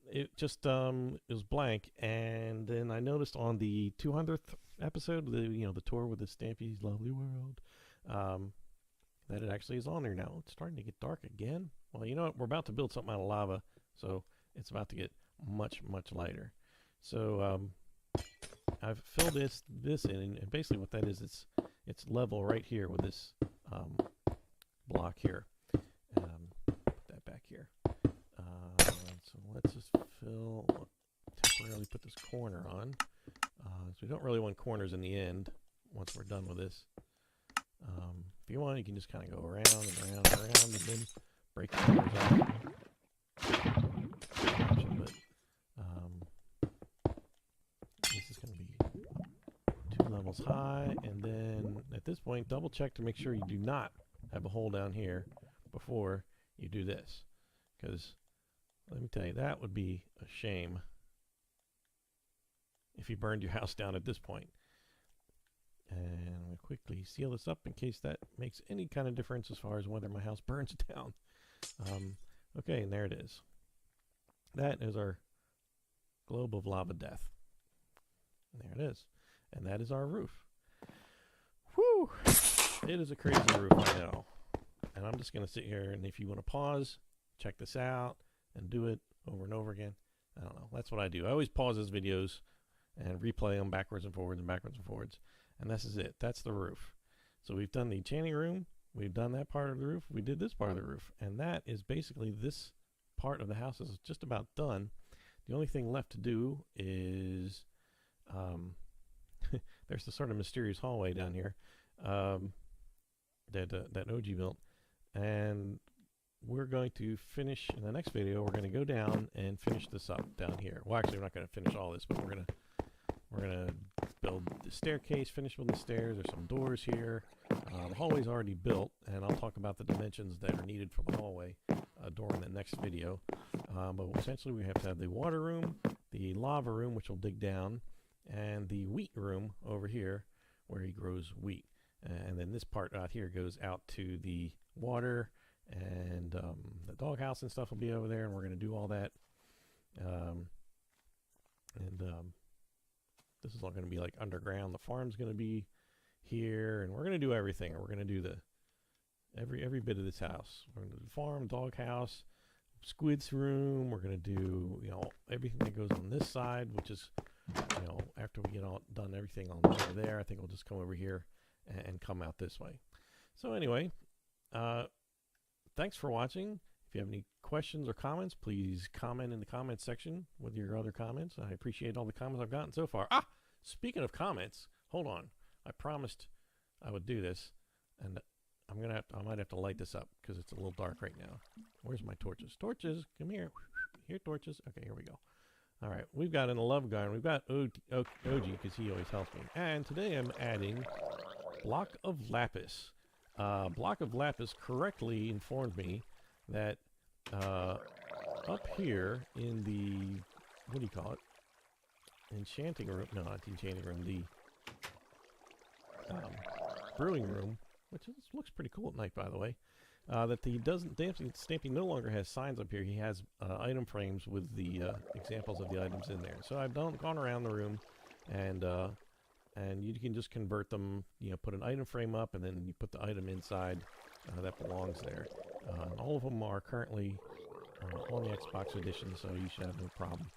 It just it was blank, and then I noticed on the 200th episode, the tour with the Stampys' Lovely World, that it actually is on there now. It's starting to get dark again. Well, you know what? We're about to build something out of lava, so it's about to get much, much lighter. So I've filled this in, and basically what that is, it's level right here with this block here. Put that back here. So let's just temporarily put this corner on. So we don't really want corners in the end once we're done with this. If you want, you can just kind of go around and around and around, and then break the corners off. But this is going to be 2 levels high, and then at this point, double check to make sure you do not have a hole down here before you do this, because let me tell you, that would be a shame if you burned your house down at this point. And I'm going to quickly seal this up in case that makes any kind of difference as far as whether my house burns down. Okay, and there it is. That is our globe of lava death. And there it is. And that is our roof. Whew! It is a crazy roof, I know. And I'm just going to sit here, and if you want to pause, check this out, and do it over and over again. I don't know. That's what I do. I always pause those videos and replay them backwards and forwards and backwards and forwards. And this is it. That's the roof. So we've done the enchanting room. We've done that part of the roof. We did this part of the roof. And that is basically this part of the house is just about done. The only thing left to do is there's the sort of mysterious hallway down here that OG built. And we're going to finish in the next video. We're going to go down and finish this up down here. Well, actually, we're not going to finish all this, but we're gonna build the staircase, finish building the stairs. There's some doors here. The hallway's already built, and I'll talk about the dimensions that are needed for the hallway during the next video. But essentially, we have to have the water room, the lava room, which will dig down, and the wheat room over here, where he grows wheat. And then this part out here goes out to the water, and the doghouse and stuff will be over there, and we're going to do all that. This is all going to be like underground. The farm's going to be here, and we're going to do everything. We're going to do every bit of this house. We're going to do the farm, doghouse, squid's room. We're going to do everything that goes on this side, which is after we get all done everything on over there, I think we'll just come over here and come out this way. So anyway, thanks for watching. If you have any questions or comments, please comment in the comments section with your other comments. I appreciate all the comments I've gotten so far. Speaking of comments, hold on. I promised I would do this, and I might have to light this up because it's a little dark right now. Where's my torches? Torches, come here. Here, torches. Okay, here we go. All right, we've got in the love garden. We've got OG because he always helps me. And today I'm adding block of lapis. Block of lapis correctly informed me that up here in the, what do you call it? Enchanting room. No, not the enchanting room. The brewing room, which looks pretty cool at night, by the way. That he doesn't, Stampy no longer has signs up here. He has item frames with the examples of the items in there. So I've gone around the room, and you can just convert them. Put an item frame up, and then you put the item inside that belongs there. All of them are currently on the Xbox edition, so you should have no problem.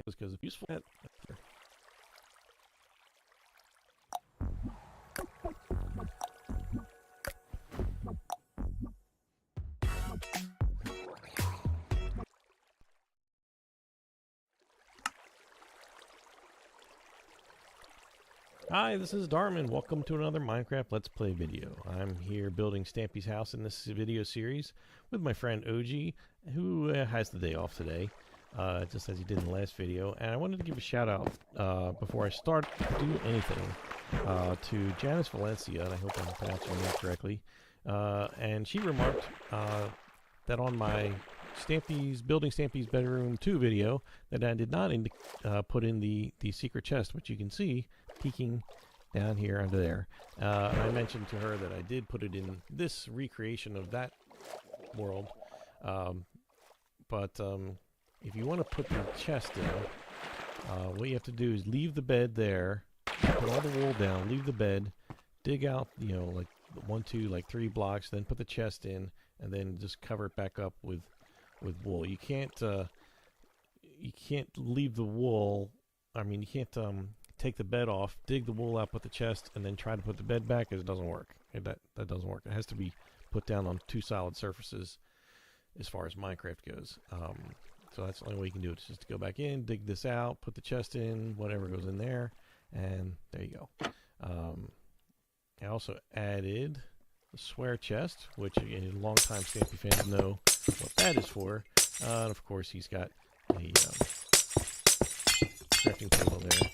Because of useful. Hi, this is Darrmann. Welcome to another Minecraft Let's Play video. I'm here building Stampy's house in this video series with my friend OG, who has the day off today, just as he did in the last video. And I wanted to give a shout out before I start to do anything to Janice Valencia, and I hope I'm pronouncing that correctly. And she remarked that on my building Stampy's bedroom 2 video that I did not put in the secret chest, which you can see peeking down here under there. And I mentioned to her that I did put it in this recreation of that world. But if you want to put the chest in, what you have to do is leave the bed there, put all the wool down, leave the bed, dig out, like 1, 2, like 3 blocks, then put the chest in, and then just cover it back up with wool. You can't leave the wool. I mean, you can't take the bed off, dig the wool out, put the chest, and then try to put the bed back, because it doesn't work. That doesn't work. It has to be put down on 2 solid surfaces as far as Minecraft goes. So that's the only way you can do it. It's just to go back in, dig this out, put the chest in, whatever goes in there, and there you go. I also added the swear chest, which again, long-time Stampy fans know what that is for. And of course, he's got a crafting table there.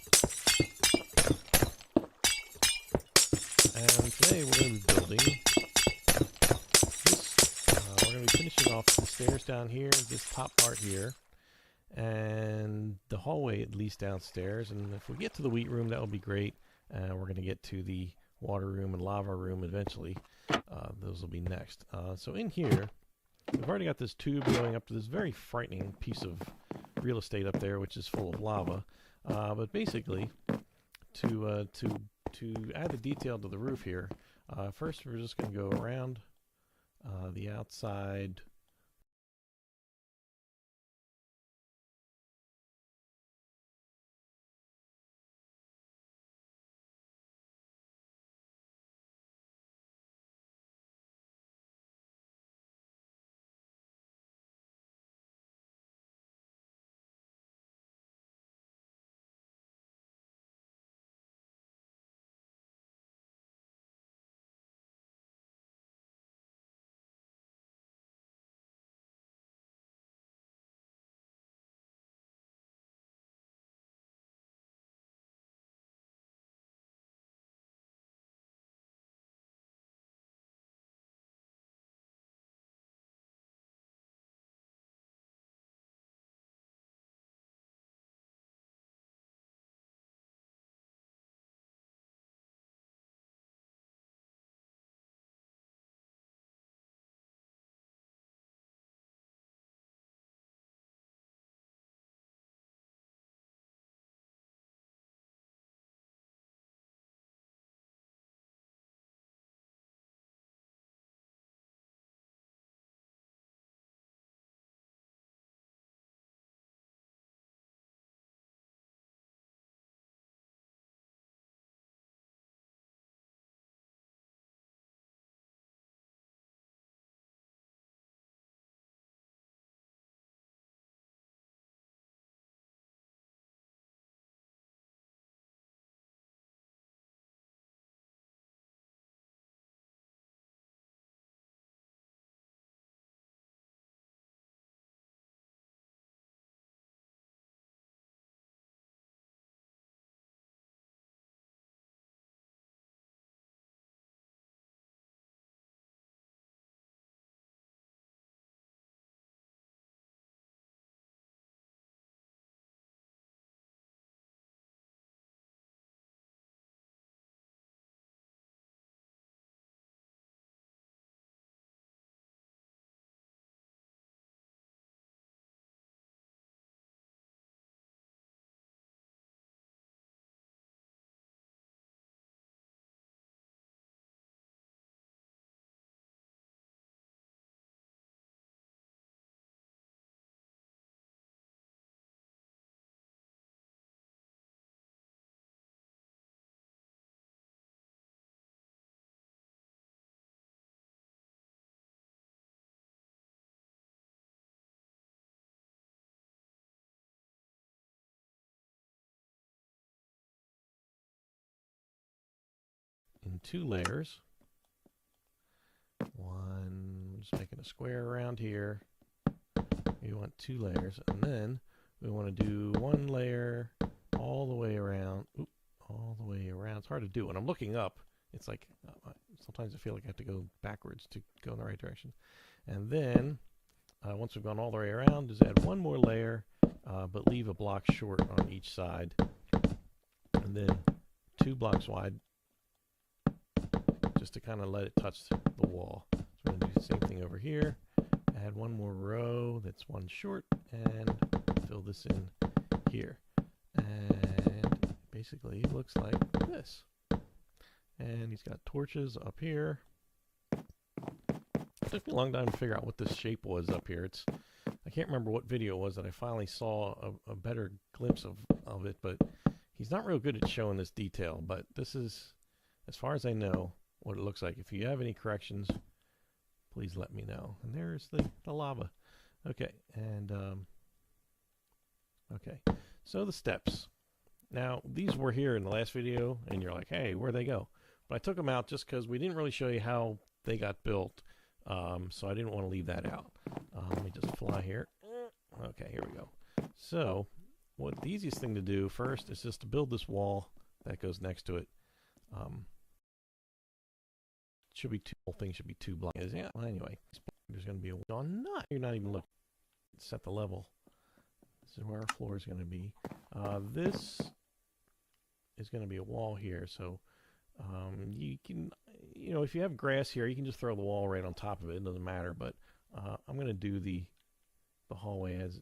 And today we're going to be building this. We're going to be finishing off the stairs down here, this top part here, and the hallway at least downstairs. And if we get to the wheat room, that will be great. We're going to get to the water room and lava room eventually. Those will be next. So in here, we've already got this tube going up to this very frightening piece of real estate up there, which is full of lava. But basically, to add the detail to the roof here, first we're just going to go around the outside. In 2 layers. One, just making a square around here. We want 2 layers, and then we want to do 1 layer all the way around. Oop, all the way around. It's hard to do. When I'm looking up, it's like sometimes I feel like I have to go backwards to go in the right direction. And then once we've gone all the way around, is add one more layer, but leave a block short on each side. And then 2 blocks wide, just to kind of let it touch the wall. So we're going to do the same thing over here. Add one more row that's one short, and fill this in here. And basically it looks like this. And he's got torches up here. It took me a long time to figure out what this shape was up here. I can't remember what video it was that I finally saw a better glimpse of it, but he's not real good at showing this detail. But this is, as far as I know, what it looks like. If you have any corrections, please let me know. And there's the lava. Okay, and okay, so the steps. Now, these were here in the last video, and you're like, hey, where'd they go? But I took them out just because we didn't really show you how they got built, so I didn't want to leave that out. Let me just fly here. Okay, here we go. So, what the easiest thing to do first is just to build this wall that goes next to it. Should be two. Whole thing should be 2 blocks. Yeah. Well, anyway, there's going to be a wall. Not. You're not even looking. Set the level. This is where our floor is going to be. This is going to be a wall here. So you can, if you have grass here, you can just throw the wall right on top of it. It doesn't matter. But I'm going to do the hallway as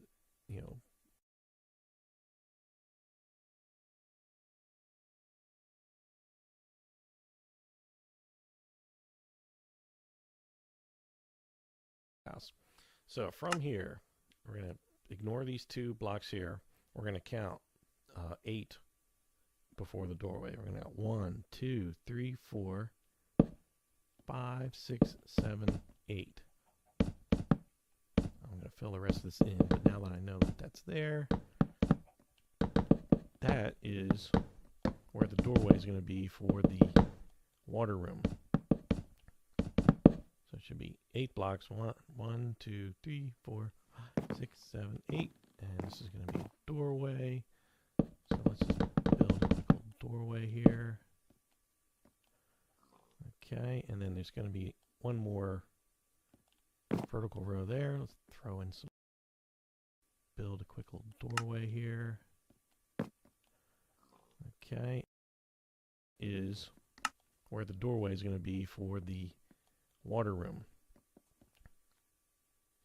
house. So from here, we're going to ignore these 2 blocks here. We're going to count 8 before the doorway. We're going to count 1, 2, 3, 4, 5, 6, 7, 8. I'm going to fill the rest of this in, but now that I know that that's there, that is where the doorway is going to be for the water room. So it should be 8 blocks. 1, 2, 3, 4, 5, 6, 7, 8. And this is going to be a doorway. So let's just build a little doorway here. Okay, and then there's going to be one more vertical row there. Let's throw in some, build a quick little doorway here. Okay, is where the doorway is going to be for the water room.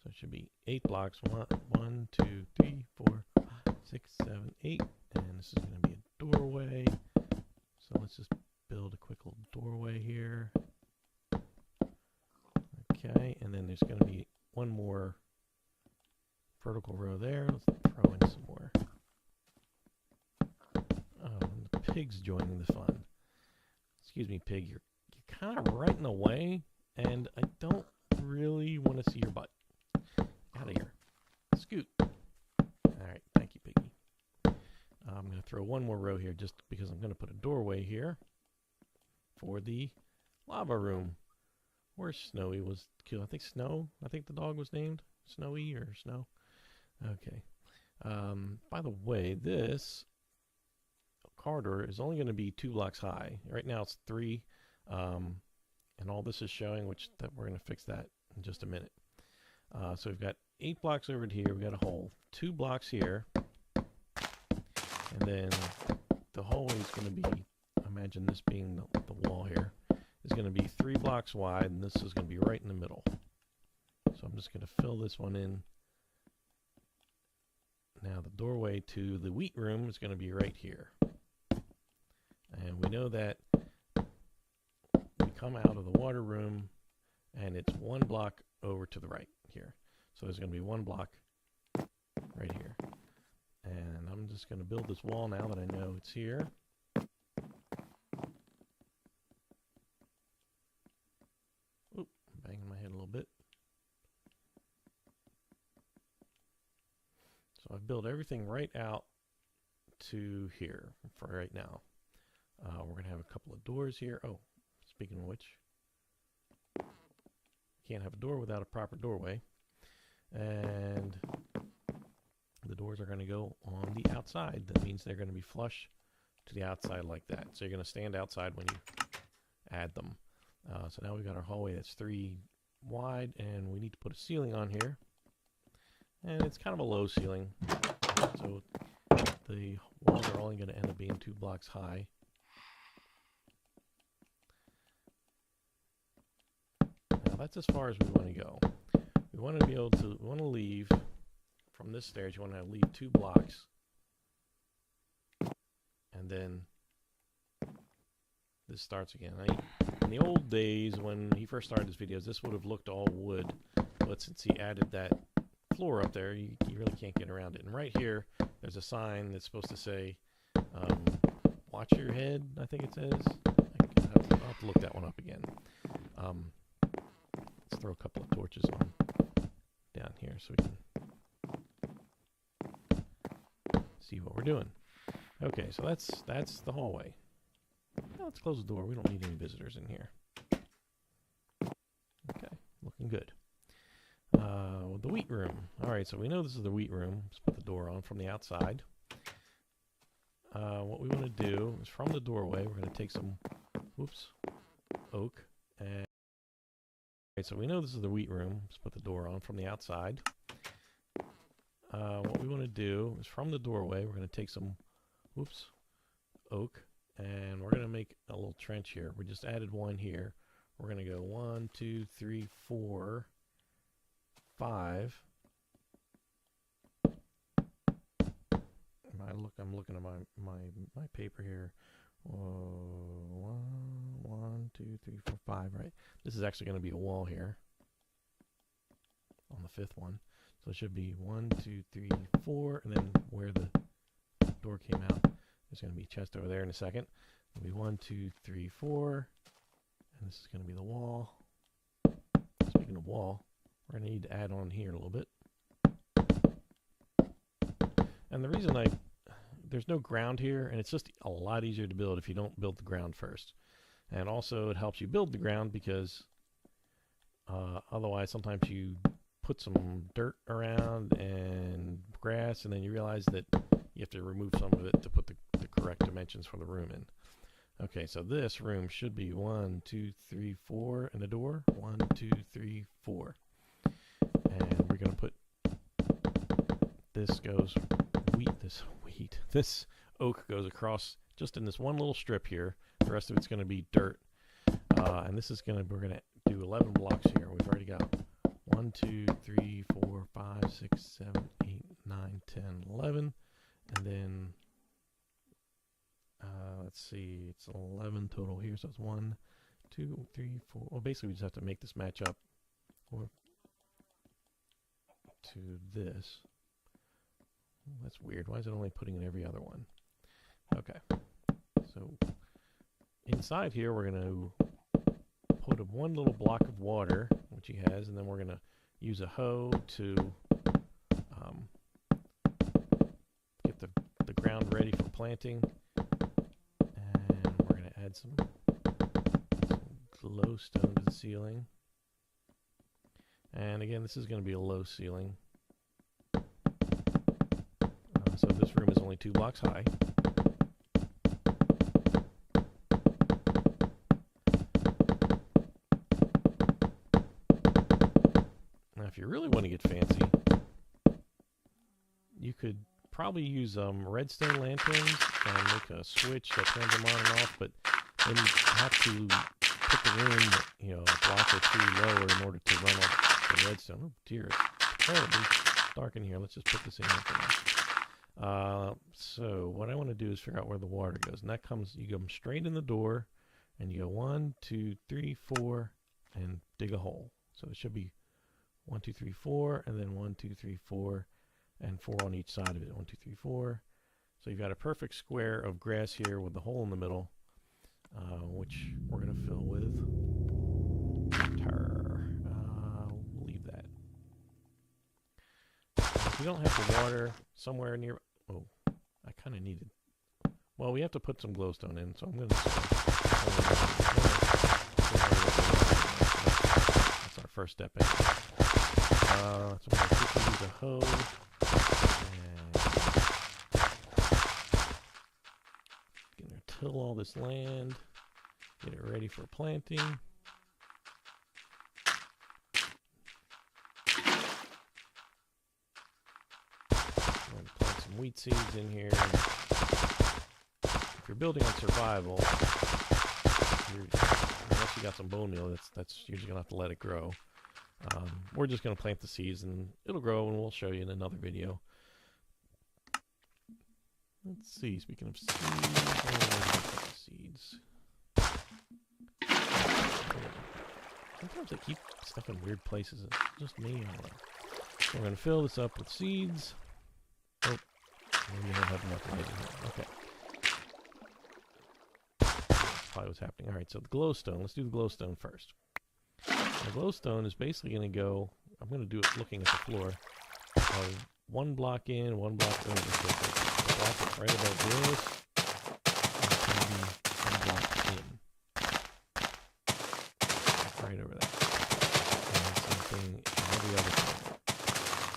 So it should be 8 blocks. 1, 2, 3, 4, 5, 6, 7, 8. And this is going to be a doorway. So let's just build a quick little doorway here. Okay, and then there's going to be one more vertical row there. Let's throw in some more. Oh, the pig's joining the fun. Excuse me, pig. You're kind of right in the way, and I don't really want to see your butt. Out of here. Scoot. Alright, thank you, piggy. I'm going to throw one more row here just because I'm going to put a doorway here for the lava room where Snowy was killed. I think the dog was named Snowy or Snow. Okay. By the way, this corridor is only going to be 2 blocks high. Right now it's 3, and all this is showing, that we're going to fix that in just a minute. So we've got 8 blocks over here. We've got a hole. 2 blocks here. And then the hallway is going to be, imagine this being the wall here, is going to be 3 blocks wide, and this is going to be right in the middle. So I'm just going to fill this one in. Now the doorway to the wheat room is going to be right here. And we know that we come out of the water room, and it's 1 block over to the right here. So there's going to be 1 block right here. And I'm just going to build this wall now that I know it's here. Oop, banging my head a little bit. So I've built everything right out to here for right now. We're going to have a couple of doors here. Oh, speaking of which, can't have a door without a proper doorway. And the doors are going to go on the outside. That means they're going to be flush to the outside like that. So you're going to stand outside when you add them. So now we've got our hallway that's 3 wide, and we need to put a ceiling on here. And it's kind of a low ceiling, so the walls are only going to end up being 2 blocks high. Now that's as far as we want to go. We want to be able to, we want to leave from this stairs, you want to leave 2 blocks. And then this starts again. In the old days when he first started his videos, this would have looked all wood. But since he added that floor up there, you really can't get around it. And right here, there's a sign that's supposed to say, watch your head, I think it says. I'll have to look that one up again. Let's throw a couple of torches on down here so we can see what we're doing. Okay, so that's the hallway. Now let's close the door. We don't need any visitors in here. Okay, looking good. The wheat room. Alright, so we know this is the wheat room. Let's put the door on from the outside. What we want to do is from the doorway, we're going to take some, oak. And okay, so we know this is the wheat room. Let's put the door on from the outside. What we want to do is from the doorway, we're going to take some, oak. And we're going to make a little trench here. We just added one here. We're going to go 1, 2, 3, 4, 5. I'm looking at my paper here. 1, 2, 3, 4, 5. Right. This is actually going to be a wall here on the 5th one. So it should be 1, 2, 3, 4, and then where the door came out, there's going to be a chest over there in a second. It'll be 1, 2, 3, 4, and this is going to be the wall. Speaking of wall, we're going to need to add on here a little bit. And the reason there's no ground here, and it's just a lot easier to build if you don't build the ground first. And also it helps you build the ground because otherwise sometimes you put some dirt around and grass, and then you realize that you have to remove some of it to put the correct dimensions for the room in. Okay, so this room should be 1, 2, 3, 4, and a door. 1, 2, 3, 4. And we're going to put, this oak goes across just in this one little strip here. The rest of it's going to be dirt. And this is we're going to do 11 blocks here. We've already got 1, 2, 3, 4, 5, 6, 7, 8, 9, 10, 11. And then, let's see, it's 11 total here. So it's 1, 2, 3, 4. Well, basically we just have to make this match up to this. That's weird. Why is it only putting in every other one? Okay. So inside here we're going to put one little block of water, which he has, and then we're going to use a hoe to get the ground ready for planting. And we're going to add some glowstone to the ceiling. And again, this is going to be a low ceiling. So this room is only 2 blocks high. Now, if you really want to get fancy, you could probably use redstone lanterns and make a switch that turns them on and off, but then you have to put the room, a block or 2 lower in order to run off the redstone. Oh dear, it's terribly dark in here. Let's just put this in here for now. So what I want to do is figure out where the water goes, and that comes, you go straight in the door, and you go 1, 2, 3, 4, and dig a hole. So it should be 1, 2, 3, 4, and then 1, 2, 3, 4, and 4 on each side of it. 1, 2, 3, 4. So you've got a perfect square of grass here with the hole in the middle, which we're going to fill with water. We'll leave that. If you don't have the water somewhere near, oh, I kind of need it. Well, we have to put some glowstone in, so I'm going to. That's our first step in. So I'm going to quickly use a hoe and going to till all this land, get it ready for planting. some wheat seeds in here. If you're building on survival, unless you got some bone meal, that's usually gonna have to let it grow. We're just gonna plant the seeds and it'll grow, and we'll show you in another video. Let's see. Speaking of seeds, sometimes I keep stuff in weird places. It's just me. I don't know. So we're gonna fill this up with seeds. Oh, we don't have enough light in here. Okay. That's probably what's happening. All right. So the glowstone. Let's do the glowstone first. The glowstone is basically going to go, I'm going to do it looking at the floor. One block in, one block over. So the block that's right above this is going to be one block in. Right over there. And same thing in every other corner.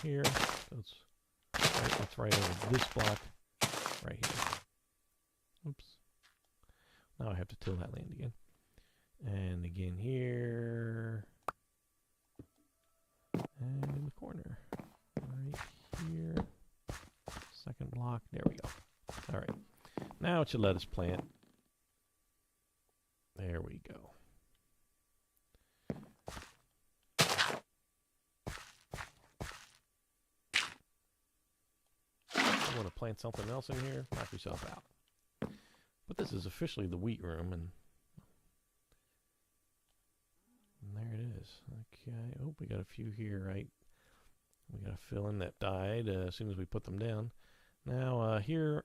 Here, so it's right over this block right here. Oops. Now I have to till that land again. And again here. And in the corner. Right here. Second block. There we go. Alright. Now it should let us plant. There we go. You want to plant something else in here? Knock yourself out. But this is officially the wheat room, and there it is. Okay. Oh, we got a few here, right? We got to fill in that died as soon as we put them down. Now, here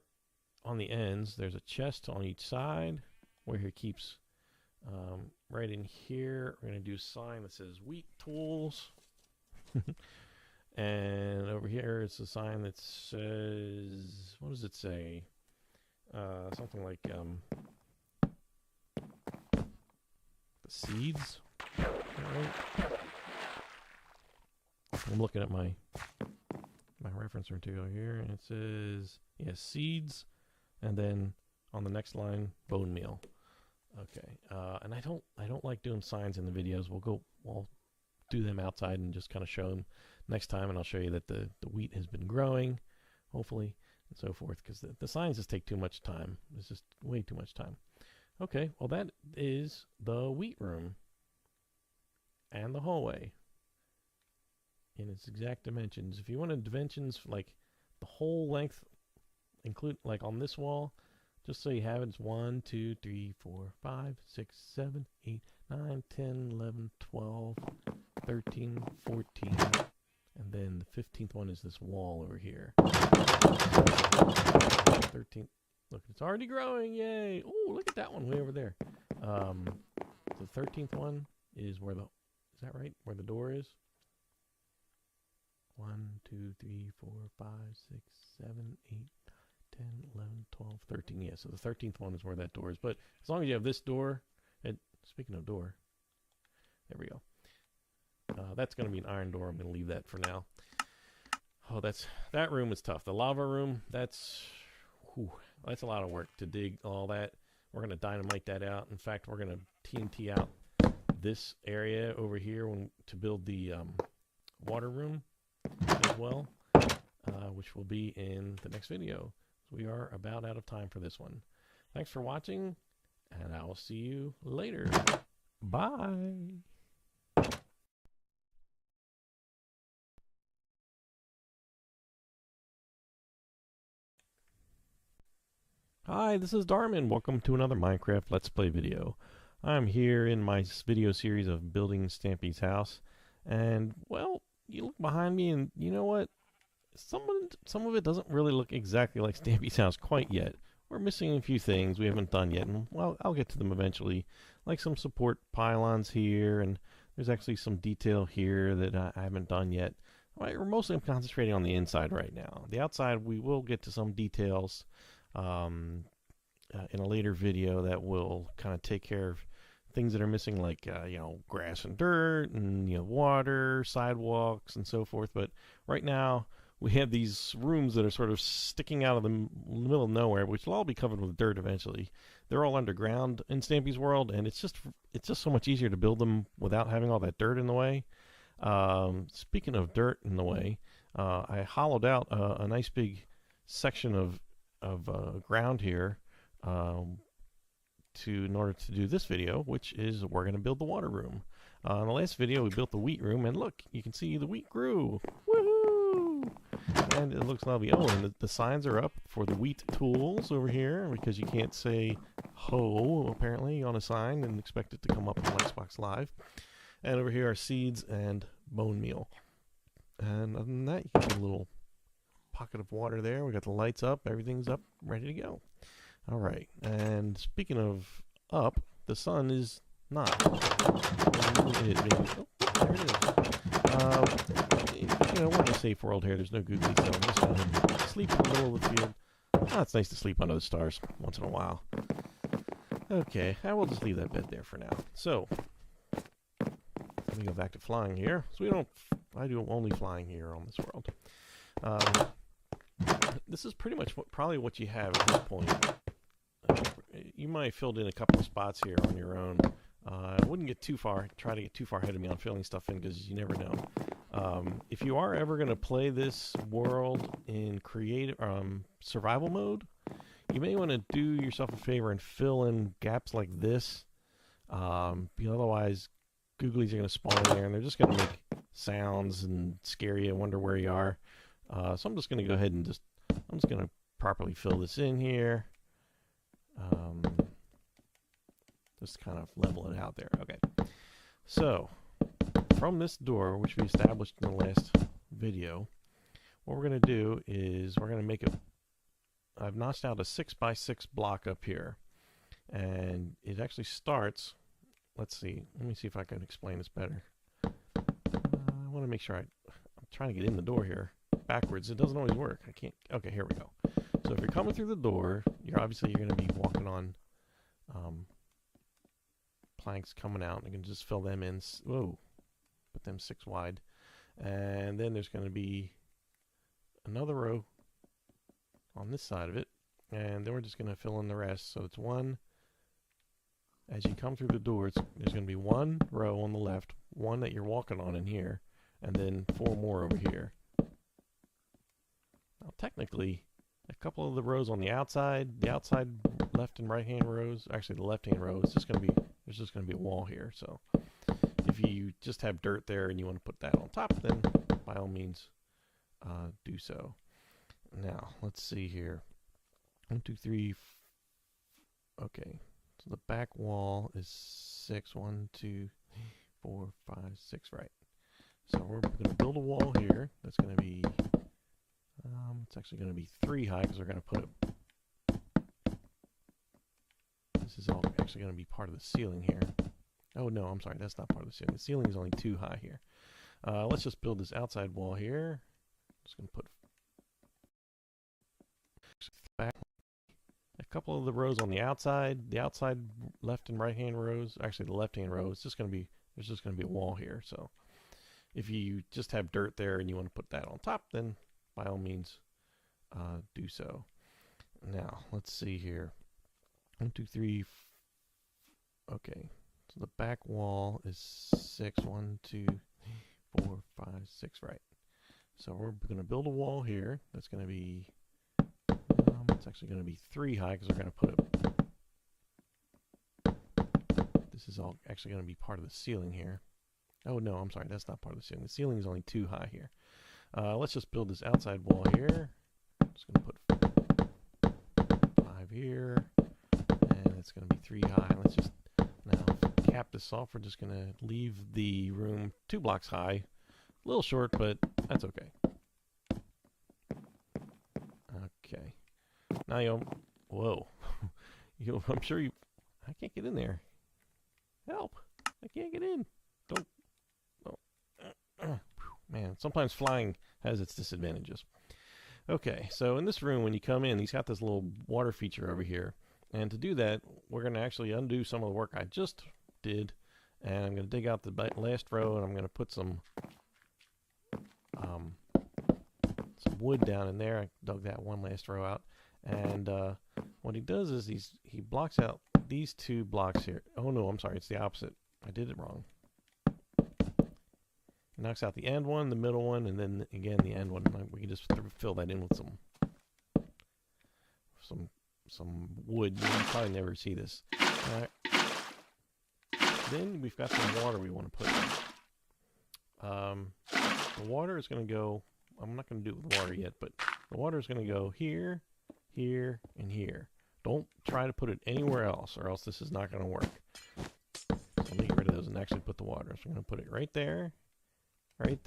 on the ends, there's a chest on each side where he keeps, right in here, we're going to do a sign that says wheat tools. And over here, it's a sign that says, what does it say? Something like, the seeds. Right. I'm looking at my reference material here, and it says, yeah, seeds, and then on the next line, bone meal. Okay, and I don't like doing signs in the videos. We'll do them outside and just kind of show them next time, and I'll show you that the wheat has been growing, hopefully, and so forth, because the signs just take too much time. It's just way too much time. Okay, well that is the wheat room and the hallway in its exact dimensions. If you wanted dimensions for like the whole length, include like on this wall, just so you have it, it's 1, 2, 3, 4, 5, 6, 7, 8, 9, 10, 11, 12, 13, 14, and then the 15th one is this wall over here. 13th, look, it's already growing, yay! Oh, look at that one way over there. The 13th one is where the, is that right? Where the door is? 1, 2, 3, 4, 5, 6, 7, 8, 10, 11, 12, 13. Yeah, so the 13th one is where that door is. But as long as you have this door, and speaking of door, there we go. That's going to be an iron door. I'm going to leave that for now. Oh, that room is tough. The lava room, that's a lot of work to dig all that. We're going to dynamite that out. In fact, we're going to TNT out this area over here to build the water room as well, which will be in the next video. We are about out of time for this one. Thanks for watching, and I will see you later. Bye. Hi, this is Darrmann. Welcome to another Minecraft Let's Play video. I'm here in my video series of building Stampy's house, and well, you look behind me and you know what? Some of it doesn't really look exactly like Stampy's house quite yet. We're missing a few things we haven't done yet, and well, I'll get to them eventually, like some support pylons here, and there's actually some detail here that I haven't done yet. We're mostly concentrating on the inside right now. The outside, we will get to some details in a later video that will kind of take care of things that are missing, like you know, grass and dirt, and you know, water, sidewalks, and so forth. But right now, we have these rooms that are sort of sticking out of the middle of nowhere, which will all be covered with dirt eventually. They're all underground in Stampy's world, and it's just so much easier to build them without having all that dirt in the way. Speaking of dirt in the way, I hollowed out a nice big section of ground here in order to do this video, which is we're going to build the water room. In the last video, we built the wheat room, and look, you can see the wheat grew. Woohoo! And it looks lovely. Oh, and the signs are up for the wheat tools over here, because you can't say ho, apparently, on a sign and expect it to come up in Xbox Live. And over here are seeds and bone meal. And other than that, you can get a little pocket of water there. We got the lights up, everything's up, ready to go. All right, and speaking of up, the sun is not. It is being, oh, there it is. You know, we're in a safe world here. There's no googly, so I'm just going to sleep in the middle of the field. Oh, it's nice to sleep under the stars once in a while. Okay, I will just leave that bed there for now. So, let me go back to flying here. So I do only flying here on this world. This is pretty much probably what you have at this point. You might have filled in a couple of spots here on your own. I wouldn't try to get too far ahead of me on filling stuff in, because you never know. If you are ever going to play this world in survival mode, you may want to do yourself a favor and fill in gaps like this. Otherwise, googlies are going to spawn in there, and they're just going to make sounds and scare you and wonder where you are. So I'm just going to go ahead and I'm just going to properly fill this in here. Just kind of level it out there. Okay. So, from this door, which we established in the last video, what we're going to do is we're going to make I've notched out a 6x6 block up here. And it actually starts, let me see if I can explain this better. I want to make sure I'm trying to get in the door here backwards. It doesn't always work. I can't. Okay, here we go. So if you're coming through the door, you're going to be walking on planks coming out. You can just fill them in. Whoa, put them 6 wide, and then there's going to be another row on this side of it, and then we're just going to fill in the rest. So it's one. As you come through the door, there's going to be 1 row on the left, 1 that you're walking on in here, and then 4 more over here. Now, technically, a couple of the rows on the outside left and right hand rows, actually the left hand row, there's just going to be a wall here. So if you just have dirt there and you want to put that on top, then by all means do so. Now, let's see here. 1, 2, 3. Okay. So the back wall is 6. 1, 2, 4, 5, 6, right. So we're going to build a wall here. That's going to be, it's actually going to be 3 high, because we're going to put this is all actually going to be part of the ceiling here. Oh no, I'm sorry, that's not part of the ceiling. The ceiling is only 2 high here. Let's just build this outside wall here. Just going to put back a couple of the rows on the outside left and right hand rows, actually the left hand row, there's just going to be a wall here. So if you just have dirt there and you want to put that on top, then by all means do so. Now let's see here. 1, 2, 3. Okay, so the back wall is 6. 1, 2, 4, 5, 6, right. So we're going to build a wall here. That's going to be it's actually going to be 3 high, because we're going to put this is all actually going to be part of the ceiling here. Oh no, I'm sorry, that's not part of the ceiling. The ceiling is only 2 high here. Let's just build this outside wall here. I'm just going to put 5 here, and it's going to be 3 high. Let's just now cap this off. We're just going to leave the room 2 blocks high. A little short, but that's okay. Okay. Now whoa. I'm sure I can't get in there. Help! I can't get in. Don't. Oh. Man, sometimes flying has its disadvantages. Okay, so in this room, when you come in, he's got this little water feature over here. And to do that, we're going to actually undo some of the work I just did. And I'm going to dig out the last row, and I'm going to put some wood down in there. I dug that one last row out. And what he does is he blocks out these 2 blocks here. Oh no, I'm sorry, it's the opposite. I did it wrong. He knocks out the end one, the middle one, and then again the end one. We can just fill that in with some some wood. You probably never see this. Then we've got some water we want to put in. The water is going to go. I'm not going to do it with water yet, but the water is going to go here, here, and here. Don't try to put it anywhere else, or else this is not going to work. So let me get rid of those and actually put the water. So I'm going to put it right there, and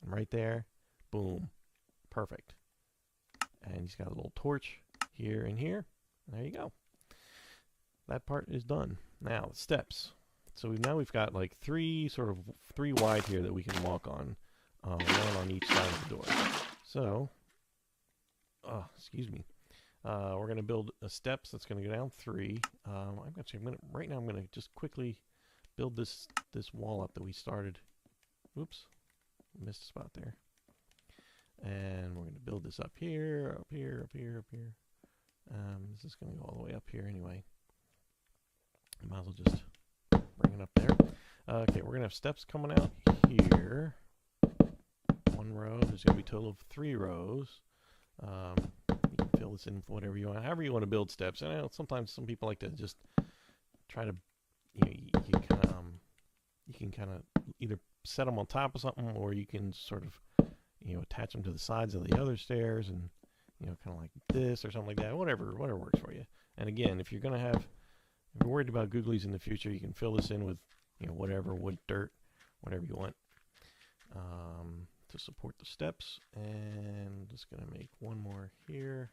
right there. Boom. Perfect. And he's got a little torch here and here. There you go. That part is done. Now, the steps. So we've got like three wide here that we can walk on. One on each side of the door. So, excuse me. We're going to build a steps that's going to go down 3. Right now I'm going to just quickly build this wall up that we started. Oops, missed a spot there. And we're going to build this up here, up here, up here, up here. This is going to go all the way up here anyway. Might as well just bring it up there. Okay, we're going to have steps coming out here. 1 row. There's going to be a total of 3 rows. You can fill this in with whatever you want, however you want to build steps. And I know sometimes some people like to just try to, you can kind of either set them on top of something, or you can sort of, attach them to the sides of the other stairs, and kind of like this or something like that. Whatever works for you. And again, if you're worried about googlies in the future, you can fill this in with, whatever, wood, dirt, whatever you want. To support the steps, and I'm just going to make 1 more here.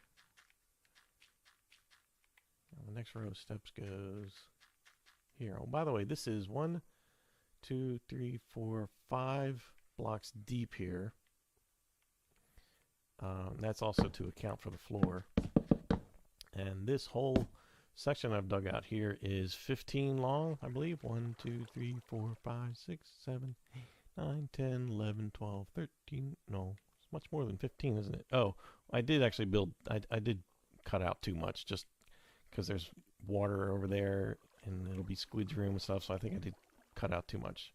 Now the next row of steps goes here. Oh, by the way, this is 1, 2, 3, 4, 5 blocks deep here. That's also to account for the floor. And this whole section I've dug out here is 15 long, I believe. 1, 2, 3, 4, 5, 6, 7, 8. 9, 10, 11, 12, 13, no, it's much more than 15, isn't it? Oh, I did actually I did cut out too much, just because there's water over there, and it'll be Squid's room and stuff, so I think I did cut out too much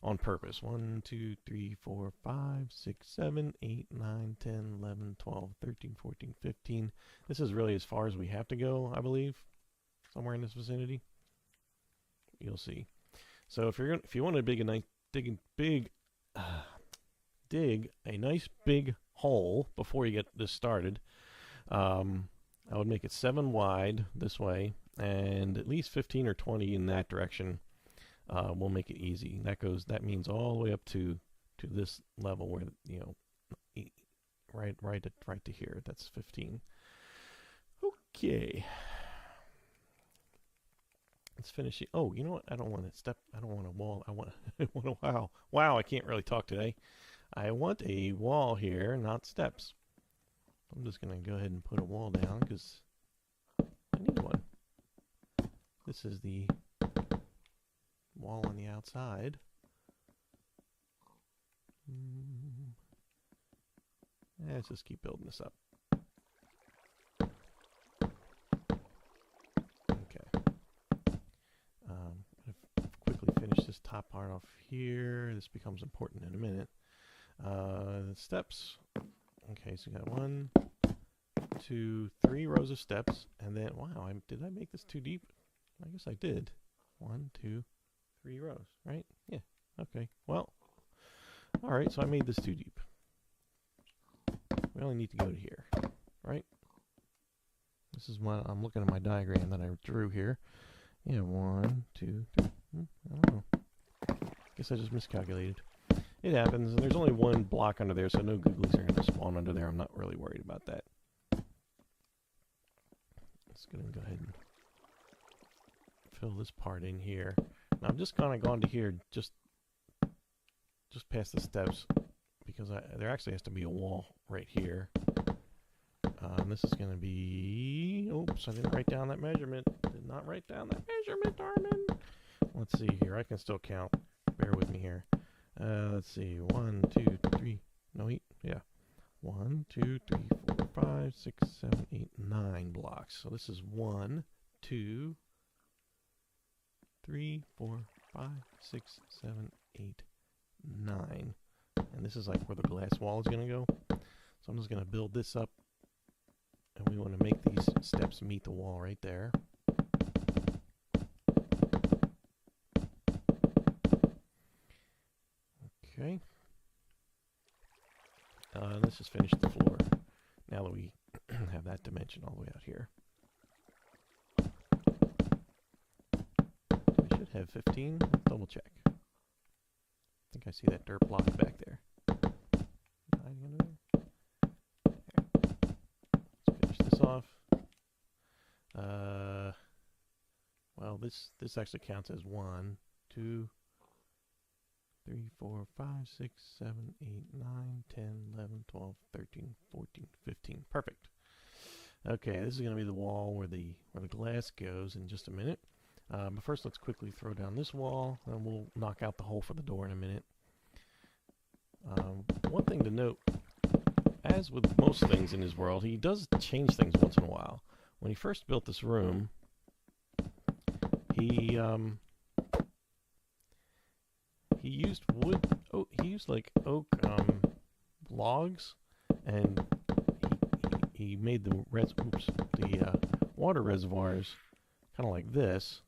on purpose. 1, 2, 3, 4, 5, 6, 7, 8, 9, 10, 11, 12, 13, 14, 15. This is really as far as we have to go, I believe, somewhere in this vicinity. You'll see. So if you want to dig a nice big hole before you get this started, I would make it 7 wide this way, and at least 15 or 20 in that direction. Will make it easy. That means all the way up to this level where right to here. That's 15. Okay. Let's finish it. Oh, you know what? I don't want a wall. I want a wow, I can't really talk today. I want a wall here, not steps. I'm just going to go ahead and put a wall down because I need one. This is the wall on the outside. Let's just keep building this up. Finish this top part off here. This becomes important in a minute. The steps. Okay, so you got 1, 2, 3 rows of steps, and then wow, did I make this too deep? I guess I did. 1, 2, 3 rows, right? Yeah. Okay. Well, all right. So I made this too deep. We only need to go to here, right? This is what I'm looking at my diagram that I drew here. Yeah, 1, 2, 3. I don't know. Guess I just miscalculated. It happens, and there's only 1 block under there, so no googlies are going to spawn under there. I'm not really worried about that. Let's go ahead and fill this part in here. Now I'm just kind of gone to here, just past the steps, because there actually has to be a wall right here. This is going to be... Oops, I didn't write down that measurement. Did not write down that measurement, Darrmann. Let's see here. I can still count. Bear with me here. Let's see. 1, 2, 3. No, 8. Yeah. 1, 2, 3, 4, 5, 6, 7, 8, 9 blocks. So this is 1, 2, 3, 4, 5, 6, 7, 8, 9. And this is like where the glass wall is going to go. So I'm just going to build this up And we want to make these steps meet the wall right there. Okay. Let's just finish the floor now that we have that dimension all the way out here. We should have 15. Let's double check. I think I see that dirt block back there. Hiding under there. Let's finish this off. Well, this actually counts as 1, 2, 3, 4, 5, 6, 7, 8, 9, 10, 11, 12, 13, 14, 15. Perfect. Okay, this is going to be the wall where the glass goes in just a minute. But first, let's quickly throw down this wall, and we'll knock out the hole for the door in a minute. One thing to note, as with most things in his world, he does change things once in a while. When he first built this room, he used wood. Oh, he used like oak logs, and he made the water reservoirs kind of like this.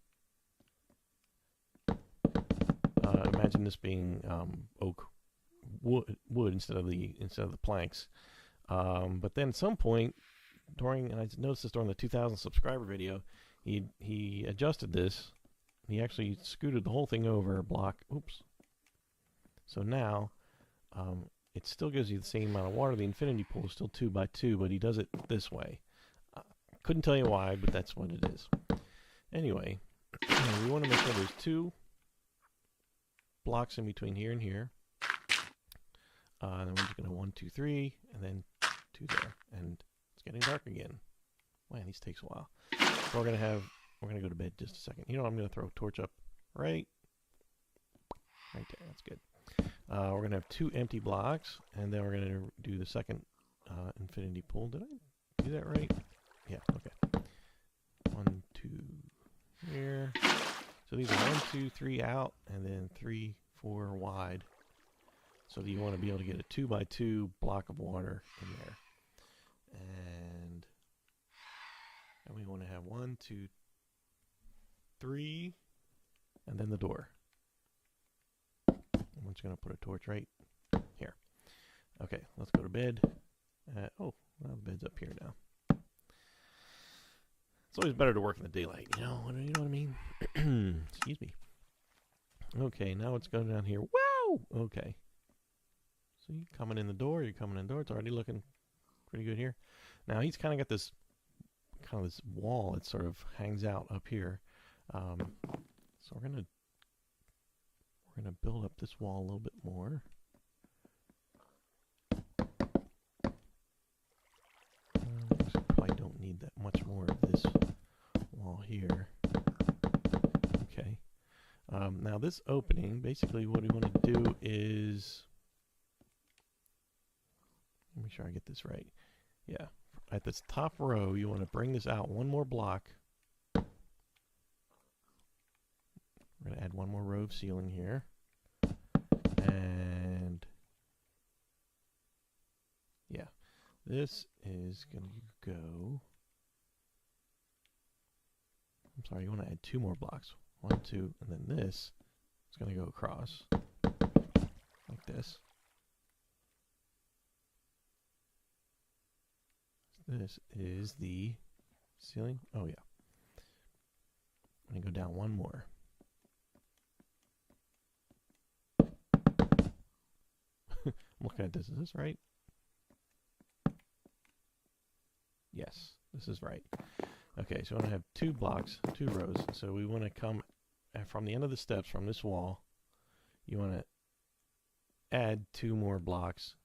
Imagine this being oak wood instead of the planks. But then at some point and I noticed this during the 2,000 subscriber video, he adjusted this. He actually scooted the whole thing over a block. Oops. So now it still gives you the same amount of water. The infinity pool is still 2 by 2, but he does it this way. Couldn't tell you why, but that's what it is. Anyway, we want to make sure there's 2 blocks in between here and here. Then we're just going to 1, 2, 3, and then 2 there. And it's getting dark again. Man, these takes a while. So we're going to go to bed just a second. You know, I'm going to throw a torch up right there. That's good. We're going to have 2 empty blocks, and then we're going to do the second infinity pool. Did I do that right? Yeah, okay. 1, 2 here. So these are 1, 2, 3 out, and then 3, 4 wide. So that you want to be able to get a 2 by 2 block of water in there. And we want to have 1, 2, 3, and then the door. I'm just going to put a torch right here. Okay, let's go to bed. Oh, well, the bed's up here now. It's always better to work in the daylight, you know what I mean? Excuse me. Okay, now it's going down here. Wow! Okay. So you're coming in the door, It's already looking pretty good here. Now he's kind of got this wall that sort of hangs out up here. So we're gonna build up this wall a little bit more. Probably don't need that much more of this wall here. Okay. Now this opening, basically what we want to do is, let me make sure I get this right. Yeah, at this top row, you want to bring this out 1 more block. We're going to add 1 more row of ceiling here. And yeah, this is going to go, I'm sorry, you want to add 2 more blocks. 1, 2, and then this is going to go across like this. This is the ceiling. Oh yeah. I'm going to go down 1 more. I'm looking at this. Is this right? Yes, this is right. Okay, so I want to have 2 blocks, 2 rows. So we want to come from the end of the steps from this wall. You want to add 2 more blocks.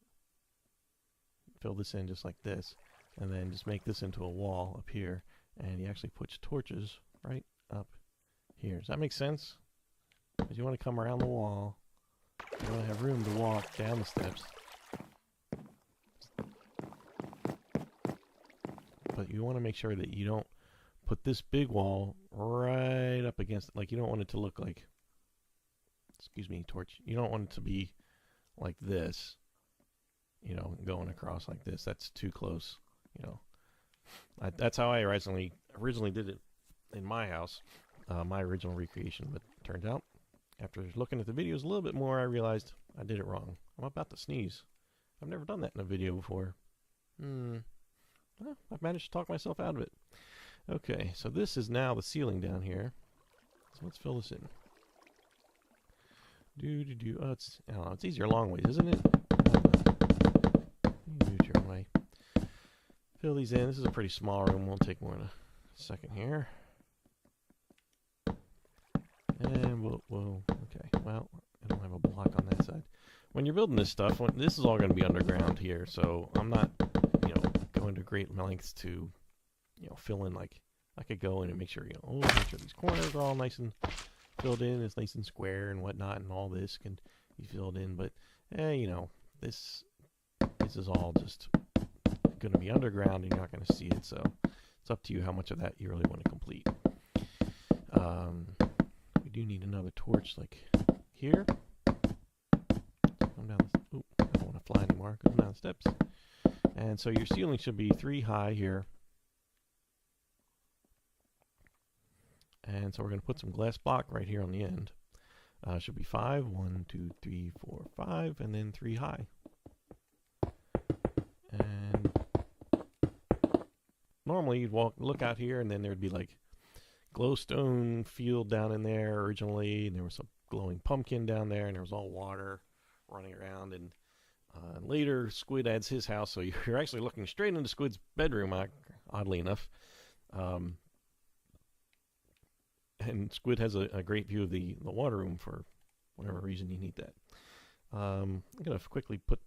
Fill this in just like this. And then just make this into a wall up here. And he actually puts torches right up here. Does that make sense? Because you want to come around the wall. You want to have room to walk down the steps. But you want to make sure that you don't put this big wall right up against it. Like, you don't want it to look like, excuse me, torch. You don't want it to be like this, you know, going across like this. That's too close, you know. That's how I originally did it in my house, my original recreation. But turned out, after looking at the videos a little bit more, I realized I did it wrong. I'm about to sneeze. I've never done that in a video before. Well, I've managed to talk myself out of it. Okay, so this is now the ceiling down here. So let's fill this in. Oh, I don't know, it's easier long ways, isn't it? Do it your way. Fill these in. This is a pretty small room. Won't take more than a second here. And we'll okay. Well, I don't have a block on that side. When you're building this stuff, this is all going to be underground here, so I'm not, going to great lengths to, fill in. Like, I could go in and make sure, make sure these corners are all nice and filled in. It's nice and square and whatnot, and all this can be filled in. But, this is all just going to be underground, and you're not going to see it. So it's up to you how much of that you really want to complete. We do need another torch, like here. Come down. Oop, I don't want to fly anymore. Come down the steps. And so your ceiling should be 3 high here. And so we're going to put some glass block right here on the end. Should be 5. 1, 2, 3, 4, 5, and then 3 high. And normally you'd look out here, and then there'd be like glowstone field down in there originally, and there was a glowing pumpkin down there, and there was all water running around. And later, Squid adds his house, so you're actually looking straight into Squid's bedroom, oddly enough. And Squid has a great view of the water room for whatever reason you need that. I'm going to quickly put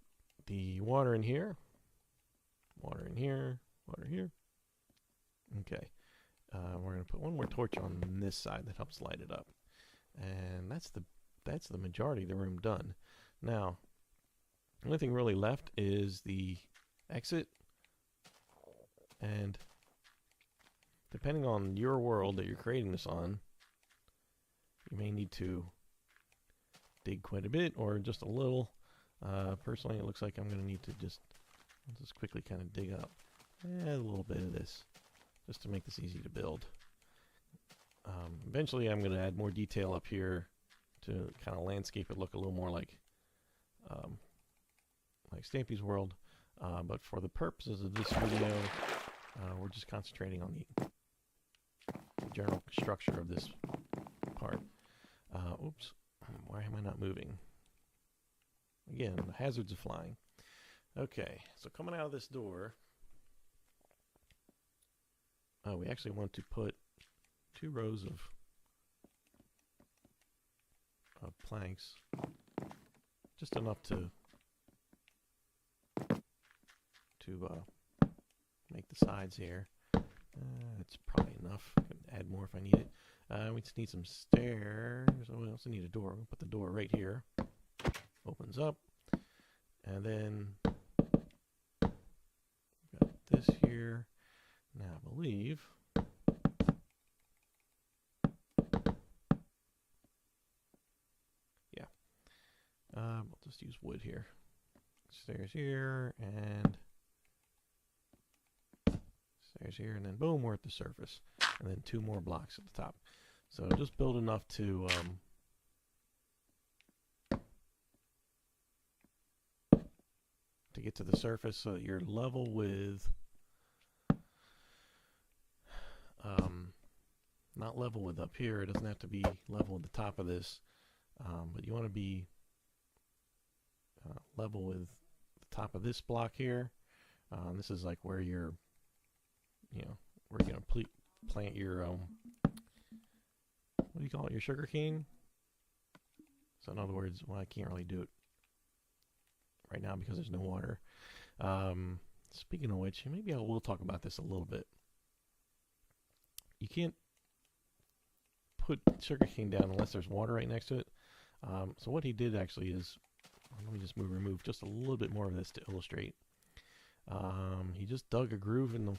the water in here. Water in here. Water here. Okay. We're going to put one more torch on this side that helps light it up. And that's the majority of the room done. Now, the only thing really left is the exit. And depending on your world that you're creating this on, you may need to dig quite a bit or just a little. Personally, it looks like I'm going to need to just quickly kind of dig up a little bit of this just to make this easy to build. Eventually, I'm going to add more detail up here to kind of landscape it look a little more like Stampy's world. But for the purposes of this video, we're just concentrating on the general structure of this part. Oops, why am I not moving? Again, the hazards of flying. Okay, so coming out of this door, we actually want to put 2 rows of planks, just enough to make the sides here. It's probably enough. I can add more if I need it. We just need some stairs. Oh, we also need a door. We'll put the door right here. Opens up. And then we've got this here. Now I believe we'll just use wood here. Stairs here and stairs here, and then boom, we're at the surface, and then 2 more blocks at the top. So just build enough to get to the surface so that you're level with not level with up here. It doesn't have to be level with the top of this, but you want to be level with the top of this block here. This is like where you're where you're gonna plant your what do you call it, your sugar cane. So in other words, well, I can't really do it right now because there's no water. Speaking of which, maybe I will talk about this a little bit. You can't put sugar cane down unless there's water right next to it. So what he did actually is, let me just remove just a little bit more of this to illustrate. He just dug a groove in the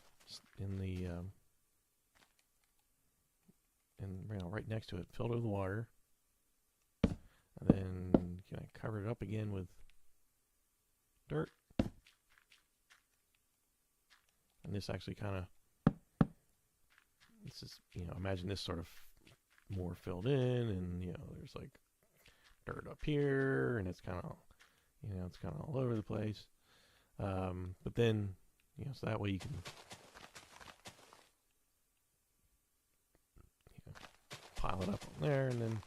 right next to it, filled it with water, and then kind of covered it up again with dirt, And this actually kind of, this is, you know, imagine this sort of more filled in, and, you know, there's like dirt up here, and it's kind of, you know, it's kind of all over the place. But then, you know, so that way you can, you know, pile it up on there, and then,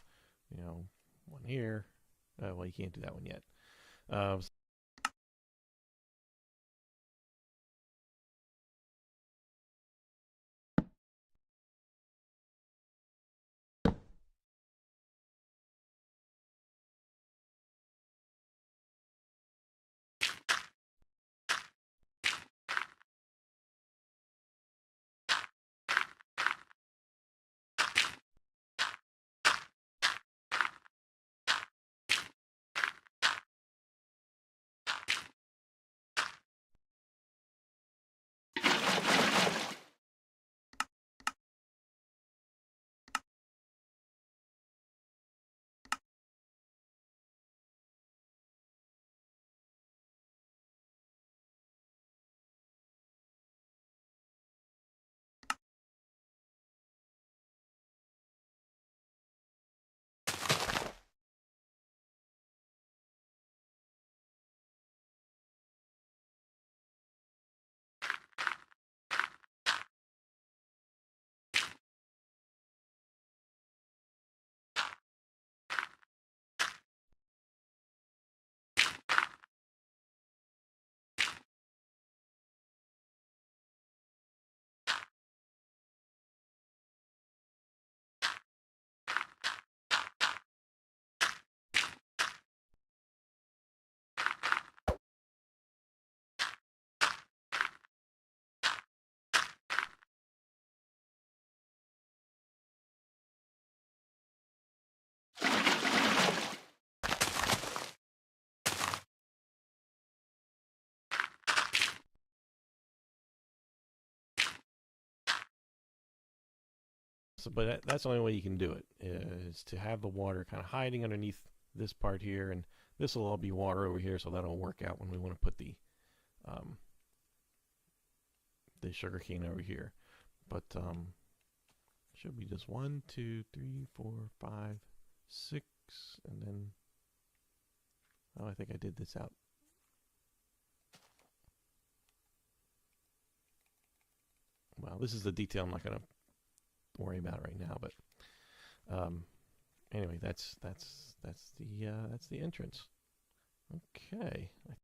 you know, one here. Well, you can't do that one yet. So, but that's the only way you can do it, is to have the water kind of hiding underneath this part here, and this will all be water over here, so that'll work out when we want to put the sugar cane over here. But should be just 1, 2, 3, 4, 5, 6, and then, oh, I think I did this out. Well, this is the detail I'm not going to worry about right now, but anyway, that's the entrance. Okay.